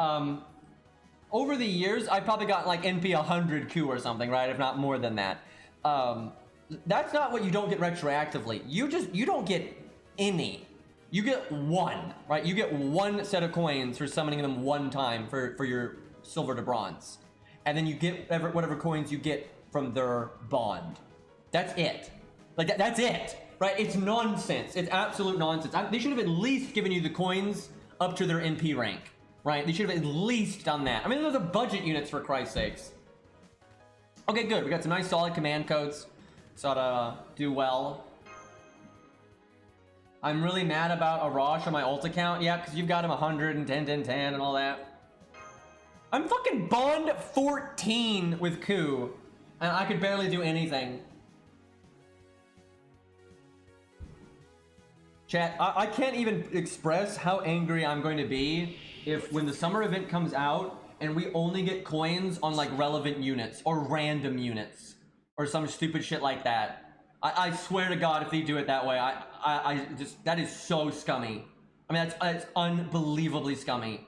[SPEAKER 2] over the years, I probably got like NP 100 Q or something, right? If not more than that. That's not what you don't get retroactively. You don't get any. You get one, right? You get one set of coins for summoning them one time for your silver to bronze. And then you get whatever coins you get from their bond. That's it. Like, that's it, right? It's nonsense. It's absolute nonsense. They should have at least given you the coins up to their NP rank, right? They should have at least done that. I mean, those are budget units, for Christ's sakes. Okay, good. We got some nice solid command codes. So to do well. I'm really mad about Arash on my ult account. Yeah, because you've got him 100 and 10, 10, 10 and all that. I'm fucking Bond 14 with Ku, and I could barely do anything. Chat, I can't even express how angry I'm going to be if when the summer event comes out and we only get coins on like relevant units or random units or some stupid shit like that. I swear to God, if they do it that way, I just, that is so scummy. I mean, that's unbelievably scummy.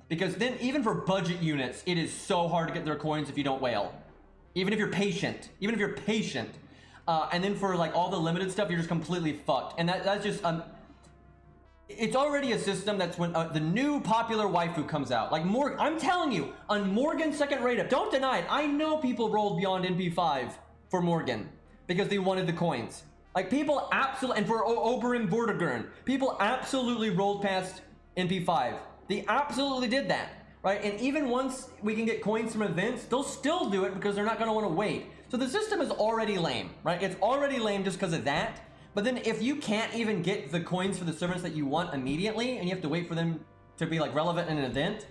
[SPEAKER 2] Because then, even for budget units, it is so hard to get their coins if you don't whale. Even if you're patient. Even if you're patient. And then for like all the limited stuff, you're just completely fucked. And that's just... it's already a system that's when the new popular waifu comes out. Like, I'm telling you, on Morgan's second rate up, don't deny it. I know people rolled beyond NP5 for Morgan. Because they wanted the coins. Like, people absolutely... And for Oberyn Vortigern, people absolutely rolled past NP5. They absolutely did that, right? And even once we can get coins from events, they'll still do it because they're not going to want to wait. So the system is already lame, right? It's already lame just because of that. But then if you can't even get the coins for the servants that you want immediately, and you have to wait for them to be like relevant in an event,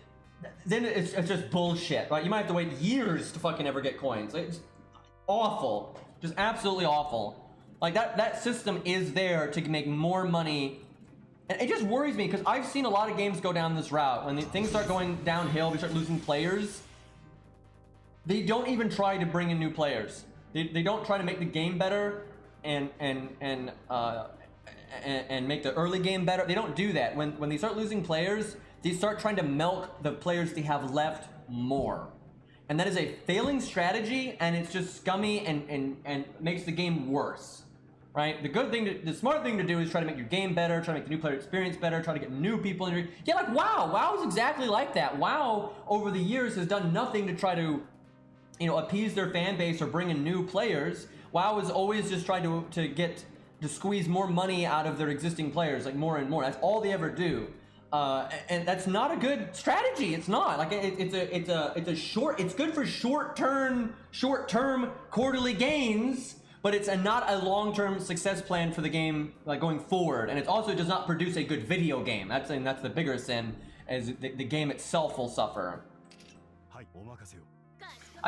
[SPEAKER 2] then it's just bullshit, right? You might have to wait years to fucking ever get coins. It's awful, just absolutely awful. Like that system is there to make more money. And it just worries me because I've seen a lot of games go down this route. When things start going downhill, we start losing players. They don't even try to bring in new players. They don't try to make the game better and make the early game better. They don't do that. When they start losing players, they start trying to milk the players they have left more. And that is a failing strategy, and it's just scummy and makes the game worse. Right? The smart thing to do is try to make your game better, try to make the new player experience better, try to get new people in. Yeah, like WoW. WoW is exactly like that. WoW, over the years, has done nothing to try to, appease their fan base or bring in new players. WoW has always just tried to squeeze more money out of their existing players, like more and more. That's all they ever do. And that's not a good strategy. It's not. Like it's good for short-term quarterly gains. But it's not a long-term success plan for the game, like going forward, and it also does not produce a good video game. That's the bigger sin, as the game itself will suffer. I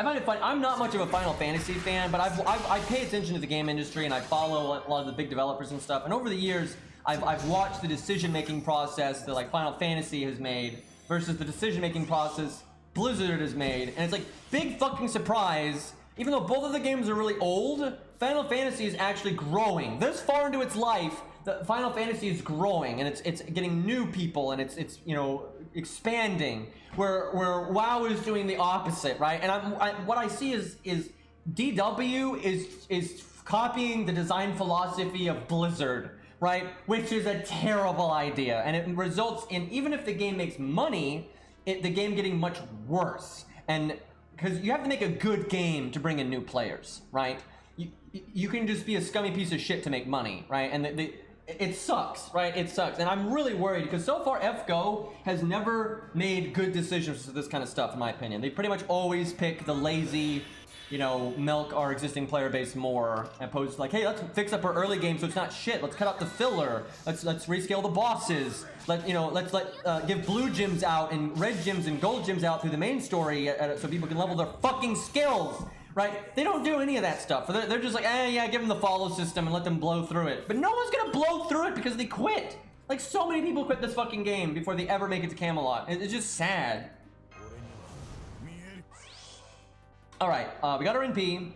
[SPEAKER 2] find it fun. I'm not much of a Final Fantasy fan, but I pay attention to the game industry and I follow a lot of the big developers and stuff. And over the years, I've watched the decision-making process that like Final Fantasy has made versus the decision-making process Blizzard has made, and it's like big fucking surprise. Even though both of the games are really old, Final Fantasy is actually growing. This far into its life, the Final Fantasy is growing, and it's getting new people, and it's expanding. Where WoW is doing the opposite, right? And what I see is DW is copying the design philosophy of Blizzard, right? Which is a terrible idea, and it results in, even if the game makes money, the game getting much worse. And because you have to make a good game to bring in new players, right? You can just be a scummy piece of shit to make money, right? And it sucks, right? It sucks. And I'm really worried because so far FGO has never made good decisions for this kind of stuff, in my opinion. They pretty much always pick the lazy, you know, milk our existing player base more, opposed to like, hey, let's fix up our early game so it's not shit. Let's cut out the filler. Let's rescale the bosses. Let's give blue gems out and red gems and gold gems out through the main story so people can level their fucking skills. Right? They don't do any of that stuff. They're just like, yeah, give them the follow system and let them blow through it. But no one's gonna blow through it because they quit. Like, so many people quit this fucking game before they ever make it to Camelot. It's just sad. Alright, we got our NP,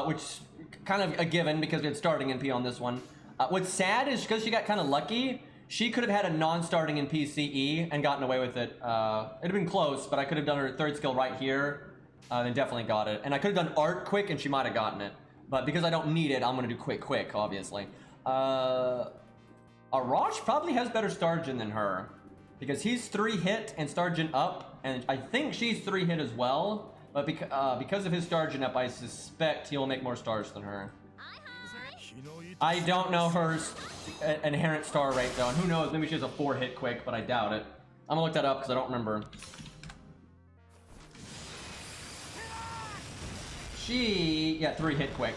[SPEAKER 2] which is kind of a given because we had starting NP on this one. What's sad is because she got kind of lucky, she could have had a non-starting NP CE and gotten away with it. It'd have been close, but I could have done her third skill right here. Then definitely got it. And I could have done art quick and she might have gotten it. But because I don't need it, I'm going to do quick, obviously. Arash probably has better Stargen than her. Because he's 3 hit and Stargen up. And I think she's 3 hit as well. But because of his Stargen up, I suspect he'll make more stars than her. I don't know her inherent star rate though. And who knows, maybe she has a 4 hit quick, but I doubt it. I'm going to look that up because I don't remember. She, yeah, 3 hit quick.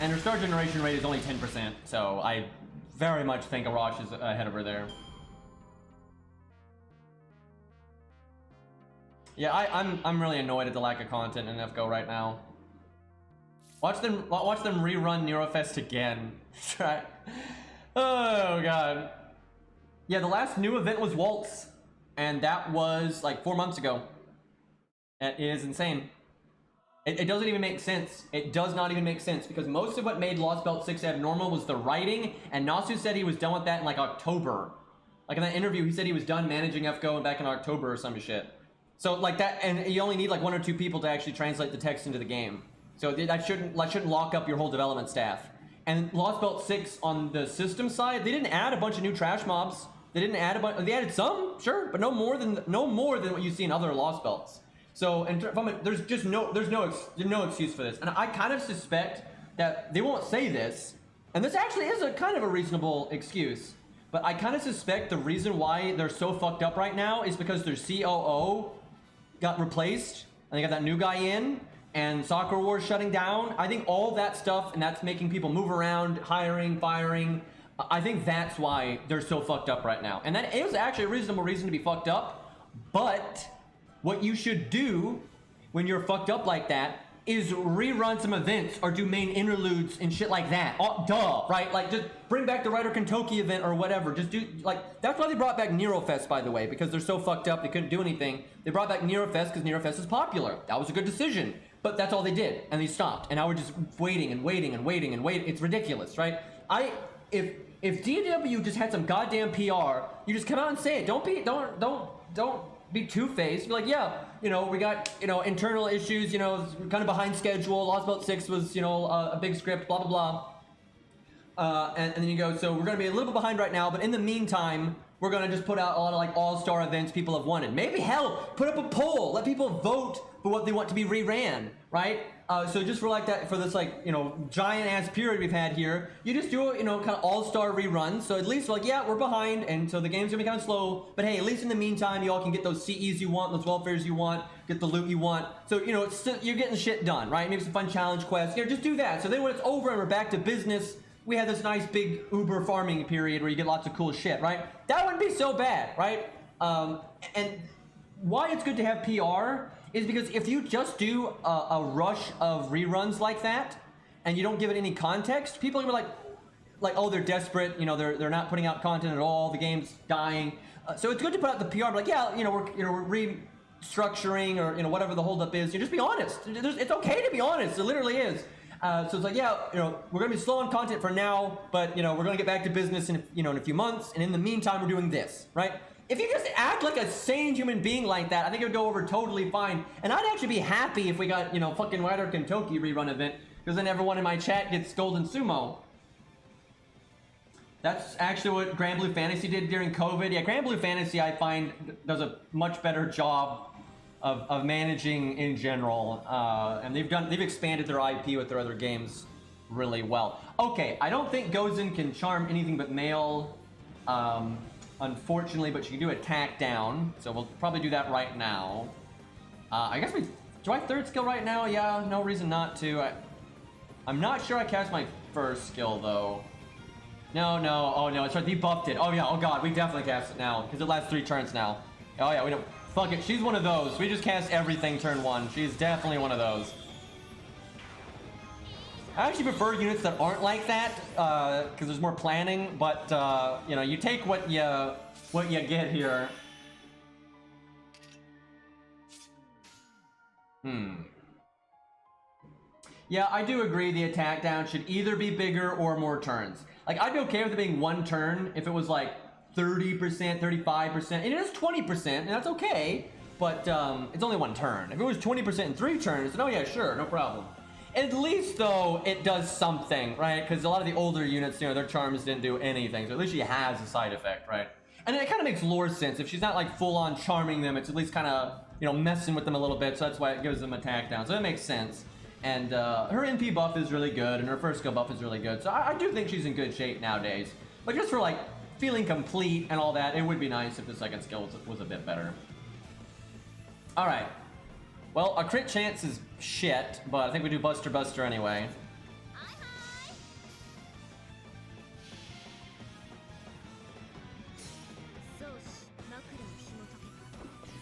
[SPEAKER 2] And her star generation rate is only 10%, so I very much think Arash is ahead of her there. Yeah, I'm really annoyed at the lack of content in FGO right now. Watch them rerun Neurofest again. Oh god. Yeah, the last new event was Waltz, and that was like 4 months ago. It is insane. It doesn't even make sense. It does not even make sense because most of what made Lost Belt 6 abnormal was the writing, and Nasu said he was done with that in like October. Like in that interview, he said he was done managing FGO back in October or some shit. So like that, and you only need like 1 or 2 people to actually translate the text into the game. So that shouldn't lock up your whole development staff. And Lost Belt 6 on the system side, they didn't add a bunch of new trash mobs. They didn't add a bunch. They added some, sure, but no more than what you see in other Lost Belts. So there's just no excuse for this, and I kind of suspect that they won't say this, and this actually is a kind of a reasonable excuse. But I kind of suspect the reason why they're so fucked up right now is because their COO got replaced, and they got that new guy in, and Soccer Wars shutting down. I think all that stuff, and that's making people move around, hiring, firing. I think that's why they're so fucked up right now, and that is actually a reasonable reason to be fucked up, but what you should do when you're fucked up like that is rerun some events or do main interludes and shit like that. Oh, duh, right? Like, just bring back the Ryder Kentucky event or whatever. Just do, like, that's why they brought back Neurofest, by the way, because they're so fucked up they couldn't do anything. They brought back Neurofest because Neurofest is popular. That was a good decision. But that's all they did, and they stopped. And now we're just waiting and waiting and waiting and waiting. It's ridiculous, right? If DW just had some goddamn PR, you just come out and say it. Don't be two-faced. Be like, yeah, you know, we got, you know, internal issues, you know, kind of behind schedule. Lost Belt 6 was, you know, a big script, blah, blah, blah. And then you go, so we're going to be a little bit behind right now, but in the meantime, we're going to just put out a lot of, like, all-star events people have wanted. Maybe, hell, put up a poll. Let people vote for what they want to be reran, right? So just for, like, that, for this, like, you know, giant-ass period we've had here, you just do, you know, kind of all-star reruns. So at least, like, yeah, we're behind, and so the game's going to be kind of slow. But, hey, at least in the meantime, you all can get those CEs you want, those welfares you want, get the loot you want. So, you know, it's still, you're getting shit done, right? Maybe some fun challenge quests. You know, just do that. So then when it's over and we're back to business, we had this nice big Uber farming period where you get lots of cool shit, right? That wouldn't be so bad, right? And why it's good to have PR is because if you just do a rush of reruns like that and you don't give it any context, people are gonna be like, oh, they're desperate, you know, they're not putting out content at all, the game's dying. So it's good to put out the PR, but like, yeah, you know, we're restructuring or, you know, whatever the holdup is. You just be honest. It's okay to be honest. It literally is. So it's like, yeah, you know, we're gonna be slow on content for now, but you know, we're gonna get back to business in, you know, in a few months, and in the meantime, we're doing this, right? If you just act like a sane human being like that, I think it would go over totally fine. And I'd actually be happy if we got, you know, fucking Ryder Kentucky rerun event, because then everyone in my chat gets golden sumo. That's actually what Grand Blue Fantasy did during COVID. Yeah, Grand Blue Fantasy I find does a much better job of managing in general, and they've expanded their IP with their other games really well. Okay, I don't think Gozen can charm anything but male, unfortunately, but she can do attack down, so we'll probably do that right now. I guess do I third skill right now? Yeah, no reason not to. I'm not sure I cast my first skill though. No, oh no, it's right, they buffed it. Oh yeah, oh god, we definitely cast it now, because it lasts 3 turns now. Oh yeah, we don't, fuck it, she's one of those. We just cast everything turn 1. She's definitely one of those. I actually prefer units that aren't like that, because there's more planning, but, you know, you take what you get here. Yeah, I do agree the attack down should either be bigger or more turns. Like, I'd be okay with it being 1 turn if it was like 30%, 35%, and it is 20%, and that's okay, but it's only 1 turn. If it was 20% in 3 turns, then oh yeah, sure, no problem. At least, though, it does something, right? Because a lot of the older units, you know, their charms didn't do anything, so at least she has a side effect, right? And it kind of makes lore sense. If she's not, like, full-on charming them, it's at least kind of, you know, messing with them a little bit, so that's why it gives them attack down. So that makes sense. And her NP buff is really good, and her first skill buff is really good. So I do think she's in good shape nowadays. But just for, like, feeling complete and all that, it would be nice if the second skill was a bit better. Alright. Well, a crit chance is shit, but I think we do Buster anyway.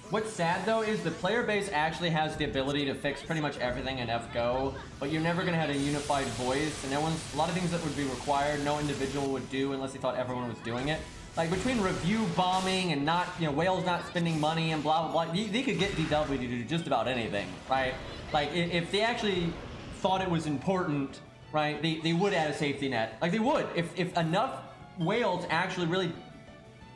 [SPEAKER 2] What's sad though is the player base actually has the ability to fix pretty much everything in FGO, but you're never gonna have a unified voice, and a lot of things that would be required no individual would do unless he thought everyone was doing it. Like between review bombing and not, you know, whales not spending money and blah blah blah, they could get DW to do just about anything, right? Like if they actually thought it was important, right, they would add a safety net. Like they would, if enough whales actually really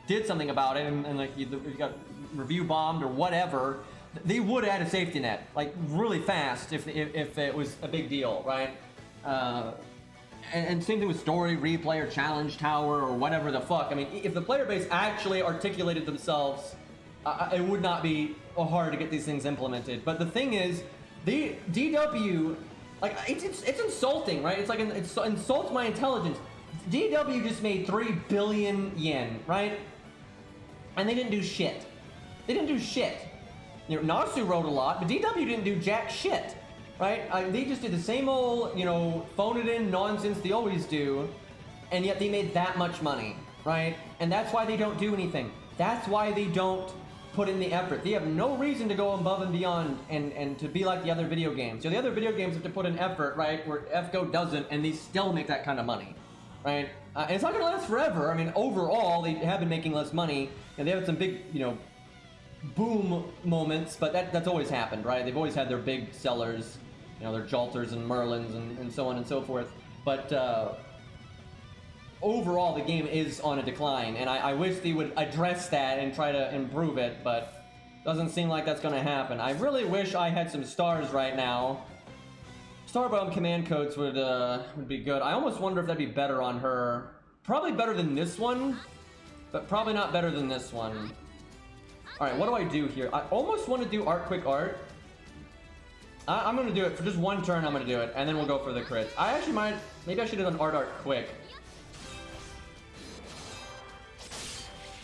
[SPEAKER 2] did something about it, and like you got review bombed or whatever, they would add a safety net like really fast if it was a big deal, right? And same thing with story, replay, or challenge tower, or whatever the fuck. I mean, if the player base actually articulated themselves, it would not be hard to get these things implemented. But the thing is, the DW, like it's insulting, right? It's like it insults my intelligence. DW just made 3 billion yen, right? And they didn't do shit. They didn't do shit. You know, Nasu wrote a lot, but DW didn't do jack shit, right? They just did the same old, you know, phone it in nonsense they always do, and yet they made that much money, right? And that's why they don't do anything. That's why they don't put in the effort. They have no reason to go above and beyond and to be like the other video games. So the other video games have to put in effort, right, where FGO doesn't, and they still make that kind of money, right? And it's not going to last forever. I mean, overall, they have been making less money, and they have some big, you know, boom moments, but that's always happened, right? They've always had their big sellers, you know, their Jalters and Merlins and so on and so forth. But overall, the game is on a decline, and I wish they would address that and try to improve it, but doesn't seem like that's going to happen. I really wish I had some stars right now. Starbomb command codes would be good. I almost wonder if that'd be better on her. Probably better than this one, but probably not better than this one. Alright, what do I do here? I almost want to do quick art. I'm going to do it for just 1 turn. I'm going to do it, and then we'll go for the crits. I actually might, maybe I should have done art quick.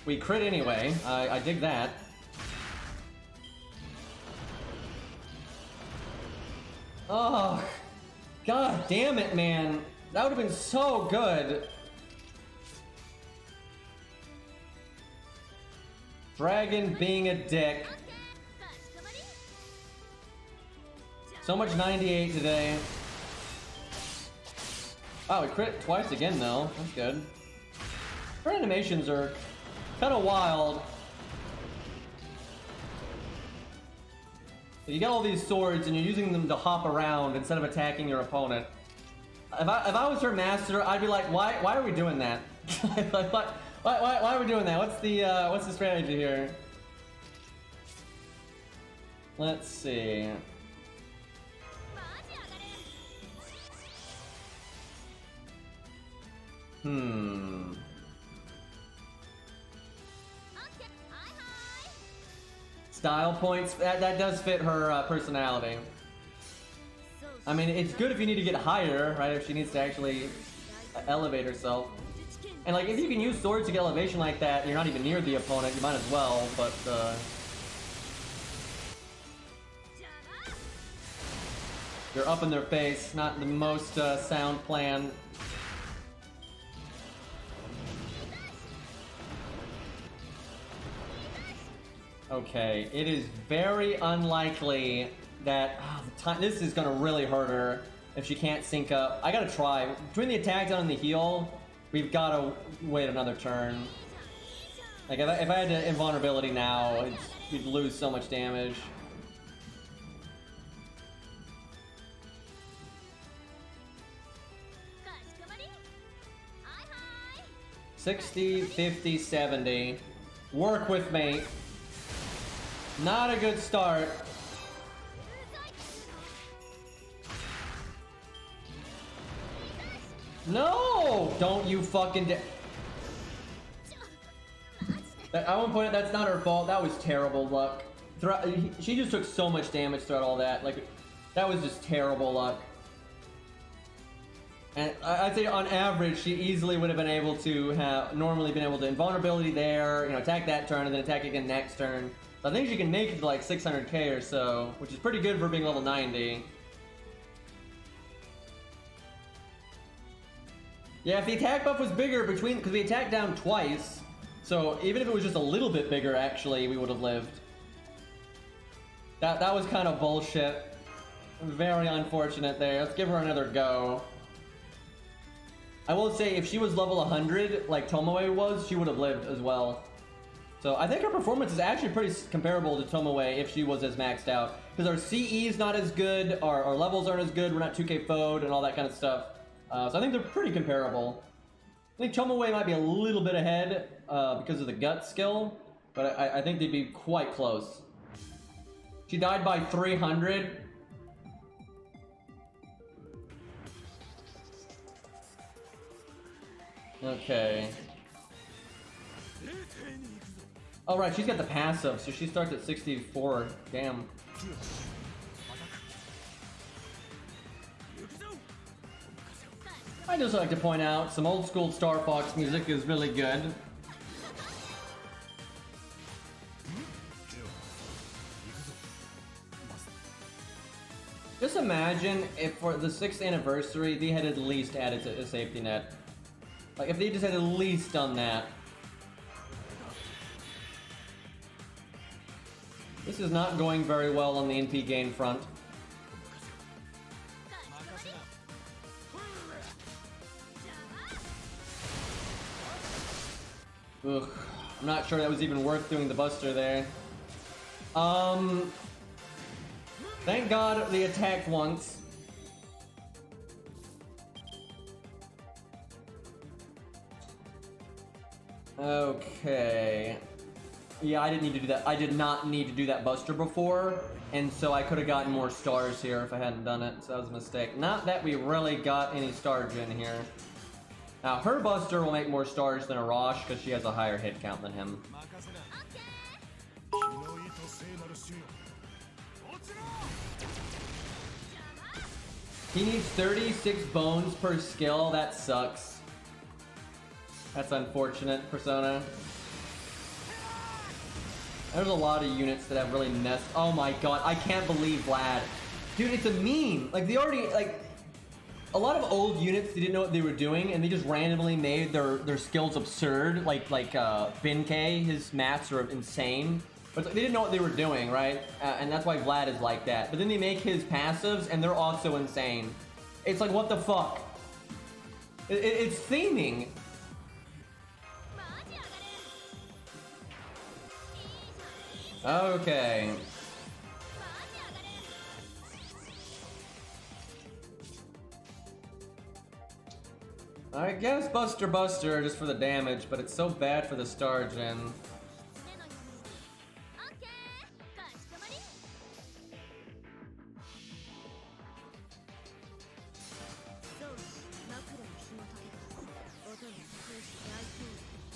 [SPEAKER 2] We crit anyway. I dig that. Oh, god damn it, man. That would have been so good. Dragon being a dick. So much 98 today. Oh, we crit twice again though. That's good. Her animations are kind of wild. You get all these swords and you're using them to hop around instead of attacking your opponent. If I was her master, I'd be like, why are we doing that? Like, why are we doing that? What's the strategy here? Let's see. Hmm. Style points, that does fit her personality. I mean, it's good if you need to get higher, right? If she needs to actually elevate herself. And like, if you can use swords to get elevation like that, and you're not even near the opponent, you might as well, but you're up in their face, not the most sound plan. Okay, it is very unlikely that this is gonna really hurt her if she can't sync up. I gotta try. Between the attack down and the heal, we've gotta wait another turn. Like if I had to invulnerability now, we'd lose so much damage. $60, $50, $70. Work with me. Not a good start. No! Don't you fucking I won't point it, that's not her fault. That was terrible luck. She just took so much damage throughout all that. Like, that was just terrible luck. And I'd say on average, she easily would have been able to normally been able to invulnerability there, you know, attack that turn and then attack again next turn. So I think she can make it to like 600k or so, which is pretty good for being level 90. Yeah, if the attack buff was bigger because we attacked down twice, so even if it was just a little bit bigger, actually, we would have lived. That was kind of bullshit. Very unfortunate there. Let's give her another go. I will say, if she was level 100, like Tomoe was, she would have lived as well. So I think her performance is actually pretty comparable to Tomoe if she was as maxed out. Because our CE is not as good, our levels aren't as good, we're not 2k foed and all that kind of stuff. So I think they're pretty comparable. I think Tomoe might be a little bit ahead because of the gut skill, but I think they'd be quite close. She died by 300. Okay. Oh right, she's got the passive, so she starts at 64. Damn. I just like to point out some old school Star Fox music is really good. Just imagine if for the 6th anniversary they had at least added a safety net. Like if they just had at least done that. This is not going very well on the NP gain front. Ugh, I'm not sure that was even worth doing the buster there. Thank God they attacked once. Okay. Yeah, I didn't need to do that. I did not need to do that buster before, and so I could have gotten more stars here if I hadn't done it, so that was a mistake. Not that we really got any stars in here. Now, her buster will make more stars than Arash because she has a higher hit count than him. He needs 36 bones per skill. That sucks. That's unfortunate, Persona. There's a lot of units that have really messed. Oh my god, I can't believe Vlad. Dude, it's a meme. Like, they already, like, a lot of old units, they didn't know what they were doing, and they just randomly made their skills absurd. Like Bin-K, his maths are insane. But they didn't know what they were doing, right? And that's why Vlad is like that. But then they make his passives, and they're also insane. It's like, what the fuck? It's theming. Okay. I guess Buster just for the damage, but it's so bad for the star gen.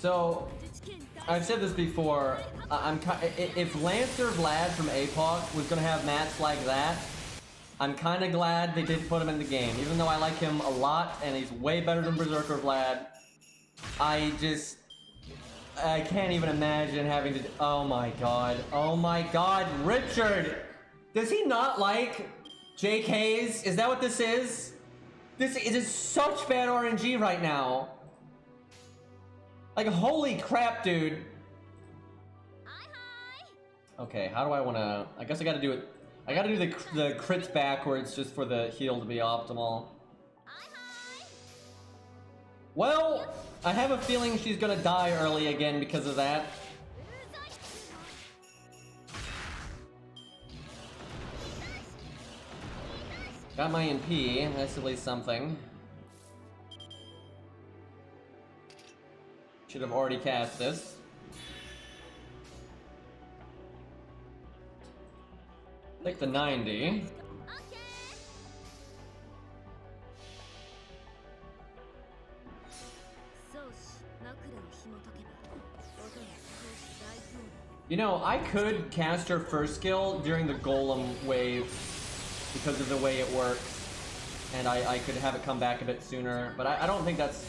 [SPEAKER 2] So, I've said this before, if Lancer Vlad from APOC was gonna have mats like that, I'm kinda glad they didn't put him in the game. Even though I like him a lot, and he's way better than Berserker Vlad, I can't even imagine having to, oh my god, Richard! Does he not like JKs? Is that what this is? This is such bad RNG right now. Like, holy crap, dude. Okay, how do I wanna... I guess I gotta do it... I gotta do the crits backwards just for the heal to be optimal. Well, I have a feeling she's gonna die early again because of that. Got my NP, that's at least something. Should have already cast this. Take the 90. You know, I could cast her first skill during the golem wave because of the way it works, and I could have it come back a bit sooner, but I don't think that's...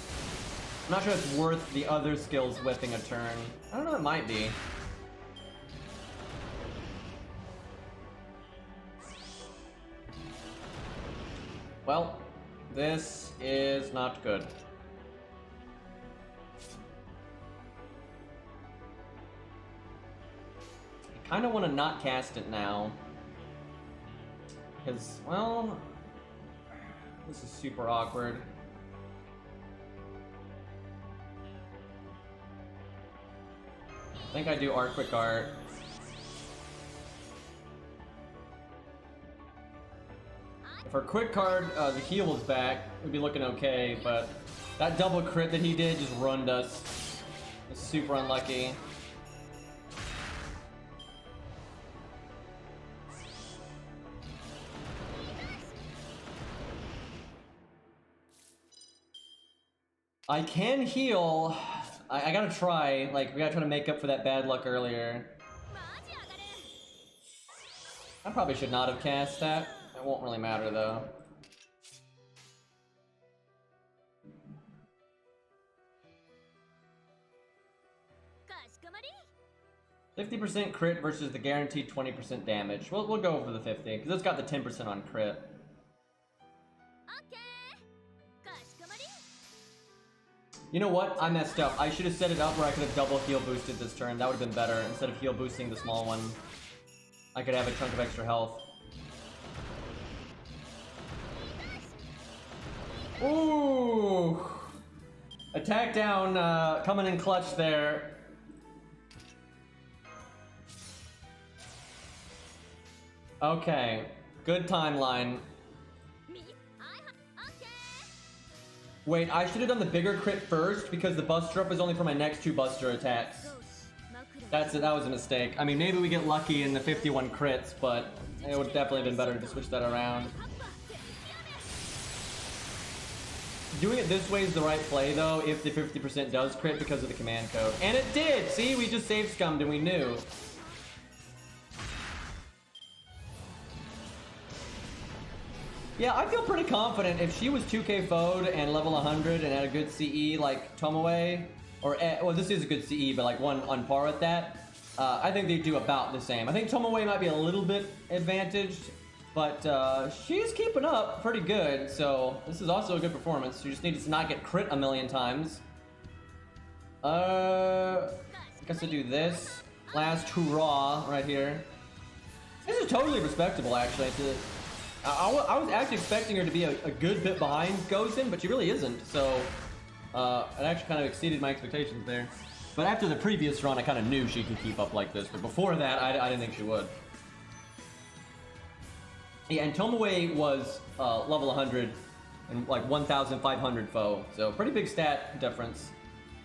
[SPEAKER 2] I'm not sure it's worth the other skills whipping a turn. I don't know, it might be. Well, this is not good. I kind of want to not cast it now. Because, well, this is super awkward. I think I do art quick art. If her quick card, the heal was back, we'd be looking okay, but that double crit that he did just ruined us. It's super unlucky. I can heal. I gotta try. Like, we gotta try to make up for that bad luck earlier. I probably should not have cast that. It won't really matter though. $50% crit versus the guaranteed 20% damage. We'll go for the 50 because it's got the 10% on crit. You know what? I messed up. I should have set it up where I could have double heal boosted this turn. That would have been better. Instead of heal boosting the small one, I could have a chunk of extra health. Ooh! Attack down, coming in clutch there. Okay, good timeline. Wait, I should have done the bigger crit first because the Buster Up is only for my next two Buster attacks. That was a mistake. I mean, maybe we get lucky in the 51 crits, but it would definitely have been better to switch that around. Doing it this way is the right play, though, if the 50% does crit because of the command code. And it did! See, we just save scummed and we knew. Yeah, I feel pretty confident if she was 2k FO'd and level 100 and had a good CE like Tomoe, or, well, this is a good CE, but like one on par with that, I think they do about the same. I think Tomoe might be a little bit advantaged, but she's keeping up pretty good, so this is also a good performance. You just need to not get crit a million times. I guess I do this. Last hurrah right here. This is totally respectable, actually. I was actually expecting her to be a good bit behind Gozen, but she really isn't, so it actually kind of exceeded my expectations there. But after the previous run, I kind of knew she could keep up like this, but before that, I didn't think she would. Yeah, and Tomoe was level 100 and like 1,500 foe, so pretty big stat difference.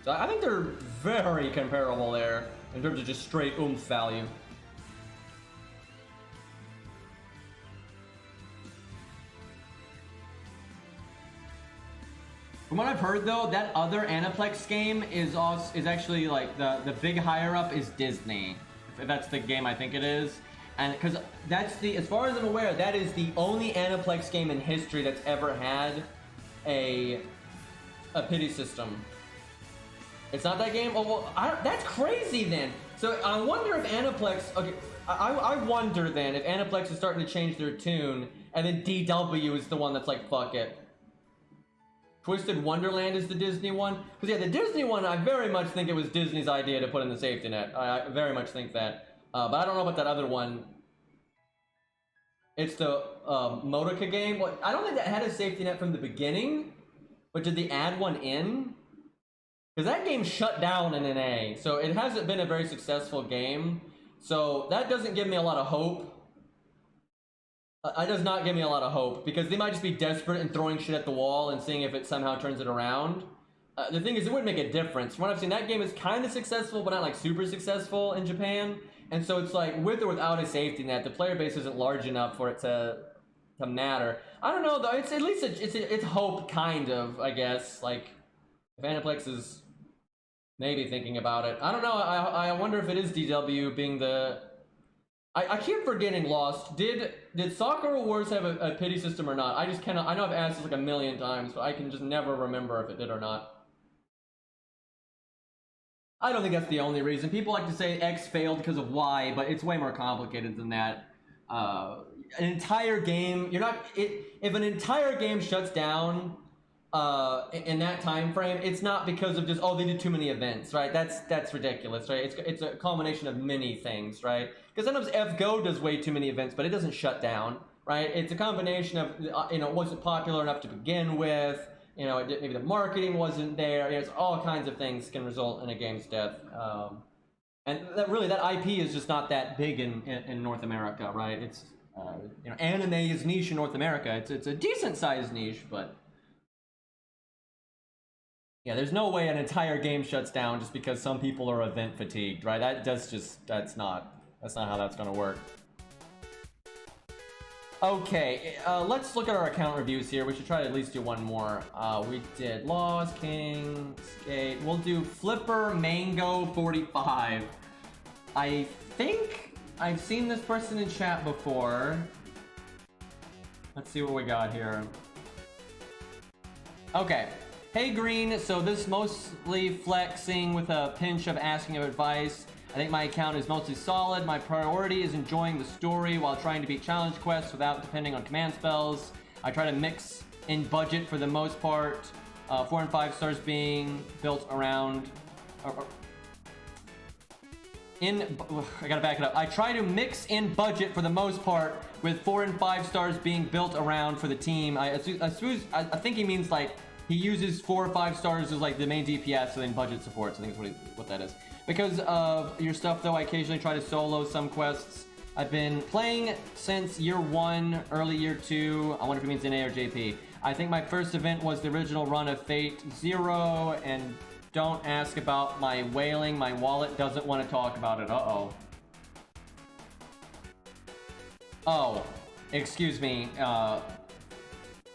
[SPEAKER 2] So I think they're very comparable there in terms of just straight oomph value. From what I've heard though, that other Aniplex game is actually like the big higher up is Disney. If that's the game I think it is. And because that's as far as I'm aware, that is the only Aniplex game in history that's ever had a pity system. It's not that game? Oh, well, that's crazy then. So I wonder if Aniplex, okay, I wonder then if Aniplex is starting to change their tune and then DW is the one that's like, fuck it. Twisted Wonderland is the Disney one? Because yeah, the Disney one, I very much think it was Disney's idea to put in the safety net. I very much think that. But I don't know about that other one. It's the Modica game. Well, I don't think that had a safety net from the beginning. But did they add one in? Because that game shut down in NA. So it hasn't been a very successful game. So that doesn't give me a lot of hope. It does not give me a lot of hope, because they might just be desperate and throwing shit at the wall and seeing if it somehow turns it around. The thing is, it wouldn't make a difference. From what I've seen, that game is kind of successful, but not like super successful in Japan. And so it's like, with or without a safety net, the player base isn't large enough for it to matter. I don't know though. It's at least it's hope, kind of, I guess. Like, if Aniplex is maybe thinking about it, I don't know. I wonder if it is DW being the. I keep forgetting Lost. Did Sakura Wars have a pity system or not? I just cannot. I know I've asked this like a million times, but I can just never remember if it did or not. I don't think that's the only reason. People like to say X failed because of Y, but it's way more complicated than that. An entire game, if an entire game shuts down in that time frame, it's not because of just, oh, they did too many events, right? That's ridiculous, right? It's a culmination of many things, right? Because sometimes FGO does way too many events, but it doesn't shut down, right? It's a combination of, wasn't popular enough to begin with, maybe the marketing wasn't there, it's all kinds of things can result in a game's death. And that IP is just not that big in North America, right? It's, anime is niche in North America. It's a decent sized niche, but yeah, there's no way an entire game shuts down just because some people are event fatigued, right? That's not how that's gonna work. Okay, let's look at our account reviews here. We should try to at least do one more. We did Lost, King, Skate. We'll do Flipper Mango 45. I think I've seen this person in chat before. Let's see what we got here. Okay. Hey Green, so this mostly flexing with a pinch of asking of advice. I think my account is mostly solid. My priority is enjoying the story while trying to beat challenge quests without depending on command spells. I try to mix in budget for the most part. 4 and 5 stars being built around... I gotta back it up. I try to mix in budget for the most part, with 4 and 5 stars being built around for the team. I think he means like he uses 4 or 5 stars as like the main DPS and then budget supports. I think that's what that is. Because of your stuff though, I occasionally try to solo some quests. I've been playing since year 1, early year 2. I wonder if it means NA or JP. I think my first event was the original run of Fate 0, and don't ask about my whaling. My wallet doesn't want to talk about it. Uh-oh. Oh, excuse me.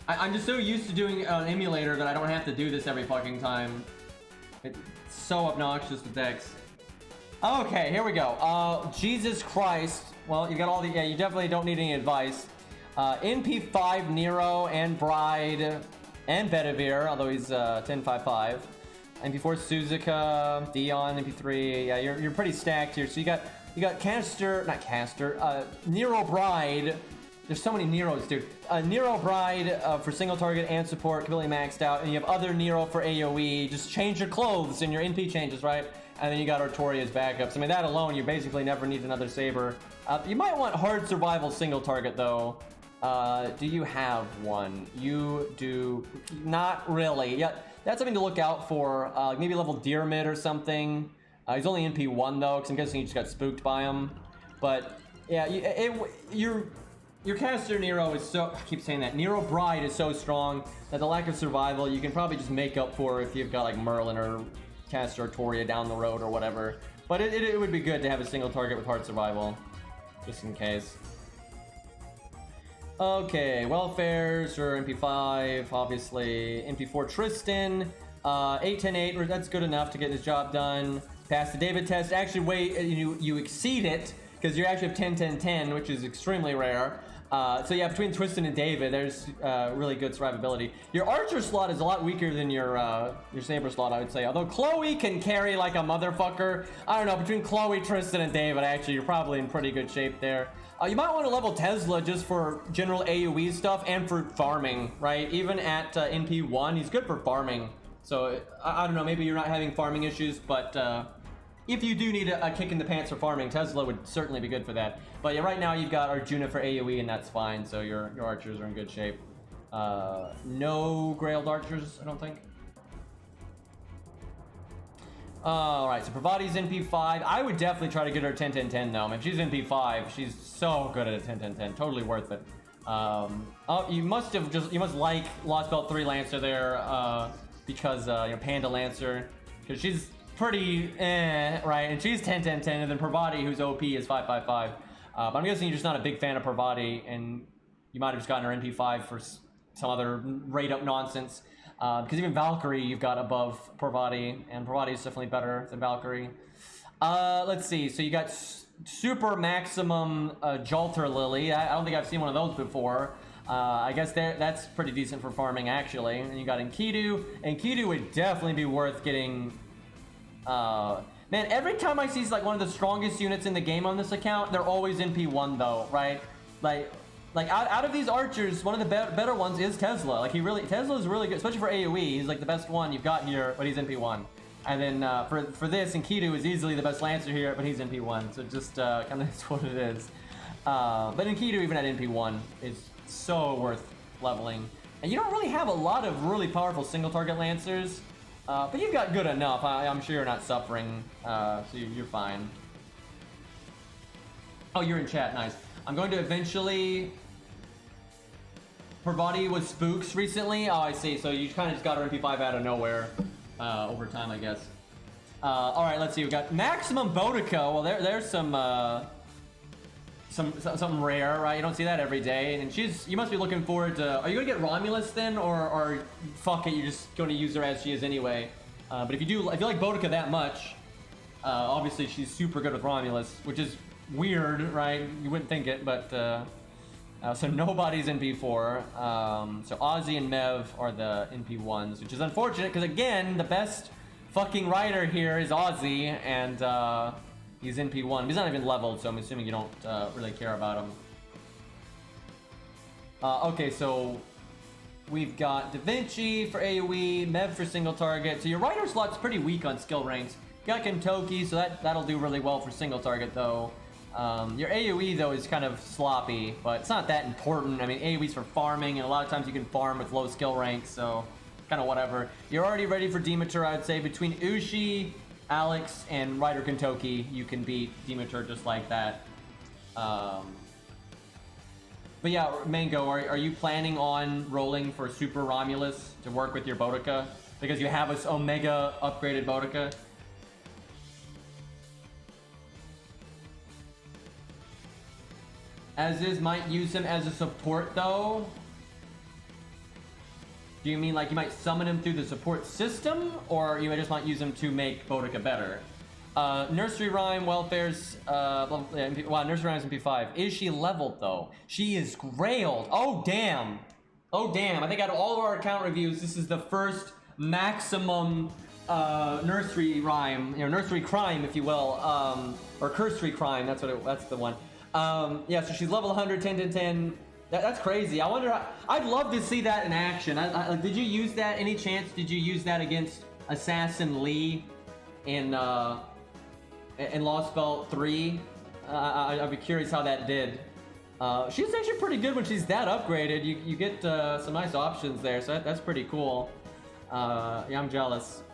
[SPEAKER 2] I'm just so used to doing an emulator that I don't have to do this every fucking time. It's so obnoxious with Dex. Okay, here we go. Jesus Christ. Well, you got all the... Yeah, you definitely don't need any advice. NP5 Nero and Bride and Bedivere, although he's 10-5-5. NP4 Suzuka, Dion, NP3. Yeah, you're pretty stacked here. So you got Nero Bride. There's so many Neros, dude. Nero Bride for single target and support, completely maxed out. And you have other Nero for AoE. Just change your clothes and your NP changes, right? And then you got Artori as backups. I mean, that alone, you basically never need another Saber. You might want hard survival single target, though. Do you have one? You do not really. Yeah, that's something to look out for. Maybe level Deer Mid or something. He's only NP1 though, because I'm guessing you just got spooked by him. But yeah, your caster Nero is so... I keep saying that. Nero Bride is so strong that the lack of survival you can probably just make up for if you've got like Merlin or caster Artoria down the road or whatever. But it would be good to have a single target with hard survival, just in case. Okay, welfares or MP5, obviously. MP4 Tristan, 8-10-8, that's good enough to get his job done. Pass the David test. Actually, wait, you exceed it because you actually have 10-10-10, which is extremely rare. So yeah, between Tristan and David, there's really good survivability. Your archer slot is a lot weaker than your saber slot, I would say. Although Chloe can carry like a motherfucker. I don't know, between Chloe, Tristan, and David, actually, you're probably in pretty good shape there. You might want to level Tesla just for general AoE stuff and for farming, right? Even at NP1, he's good for farming. So, I don't know, maybe you're not having farming issues, but if you do need a kick in the pants for farming, Tesla would certainly be good for that. But yeah, right now you've got Arjuna for AoE, and that's fine, so your archers are in good shape. No Grailed archers, I don't think. Alright, so Pravati's NP5. I would definitely try to get her 10-10-10 though. If she's NP5, she's so good at a 10-10-10. Totally worth it. Oh, you must like Lost Belt 3 Lancer there, because, Panda Lancer. Because she's pretty right? And she's 10-10-10, and then Pravati, who's OP, is 5-5-5. But I'm guessing you're just not a big fan of Pravati, and you might have just gotten her NP5 for some other rate-up nonsense. Because even Valkyrie you've got above Pravati, and Pravati is definitely better than Valkyrie. Let's see, so you got super maximum Jalter Lily. I don't think I've seen one of those before. I guess that's pretty decent for farming, actually. And you got Enkidu. Enkidu would definitely be worth getting. Man, every time I see like one of the strongest units in the game on this account, they're always NP1 though, right? Like out of these archers, one of the better ones is Tesla. Like Tesla is really good, especially for AoE. He's like the best one you've got here, but he's NP1. And then for this, Enkidu is easily the best Lancer here, but he's NP1. So just kind of is what it is. But Enkidu even at NP1 is so worth leveling. And you don't really have a lot of really powerful single target Lancers, but you've got good enough. I'm sure you're not suffering, so you're fine. Oh, you're in chat, nice. I'm going to eventually. Pravati was Spooks recently. Oh, I see. So you kind of just got her MP5 out of nowhere over time, I guess. All right, let's see. We've got Maximum Boudica. Well, there's something rare, right? You don't see that every day. And you must be looking forward to. Are you gonna get Romulus then, or fuck it, you're just going to use her as she is anyway? But if you like Boudica that much, obviously she's super good with Romulus, which is weird, right? You wouldn't think it, but. So nobody's NP4. So Ozzy and Mev are the NP1s, which is unfortunate because again, the best fucking rider here is Ozzy, and he's NP1. He's not even leveled, so I'm assuming you don't really care about him. Okay, so we've got Da Vinci for AoE, Mev for single target. So your rider slot's pretty weak on skill ranks. You got Kentoki, so that'll do really well for single target though. Your AoE though is kind of sloppy, but it's not that important. I mean, AoE's for farming, and a lot of times you can farm with low skill ranks, so kind of whatever. You're already ready for Demeter, I'd say. Between Ushi, Alex, and Rider Kentoki, you can beat Demeter just like that. But yeah, Mango, are you planning on rolling for Super Romulus to work with your Boudica? Because you have this Omega upgraded Boudica? As is, might use him as a support though. Do you mean like you might summon him through the support system, or you just might use him to make Boudica better? Nursery Rhyme, Welfare's, wow, Nursery Rhyme's MP5. Is she leveled though? She is grailed. Oh damn. Oh damn. I think out of all of our account reviews, this is the first maximum Nursery Rhyme, Nursery Crime, if you will, or Cursory Crime. That's the one. Yeah, so she's level 100, 10-10-10. That's crazy. I wonder. I'd love to see that in action. Did you use that? Any chance? Did you use that against Assassin Lee in Lost Belt 3? I'd be curious how that did. She's actually pretty good when she's that upgraded. You get some nice options there, so that's pretty cool. Yeah, I'm jealous.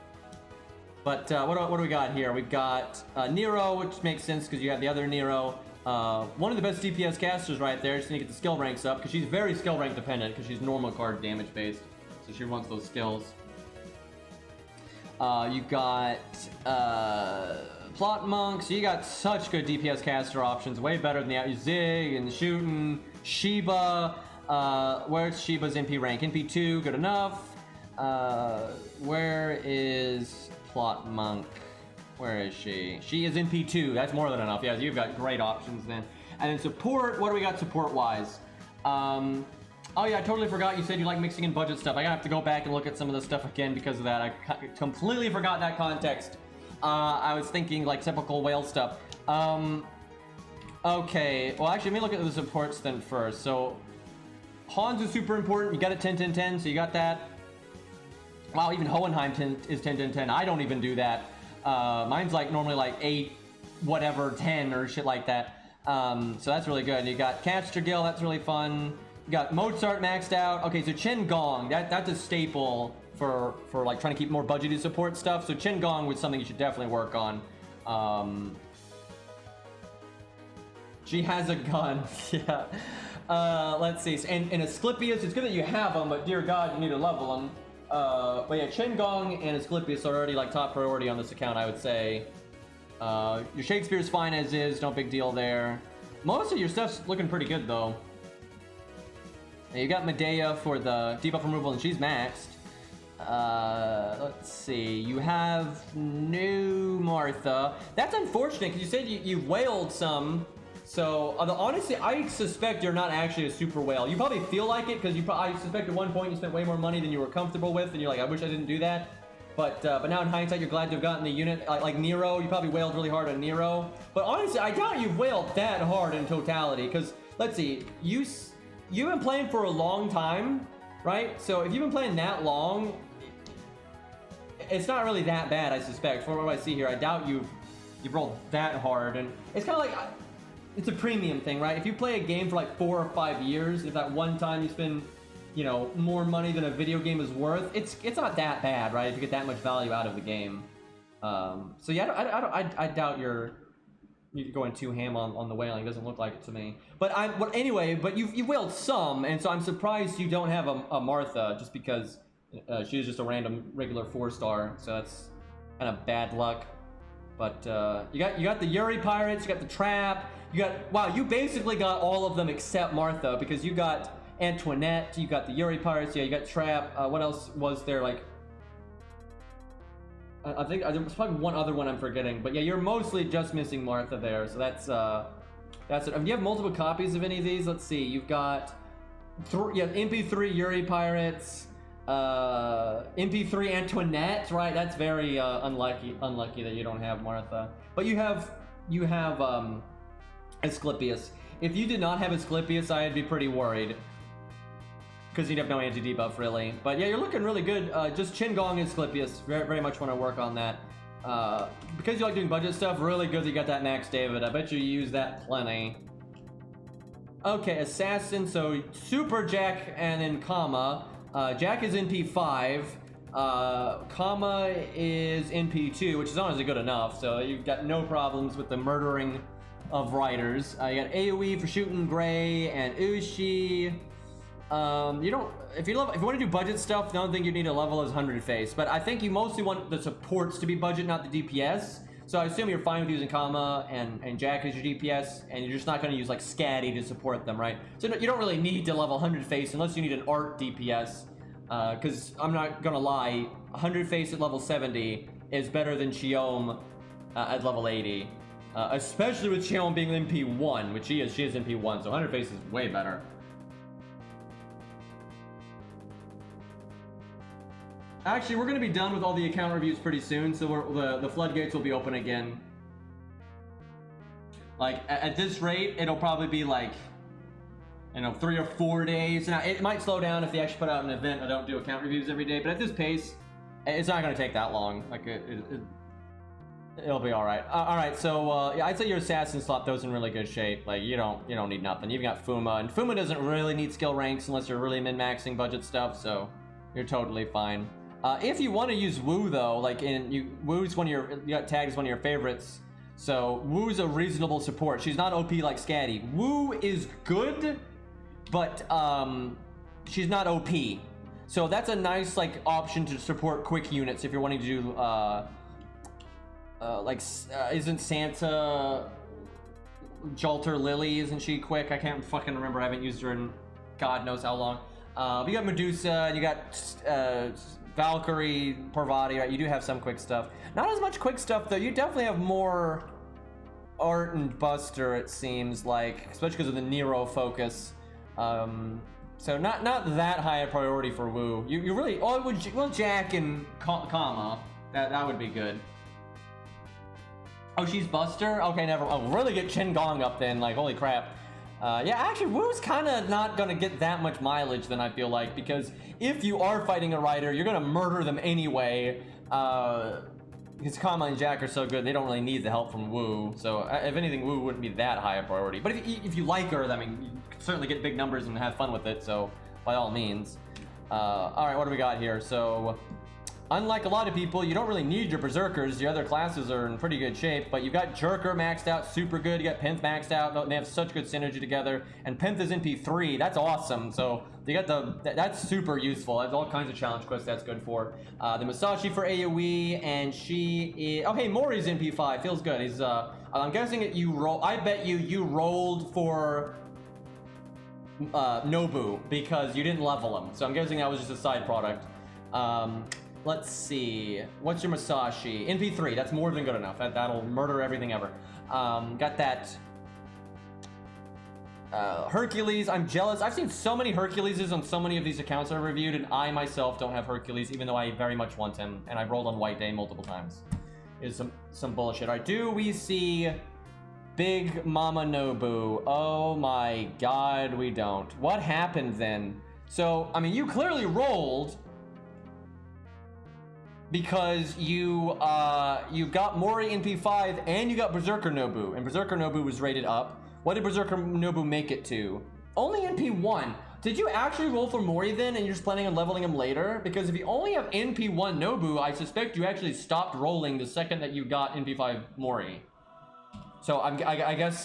[SPEAKER 2] But what do we got here? We've got Nero, which makes sense because you have the other Nero. One of the best DPS casters right there. Just need to get the skill ranks up because she's very skill rank dependent because she's normal card damage based, so she wants those skills. You got Plot Monk, so you got such good DPS caster options, way better than the Zig and Shootin', Shiba. Where's Shiba's NP rank? NP2, good enough. Where is Plot Monk? Where is she? She is NP2. That's more than enough. Yeah, you've got great options then. And then support. What do we got support-wise? Oh yeah, I totally forgot you said you like mixing in budget stuff. I have to go back and look at some of the stuff again because of that. I completely forgot that context. I was thinking like typical whale stuff. Okay, well actually let me look at the supports then first. So Hans is super important. You got a 10-10-10, so you got that. Wow, even Hohenheim is 10-10-10. I don't even do that. Mine's like normally like 8, whatever, 10 or shit like that. So that's really good. You got Castergill, that's really fun. You got Mozart maxed out. Okay, so Chen Gong, that's a staple for like trying to keep more budgeted support stuff. So Chen Gong was something you should definitely work on. She has a gun. Yeah. Let's see. And Asclepius, it's good that you have them, but dear God, you need to level them. But yeah, Chen Gong and Asclepius are already like top priority on this account, I would say. Your Shakespeare's fine as is, no big deal there. Most of your stuff's looking pretty good though. You got Medea for the debuff removal, and she's maxed. Let's see. You have no Martha. That's unfortunate because you said you whaled some. So honestly, I suspect you're not actually a super whale. You probably feel like it because I suspect at one point you spent way more money than you were comfortable with, and you're like, I wish I didn't do that. But now in hindsight, you're glad to have gotten the unit like Nero. You probably whaled really hard on Nero. But honestly, I doubt you've whaled that hard in totality. Because let's see, you've been playing for a long time, right? So if you've been playing that long, it's not really that bad, I suspect. From what I see here, I doubt you've rolled that hard. And it's kind of like it's a premium thing, right? If you play a game for like 4 or 5 years, if that one time you spend, you know, more money than a video game is worth, it's not that bad, right? If you get that much value out of the game. So yeah, I doubt you're going too ham on the whaling. It doesn't look like it to me. But anyway, but you've whaled some, and so I'm surprised you don't have a Martha, just because she's just a random regular 4-star. So that's kind of bad luck. But you got the Yuri pirates, you got the trap, you basically got all of them except Martha, because you got Antoinette, you got the Yuri pirates, yeah, you got trap. What else was there? Like, I think there's probably one other one I'm forgetting, but yeah, you're mostly just missing Martha there. So that's it. Do you have multiple copies of any of these? Let's see. You've got MP3 Yuri pirates, MP3 Antoinette, right? That's very unlucky that you don't have Martha. But you have Asclepius. If you did not have Asclepius, I'd be pretty worried, because you'd have no anti-debuff really. But yeah, you're looking really good. Just Chen Gong and Asclepius, very, very much want to work on that. Because you like doing budget stuff, really good that you got that Max David. I bet you use that plenty. Okay, Assassin, so Super Jack and then Comma. Jack is NP5. Comma is NP2, which is honestly good enough. So you've got no problems with the murdering of writers. You got AoE for shooting Gray and Ushi. If you want to do budget stuff, I don't think you need a level as 100 face, but I think you mostly want the supports to be budget, not the DPS. So I assume you're fine with using Comma and Jack as your DPS, and you're just not going to use like Scatty to support them, right? So you don't really need to level 100 face unless you need an art DPS, because I'm not going to lie, 100 face at level 70 is better than Xiom at level 80. Especially with Xion being MP1, which she is MP1, so 100 face is way better. Actually, we're going to be done with all the account reviews pretty soon, so the floodgates will be open again. Like, at this rate, it'll probably be like, 3 or 4 days. Now, it might slow down if they actually put out an event. I don't do account reviews every day, but at this pace, it's not going to take that long. Like, it'll be all right. All right, so yeah, I'd say your assassin slot those in really good shape. Like, you don't need nothing. You've got Fuma, and Fuma doesn't really need skill ranks unless you're really min-maxing budget stuff. So you're totally fine. If you want to use Wu though, like Wu's you got tagged as one of your favorites. So Wu's a reasonable support. She's not OP like Scatty. Wu is good, but she's not OP. So that's a nice like option to support quick units if you're wanting to do isn't Santa Jalter Lily, isn't she quick? I can't fucking remember. I haven't used her in God knows how long. But you got Medusa, and you got Valkyrie, Parvati, right? You do have some quick stuff. Not as much quick stuff, though. You definitely have more Art and Buster, it seems like, especially because of the Nero focus. So not that high a priority for Wu. You really, well, Jack and Kama, that would be good. Oh, she's Buster? Okay, never. Oh, really get Chen Gong up then, like, holy crap. Yeah, actually, Wu's kind of not going to get that much mileage then, I feel like, because if you are fighting a rider, you're going to murder them anyway. Because Kama and Jack are so good, they don't really need the help from Wu. So, if anything, Wu wouldn't be that high a priority. But if you like her, I mean, you can certainly get big numbers and have fun with it, so by all means. Alright, what do we got here? So, unlike a lot of people, you don't really need your Berserkers. Your other classes are in pretty good shape, but you've got Jerker maxed out, super good. You got Penth maxed out. They have such good synergy together. And Penth is NP3. That's awesome. So you got that's super useful. There's all kinds of challenge quests that's good for. The Musashi for AoE, and she is... Oh, hey, Mori's NP5. Feels good. He's, I'm guessing that you roll... I bet you rolled for... Nobu, because you didn't level him. So I'm guessing that was just a side product. Let's see. What's your Musashi? NP3. That's more than good enough. That'll murder everything ever. Got that. Hercules. I'm jealous. I've seen so many Herculeses on so many of these accounts I've reviewed, and I myself don't have Hercules, even though I very much want him. And I've rolled on White Day multiple times. Is some bullshit. All right. Do we see Big Mama Nobu? Oh my God, we don't. What happened then? So, I mean, you clearly rolled. Because you got Mori NP5 and you got Berserker Nobu, and Berserker Nobu was rated up. What did Berserker Nobu make it to? Only NP1. Did you actually roll for Mori then, and you're just planning on leveling him later? Because if you only have NP1 Nobu, I suspect you actually stopped rolling the second that you got NP5 Mori. So I guess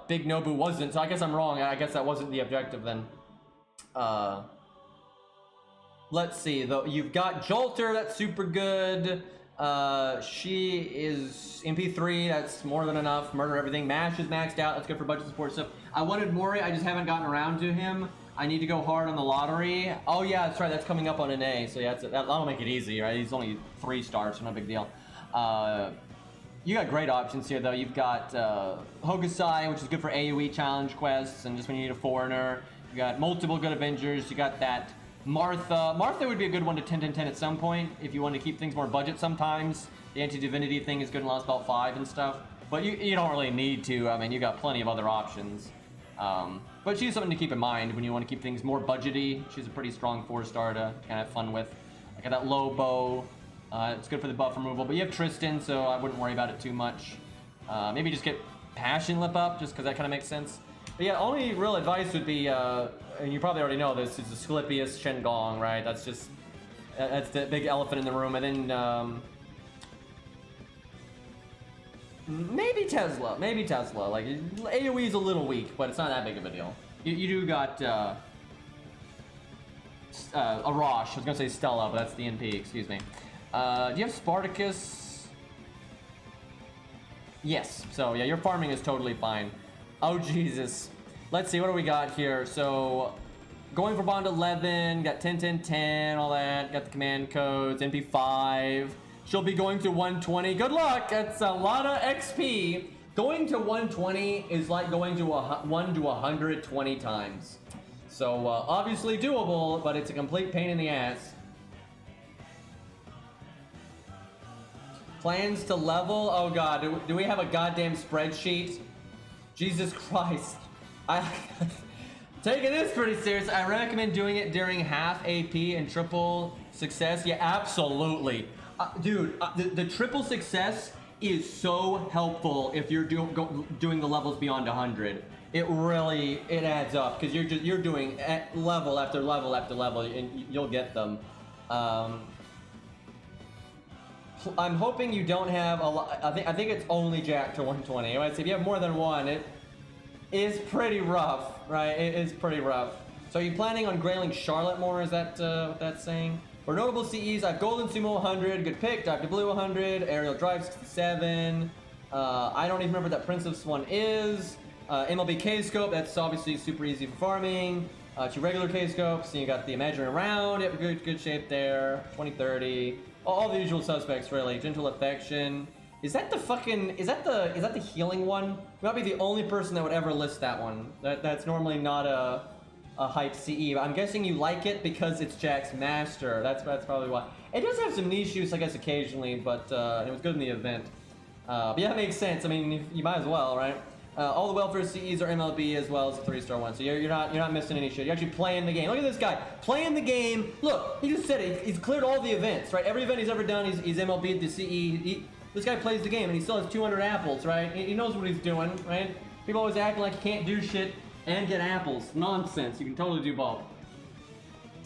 [SPEAKER 2] Big Nobu wasn't. So I guess I'm wrong. I guess that wasn't the objective then. Let's see, though. You've got Jolter, that's super good. She is MP3, that's more than enough. Murder everything. Mash is maxed out, that's good for budget support stuff. I wanted Mori, I just haven't gotten around to him. I need to go hard on the lottery. Oh yeah, that's right, that's coming up on an A, so yeah, that'll make it easy, right? He's only 3 stars, so no big deal. You got great options here, though. You've got Hokusai, which is good for AoE challenge quests, and just when you need a foreigner. You got multiple good Avengers. You got that Martha. Martha would be a good one to 10-10-10 at some point if you want to keep things more budget sometimes. The anti-divinity thing is good in Lost Belt 5 and stuff. But you don't really need to. I mean, you got plenty of other options. But she's something to keep in mind when you want to keep things more budgety. She's a pretty strong 4-star to kind of have fun with. I got that Lobo. It's good for the buff removal. But you have Tristan, so I wouldn't worry about it too much. Maybe just get Passion Lip up, just because that kind of makes sense. But yeah, only real advice would be, and you probably already know this, is Asclepius Shen-Gong, right? That's the big elephant in the room. And then, maybe Tesla. Like, AoE is a little weak, but it's not that big of a deal. You do got, Arash. I was gonna say Stella, but that's the NP, excuse me. Do you have Spartacus? Yes. So, yeah, your farming is totally fine. Oh, Jesus. Let's see, what do we got here? So, going for Bond 11, got 10-10-10, all that. Got the command codes, NP5. She'll be going to 120. Good luck! That's a lot of XP. Going to 120 is like going to 1 to 120 times. So, obviously doable, but it's a complete pain in the ass. Plans to level? Oh god, do we have a goddamn spreadsheet? Jesus Christ. Taking this pretty serious. I recommend doing it during half AP and triple success. Yeah, absolutely. Dude, the triple success is so helpful if you're doing the levels beyond 100. It adds up because you're doing level after level after level, and you'll get them. I'm hoping you don't have a lot. I think it's only Jack to 120. Right? So if you have more than one, it is pretty rough, right? It is pretty rough. So are you planning on grailing Charlotte more? Is that what that's saying? For notable CEs, I have Golden Sumo 100, good pick, Dr. Blue 100, Aerial Drive 67. I don't even remember what that Prince of Swan is. MLB K-Scope, that's obviously super easy for farming. Two regular K-scopes, and you got the imaginary round. You have a good shape there. 2030. All the usual suspects, really. Gentle affection. Is that the fucking? Is that the healing one? We might be the only person that would ever list that one. That's normally not a hype CE. But I'm guessing you like it because it's Jack's master. That's probably why. It does have some niche use, I guess, occasionally, but it was good in the event. But yeah, it makes sense. I mean, you might as well, right? All the welfare CEs are MLB as well as the 3-star one, so you're not missing any shit. You're actually playing the game. Look at this guy playing the game. Look, he just said it. He's cleared all the events, right? Every event he's ever done, he's MLB'd the CE. This guy plays the game and he still has 200 apples, right? He knows what he's doing, right? People always acting like he can't do shit and get apples. Nonsense. You can totally do both.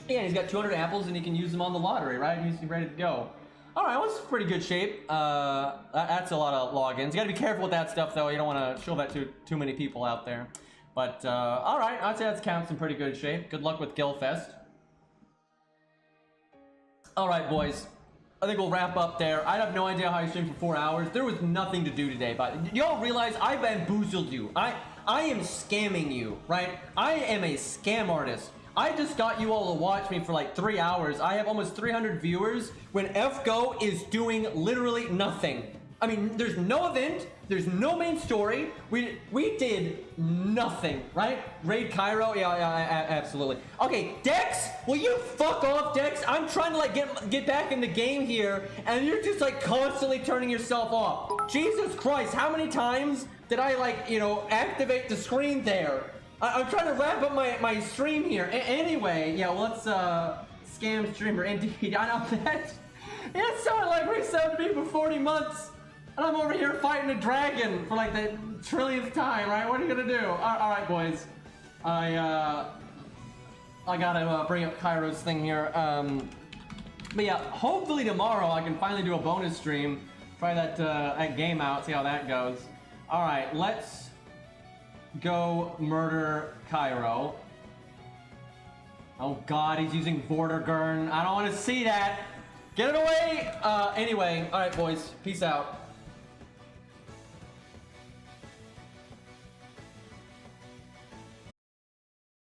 [SPEAKER 2] Yeah, he's got 200 apples and he can use them on the lottery, right? He's ready to go. All right, well, it's pretty good shape. That's a lot of logins. You gotta be careful with that stuff, though. You don't want to show that to too many people out there. But all right, I'd say that counts in pretty good shape. Good luck with Gilfest. All right, boys. I think we'll wrap up there. I have no idea how I streamed for 4 hours. There was nothing to do today, but y'all realize I bamboozled you. I am scamming you, right? I am a scam artist. I just got you all to watch me for like 3 hours. I have almost 300 viewers when FGO is doing literally nothing. I mean, there's no event, there's no main story. We did nothing, right? Raid Cairo, yeah, absolutely. Okay, Dex, will you fuck off, Dex? I'm trying to like get back in the game here, and you're just like constantly turning yourself off. Jesus Christ, how many times did I like, you know, activate the screen there? I'm trying to wrap up my stream here. Anyway, yeah, well, let's scam streamer. Indeed, I know that. It sounded like resubbed me for 40 months. And I'm over here fighting a dragon for like the trillionth time, right? What are you gonna do? All right, boys. I gotta bring up Cairo's thing here. But yeah, hopefully tomorrow I can finally do a bonus stream. Try that game out, see how that goes. All right, let's go murder Cairo. Oh God, he's using Vortigern. I don't want to see that. Get it away. Anyway, all right, boys. Peace out.